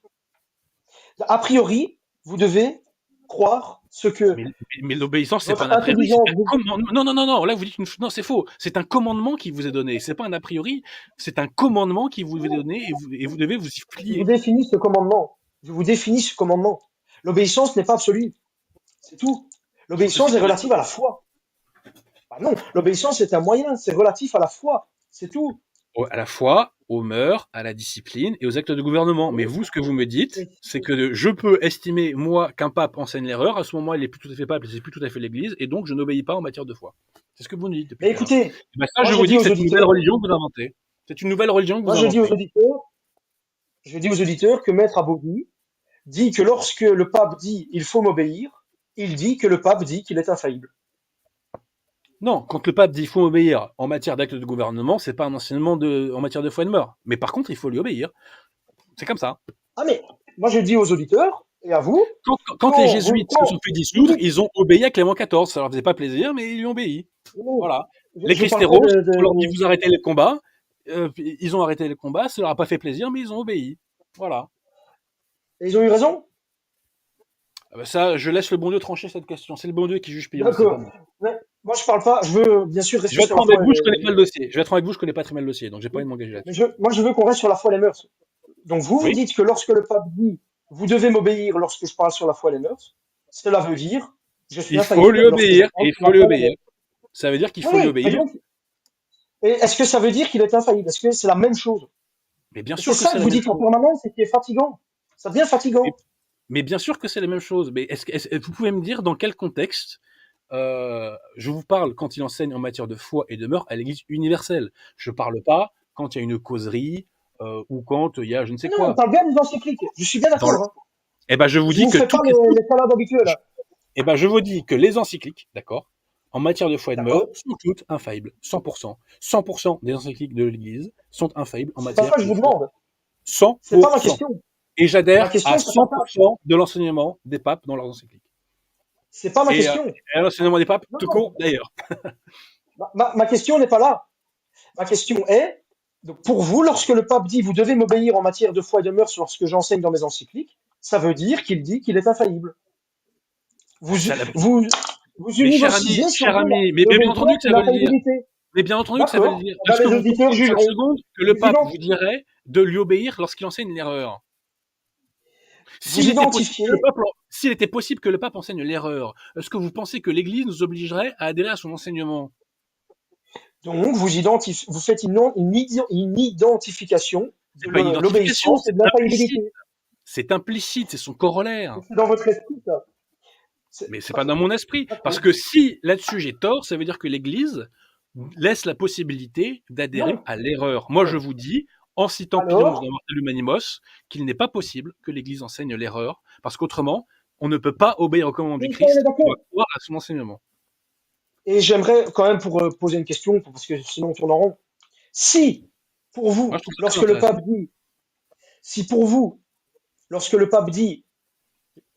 A priori, vous devez croire ce que Mais, mais l'obéissance, c'est pas votre un a priori, c'est intelligence un vous dit. commandement. Non, non, non, non. Là, vous dites non, c'est faux. C'est un commandement qui vous est donné. C'est pas un a priori. C'est un commandement qui vous est donné et vous devez vous y Je vous plier. définis ce commandement. Je vous définis ce commandement. L'obéissance n'est pas absolue. C'est tout. Je L'obéissance suis est pas relative d'accord. à la foi. Ah non, l'obéissance est un moyen, c'est relatif à la foi. C'est tout. À la fois aux mœurs, à la discipline et aux actes de gouvernement. Mais Oui. vous, ce que vous me dites, Et c'est que je peux estimer, moi, qu'un pape enseigne l'erreur. À ce moment, il n'est plus tout à fait pape, c'est plus tout à fait l'Église, et donc je n'obéis pas en matière de foi. C'est ce que vous nous dites depuis Mais tout à l'heure. écoutez, Et ben ça, moi je je vous dis dis que aux c'est une nouvelle auditeurs, religion que vous inventez. C'est une nouvelle religion que moi vous je dis aux inventez. auditeurs, je dis aux auditeurs que Maître Abogny dit que lorsque le pape dit il faut m'obéir, il dit que le pape dit qu'il est infaillible. Non, quand le pape dit il faut obéir en matière d'actes de gouvernement, c'est pas un enseignement en matière de foi et de mœurs. Mais par contre, il faut lui obéir. C'est comme ça. Ah mais moi je dis aux auditeurs et à vous, Quand les jésuites se sont quand fait vous dissoudre, dites, ils ont obéi à Clément XIV. Ça leur faisait pas plaisir, mais ils lui ont obéi. non, Voilà. Les je parle pas Cristeros, on leur dit vous arrêtez les combats. Ils ont arrêté les combats, ça leur a pas fait plaisir, mais ils ont obéi. Voilà. ils ont eu raison. Ah bah ça, je laisse le bon Dieu trancher cette question. C'est le bon Dieu qui juge Pion, c'est pas D'accord. moi. Mais moi je parle pas, je veux bien sûr Je rester vais sur être la franc avec foi vous, je connais et pas le dossier. Je vais être franc avec vous, je connais pas très bien le dossier, donc j'ai pas envie de m'engager mais là-dessus. moi je veux qu'on reste sur la foi et les mœurs. Donc vous, vous Oui. dites que lorsque le pape dit vous devez m'obéir lorsque je parle sur la foi et les mœurs, cela veut dire je suis Il faut infaillible lui lorsque je obéir, et parle il sur faut la lui foi et les obéir. mœurs. Ça veut dire qu'il Oui, faut lui oui, mais obéir. donc, et est-ce que ça veut dire qu'il est infaillible? Est-ce que c'est la même chose? Mais bien Et c'est sûr que ça c'est que la vous même dites en chose. permanence et qui est fatigant. Ça devient Mais, fatigant. mais bien sûr que c'est la même chose. Mais vous pouvez me dire dans quel contexte je vous parle quand il enseigne en matière de foi et de mœurs à l'Église universelle. Je parle pas quand il y a une causerie ou quand il y a je ne sais Non, non, on quoi. parle bien des encycliques. Je suis bien Dans le... d'accord. Hein. Eh ben je vous Je dis vous que fais pas les salades habituelles. Hein. eh ben je vous dis que les encycliques, d'accord, en matière de foi et de mœurs, D'accord. sont toutes infaillibles, 100%. 100% des encycliques de l'Église sont infaillibles en C'est pas ça matière que je de vous foi. demande. C'est pas ma 100%. question. Et Ma j'adhère à question, c'est pas ça. 100% de l'enseignement des papes dans leurs encycliques. C'est pas ma Et question. à l'enseignement des papes, Non, tout non. court d'ailleurs. Ma question n'est pas là. Ma question est, donc pour vous, lorsque le pape dit vous devez m'obéir en matière de foi et de mœurs lorsque j'enseigne dans mes encycliques, ça veut dire qu'il dit qu'il est infaillible. Vous, Ça l'a- vous, vous Mais univocisez sur cher ami, mais le bien même entendu point que que ça veut le dire. l'infaillibilité. Mais bien entendu que ça veut le D'accord. dire. Ben, Est-ce que les vous auditeurs pensez 5 jugeront. secondes que le Vous, pape ident- vous dirait de lui obéir lorsqu'il enseigne l'erreur? vous identifiez. S'il était possible que le pape enseigne l'erreur, est-ce que vous pensez que l'Église nous obligerait à adhérer à son enseignement? Donc, vous faites une identification de C'est pas une identification, l'obéissance et de l'infaillibilité. c'est implicite, c'est son corollaire. C'est dans votre esprit, ça. Mais c'est pas dans mon esprit. Parce D'accord. que si là-dessus j'ai tort, ça veut dire que l'Église laisse la possibilité d'adhérer Non. à l'erreur. Moi, je vous dis, en citant Pilon dans Alors, Mortel Humanimos, qu'il n'est pas possible que l'Église enseigne l'erreur, parce qu'autrement, on ne peut pas obéir au commandement du oui, ça, on est Christ, on doit d'accord. croire à son enseignement. Et j'aimerais quand même pour poser une question, parce que sinon on tourne en rond. Si, pour Moi, vous, je trouve ça très lorsque le intéressant. pape dit, si pour vous, lorsque le pape dit,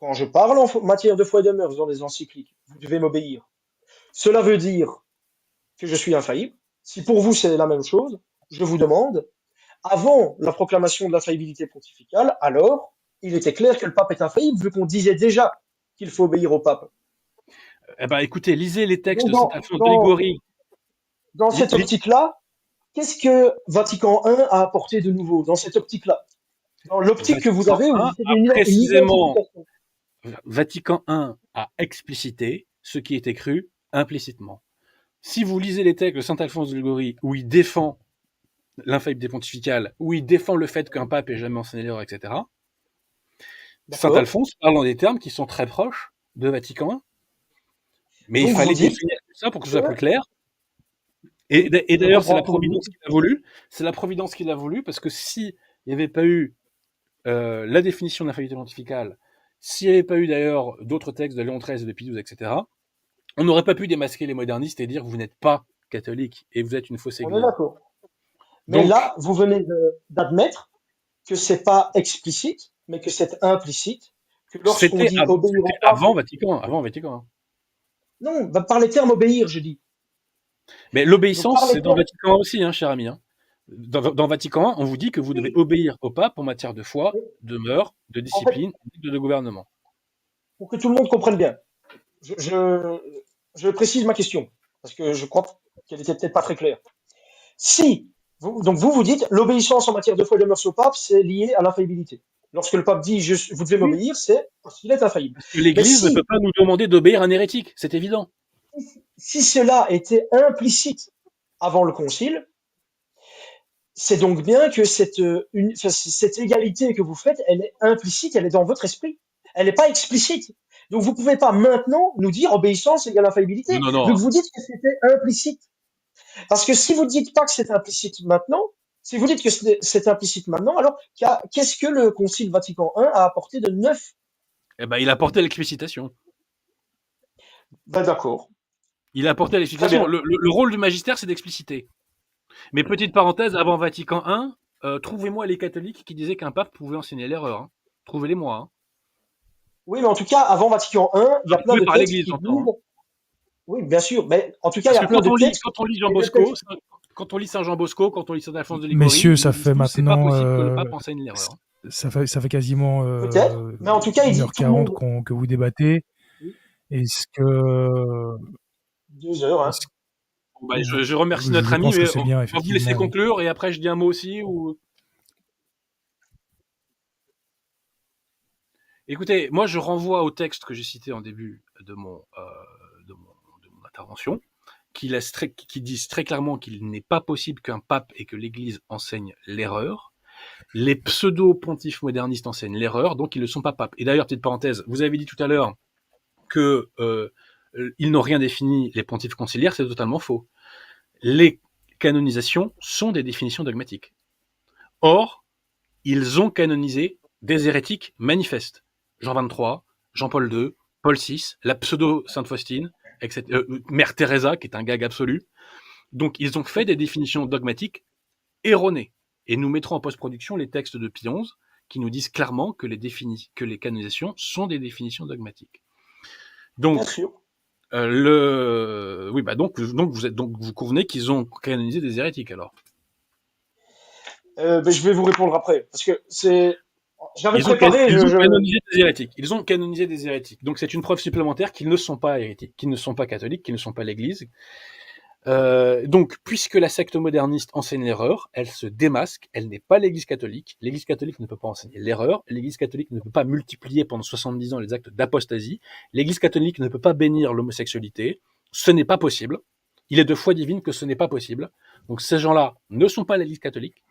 quand je parle en matière de foi et de mœurs dans les encycliques, vous devez m'obéir, cela veut dire que je suis infaillible. Si pour vous c'est la même chose, je vous demande, avant la proclamation de l'infaillibilité pontificale, alors, il était clair que le pape est infaillible, vu qu'on disait déjà qu'il faut obéir au pape. Eh ben, écoutez, lisez les textes Donc, de Saint Alphonse de Liguori. dans cette optique-là, qu'est-ce que Vatican I a apporté de nouveau dans cette optique-là? Dans l'optique que vous Vatican avez, où I vous faites a une précisément, identification. Vatican I a explicité ce qui était cru implicitement. Si vous lisez les textes de Saint Alphonse de Liguori, où il défend l'infaillibilité pontificale, où il défend le fait qu'un pape ait jamais enseigné l'erreur, etc., Saint D'accord. Alphonse parle en des termes qui sont très proches de Vatican I. Mais il Donc vous fallait dites définir tout ça pour que ce que, soit plus clair. oui, Et je d'ailleurs, c'est comprends la ce que vous Providence dites. qui l'a voulu. C'est la Providence qui l'a voulu, parce que si il n'y avait pas eu la définition de l'infaillibilité pontificale, s'il n'y avait pas eu d'ailleurs d'autres textes de Léon XIII, de Pie XII, etc., on n'aurait pas pu démasquer les modernistes et dire que vous n'êtes pas catholique et vous êtes une fausse On est église. d'accord. Mais Donc, là, vous venez d'admettre que c'est pas explicite, mais que c'est implicite, que lorsqu'on dit obéir au c'était pape, avant Vatican I. non, bah, par les termes obéir, je dis. Mais Donc l'obéissance, par les c'est dans termes, Vatican I aussi, hein, cher ami. Hein. Dans Vatican I, on vous dit que vous devez oui, obéir au pape en matière de foi, de mœurs, de en fait, discipline, de gouvernement. pour que tout le monde comprenne bien, je, je, je précise ma question, parce que je crois qu'elle était peut-être pas très claire. Si, donc vous dites, l'obéissance en matière de foi et de mœurs au pape, c'est lié à l'infaillibilité. Lorsque le pape dit, vous devez Oui. m'obéir, c'est parce qu'il est infaillible. Parce que Mais l'Église ne peut pas nous demander d'obéir à un hérétique, c'est évident. si cela était implicite avant le concile, c'est donc bien que cette égalité que vous faites, elle est implicite, elle est dans votre esprit. Elle n'est pas explicite. Donc vous ne pouvez pas maintenant nous dire obéissance égale infaillibilité, Non, vu non. que vous dites que c'était implicite. Parce que si vous ne dites pas que c'est implicite maintenant, si vous dites que c'est implicite maintenant, alors qu'est-ce que le Concile Vatican I a apporté de neuf? Eh ben, il a apporté l'explicitation. Ben d'accord, Il a apporté très l'explicitation. bien. Le rôle du magistère, c'est d'expliciter. Mais petite parenthèse, avant Vatican I, trouvez-moi les catholiques qui disaient qu'un pape pouvait enseigner l'erreur. Hein. Trouvez-les-moi. Hein. Oui, mais en tout cas, avant Vatican I, il y a plein Approuvé de par textes l'Église, qui j'entends. disent, Hein. oui, bien sûr, mais en tout cas, il y Parce a que plein de textes, quand on lit Jean et le Bosco, texte, quand on lit Saint Jean Bosco, quand on lit Saint Alphonse de Liguori, Messieurs, ils nous ça disent fait tous c'est pas maintenant possible que le pape enseigne l'erreur. Hein. ça fait quasiment peut-être, mais en tout cas, il dit tout le 1h40 monde. que vous débattez. Oui, Est-ce que, 2 heures, hein. est-ce Bon, bah, que- je remercie notre je ami, pense que mais c'est on bien, va vous laisser effectivement. conclure et après je dis un mot aussi. Ou... Écoutez, moi je renvoie au texte que j'ai cité en début de mon intervention, qui disent très clairement qu'il n'est pas possible qu'un pape et que l'Église enseignent l'erreur. Les pseudo-pontifs modernistes enseignent l'erreur, donc ils ne sont pas papes. Et d'ailleurs, petite parenthèse, vous avez dit tout à l'heure que ils n'ont rien défini, les pontifs conciliaires, c'est totalement faux. Les canonisations sont des définitions dogmatiques. Or, ils ont canonisé des hérétiques manifestes. Jean XXIII, Jean-Paul II, Paul VI, la pseudo-Sainte Faustine, etc., Mère Teresa, qui est un gag absolu. Donc, ils ont fait des définitions dogmatiques erronées. Et nous mettrons en post-production les textes de Pie XI qui nous disent clairement que les canonisations sont des définitions dogmatiques. Bien Donc, sûr. oui, bah donc vous convenez qu'ils ont canonisé des hérétiques alors. Ben, je vais vous répondre après, parce que J'avais Ils ont, préparé, ils ont canonisé des hérétiques. Ils ont canonisé des hérétiques. Donc c'est une preuve supplémentaire qu'ils ne sont pas hérétiques, qu'ils ne sont pas catholiques, qu'ils ne sont pas l'Église. Donc, puisque la secte moderniste enseigne l'erreur, elle se démasque, elle n'est pas l'Église catholique. L'Église catholique ne peut pas enseigner l'erreur. L'Église catholique ne peut pas multiplier pendant 70 ans les actes d'apostasie. L'Église catholique ne peut pas bénir l'homosexualité. Ce n'est pas possible. Il est de foi divine que ce n'est pas possible. Donc ces gens-là ne sont pas l'Église catholique.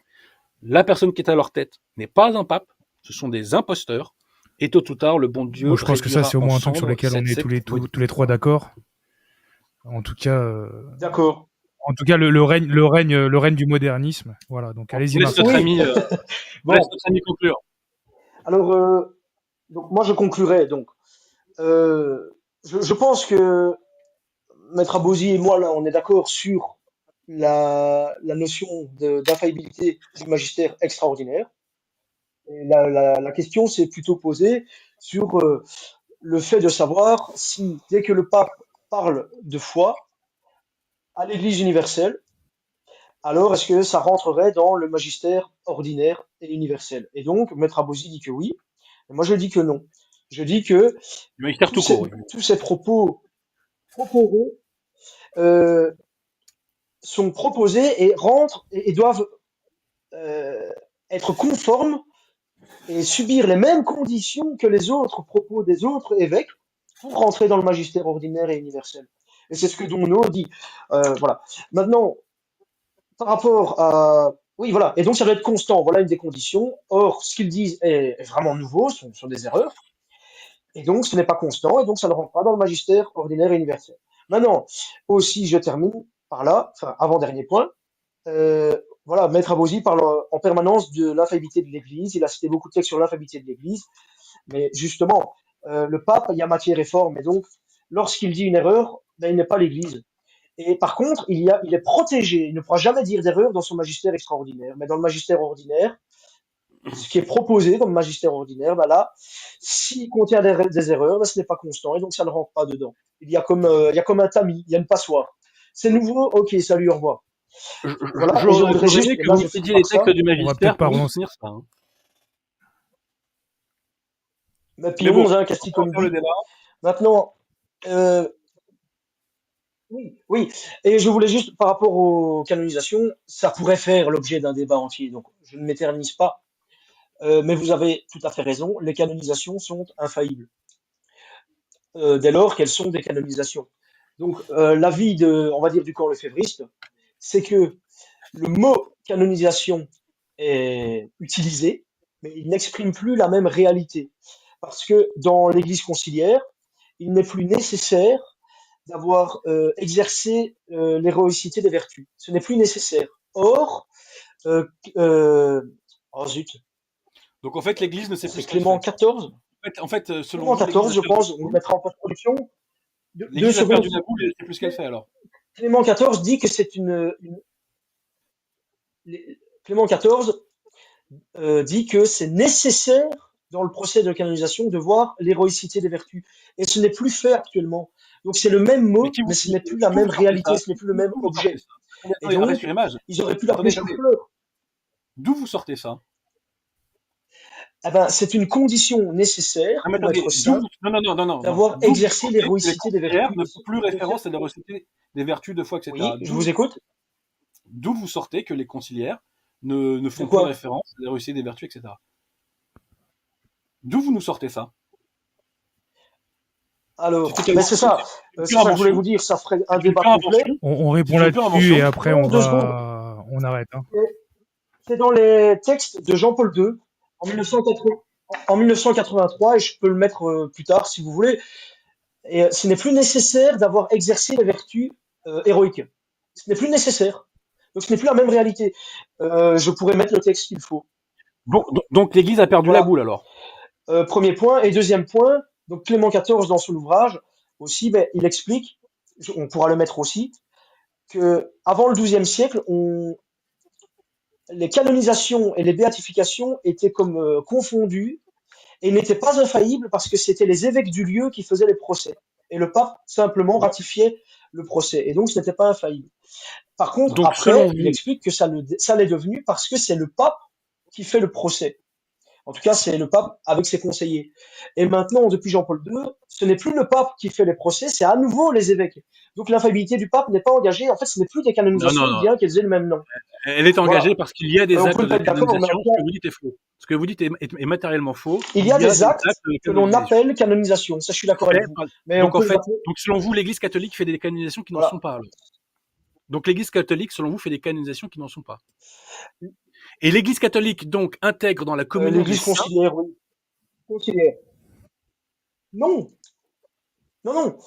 La personne qui est à leur tête n'est pas un pape. Ce sont des imposteurs. Et tôt ou tard, le bon Dieu Moi, je pense que ça, réduira c'est au moins en un truc sur cendres lequel on cette est secte tous les trois d'accord. En tout cas, d'accord. le règne du modernisme. Voilà, donc allez-y, On laisse Marc. notre Oui. ami, on Bon, laisse notre ami conclure. alors, donc moi je conclurai. Donc, je pense que Maître Abosi et moi, là, on est d'accord sur la notion d'infaillibilité du magistère extraordinaire. Et la question s'est plutôt posée sur le fait de savoir si, dès que le pape parle de foi à l'Église universelle, alors est-ce que ça rentrerait dans le magistère ordinaire et universel? Et donc, Maître Abosi dit que oui, et moi je dis que non. Je dis que Le magistère tout court, oui. tous ces propos proposés euh, sont proposés et rentrent et doivent euh, être conformes et subir les mêmes conditions que les autres propos des autres évêques pour rentrer dans le magistère ordinaire et universel. Et c'est ce que Domno dit. Voilà. Maintenant, par rapport à... Oui, voilà. Et donc, ça doit être constant. Voilà une des conditions. Or, ce qu'ils disent est vraiment nouveau, sont des erreurs. Et donc, ce n'est pas constant. Et donc, ça ne rentre pas dans le magistère ordinaire et universel. Maintenant, aussi, je termine par là, enfin, avant-dernier point. Voilà, Maître Abosi parle en permanence de l'infaillibilité de l'Église. Il a cité beaucoup de textes sur l'infaillibilité de l'Église. Mais justement, le pape, il y a matière et forme. Et donc, lorsqu'il dit une erreur, ben, il n'est pas l'Église. Et par contre, il est protégé. Il ne pourra jamais dire d'erreur dans son magistère extraordinaire. Mais dans le magistère ordinaire, ce qui est proposé comme magistère ordinaire, ben là, s'il contient des erreurs, ben ce n'est pas constant et donc ça ne rentre pas dedans. Il y a comme un tamis, il y a une passoire. C'est nouveau, ok, salut, au revoir. Voilà, et je voudrais juste, aimé et que là vous je finis citiez par les ça, textes du On va magistère peut-être pas pour relancer. soutenir ça. Hein. mais puis Mais bon, 11, hein, on Casti va faire le Comidi. débat. Maintenant, euh, oui, oui, et je voulais juste, par rapport aux canonisations, ça pourrait faire l'objet d'un débat entier, donc je ne m'éternise pas. Mais vous avez tout à fait raison, les canonisations sont infaillibles, dès lors qu'elles sont des canonisations. Donc, l'avis on va dire, du corps lefévriste, c'est que le mot canonisation est utilisé, mais il n'exprime plus la même réalité. Parce que dans l'Église conciliaire, il n'est plus nécessaire d'avoir exercé l'héroïcité des vertus. Ce n'est plus nécessaire. Or, euh, euh, oh zut, Donc en fait, l'Église ne sait plus c'est ce qu'elle Clément fait. XIV. Selon Clément vous, l'Église XIV, a je perdu pense, la on le boule. mettra en post-production. Deux L'Église a perdu secondes. la boule et elle ne sait plus ce qu'elle fait alors. Clément XIV dit que c'est Clément XIV dit que c'est nécessaire dans le procès de canonisation de voir l'héroïcité des vertus. Et ce n'est plus fait actuellement. Donc c'est le même Mais mot, mais ce n'est plus la d'où même vous sortez réalité, ça? ce n'est plus le même D'où vous sortez objet. ça? Et Attendez, arrêtez donc, sur l'image. ils auraient pu l'appeler Attendez, attendez. Chauffleur. D'où vous sortez ça? Eh ben, c'est une condition nécessaire Non, mais pour attendez, être saint non. d'avoir D'où vous exercé sortez que les l'héroïcité des conciliaires vertus. ne font plus référence à l'héroïcité des vertus de foi, etc. Oui, je vous écoute. D'où vous sortez que les conciliaires ne De font plus quoi? référence à l'héroïcité des vertus, etc. D'où vous nous sortez ça? Alors, C'est ben c'est ça. une C'est pure ça que je voulais invention. vous dire. Ça ferait un C'est une débat pure complet. invention. On répond C'est une pure là-dessus et invention. après Non, 2 secondes. on arrête. Hein. C'est dans les textes de Jean-Paul II en 1980, en 1983, et je peux le mettre plus tard si vous voulez. Et ce n'est plus nécessaire d'avoir exercé les vertus héroïques. Ce n'est plus nécessaire. Donc ce n'est plus la même réalité. Je pourrais mettre le texte qu'il faut. Bon, donc l'Église a perdu la Voilà. boule alors. Premier point. Et deuxième point, donc Clément XIV dans son ouvrage aussi, ben, il explique, on pourra le mettre aussi, que avant le XIIe siècle, les canonisations et les béatifications étaient comme confondues et n'étaient pas infaillibles parce que c'était les évêques du lieu qui faisaient les procès. Et le pape simplement ratifiait le procès. Et donc ce n'était pas infaillible. Par contre, Donc selon après, il vous, explique que ça l'est devenu parce que c'est le pape qui fait le procès. En tout cas, c'est le pape avec ses conseillers. Et maintenant, depuis Jean-Paul II, ce n'est plus le pape qui fait les procès, c'est à nouveau les évêques. Donc l'infaillibilité du pape n'est pas engagée. En fait, ce n'est plus des Non, non, canonisations, non. bien qu'elles aient le même nom. Elle est engagée Voilà. parce qu'il y a des On actes peut de pas être d'accord, mais canonisation. Ce que après, vous dites est faux. Ce que vous dites est matériellement faux. il y a Il y a des des actes actes de que l'on canonisation. appelle canonisation. Ça, je suis d'accord avec vous. Mais on Donc en peut les fait, appeler. donc selon vous, l'Église catholique fait des canonisations qui n'en Voilà. sont pas. Alors. Donc l'Église catholique, selon vous, fait des canonisations qui n'en sont pas. Et l'Église catholique donc intègre dans la communion des L'Église saints. conciliaire, oui. Conciliaire. Non, non, non.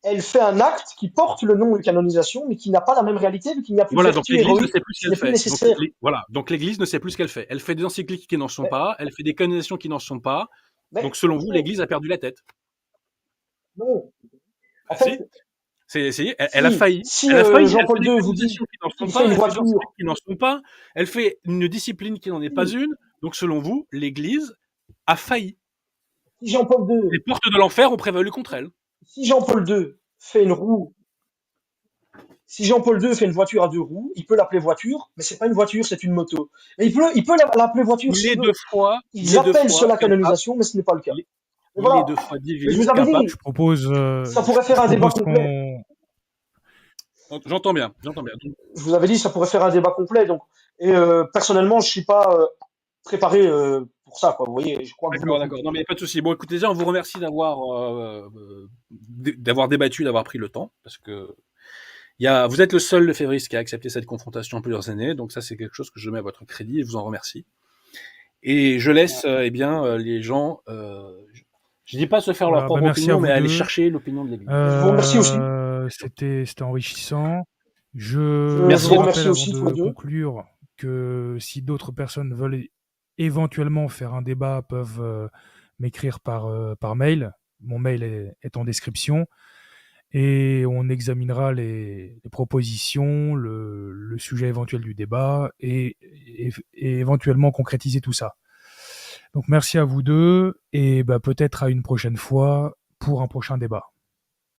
Elle fait un acte qui porte le nom de canonisation, mais qui n'a pas la même réalité, vu qu'il n'y a plus de Voilà, donc vertu l'Église ne héroïque, sait plus ce ce qu'elle n'est plus fait. nécessaire. Voilà, donc l'Église ne sait plus ce qu'elle fait. Elle fait des encycliques qui n'en sont Mais, pas, elle fait des canonisations qui n'en sont pas. mais Donc selon vous, non, l'Église a perdu la tête. non. En Ah, si, fait, elle a failli. si Elle a failli. Elle fait Jean-Paul des II vous dit canonisations qui n'en qu'il sont fait pas, une elle fait des encycliques voiture, qui n'en sont pas, elle fait une discipline qui n'en est pas si, une. Donc selon vous, l'Église a failli. si Jean-Paul Les II, portes de l'enfer ont prévalu contre elle. si Jean-Paul II fait une roue, si Jean-Paul II fait une voiture à deux roues, il peut l'appeler voiture, mais c'est pas une voiture, c'est une moto. Mais il peut l'appeler voiture Il est s'il deux veut. fois, Ils appellent cela capable. canonisation, mais ce n'est pas le cas. Il est, Mais il est voilà. deux fois Mais je divin, vous avais capable. Je dit, propose, ça pourrait faire un débat complet. J'entends bien, j'entends bien. Je vous avais dit, ça pourrait faire un débat complet. Donc, et personnellement, je suis pas préparé pour ça, quoi. Vous voyez, je crois que vous non D'accord, plus. d'accord. Non, mais pas de souci. Bon, écoutez, déjà, on vous remercie d'avoir débattu, d'avoir pris le temps, parce que vous êtes le seul Lefebvriste qui a accepté cette confrontation en plusieurs années, donc ça, c'est quelque chose que je mets à votre crédit et je vous en remercie. Et je laisse, les gens, je dis pas se faire leur Voilà, propre merci à opinion, mais vous aller deux. chercher l'opinion de l'Église. Je vous remercie aussi. C'était enrichissant. Je Merci. vous Je remercie rappelle aussi avant tous les de deux. conclure que si d'autres personnes veulent éventuellement faire un débat, peuvent m'écrire par mail. Mon mail est en description. Et on examinera les propositions, le sujet éventuel du débat et éventuellement concrétiser tout ça. Donc merci à vous deux et peut-être à une prochaine fois pour un prochain débat.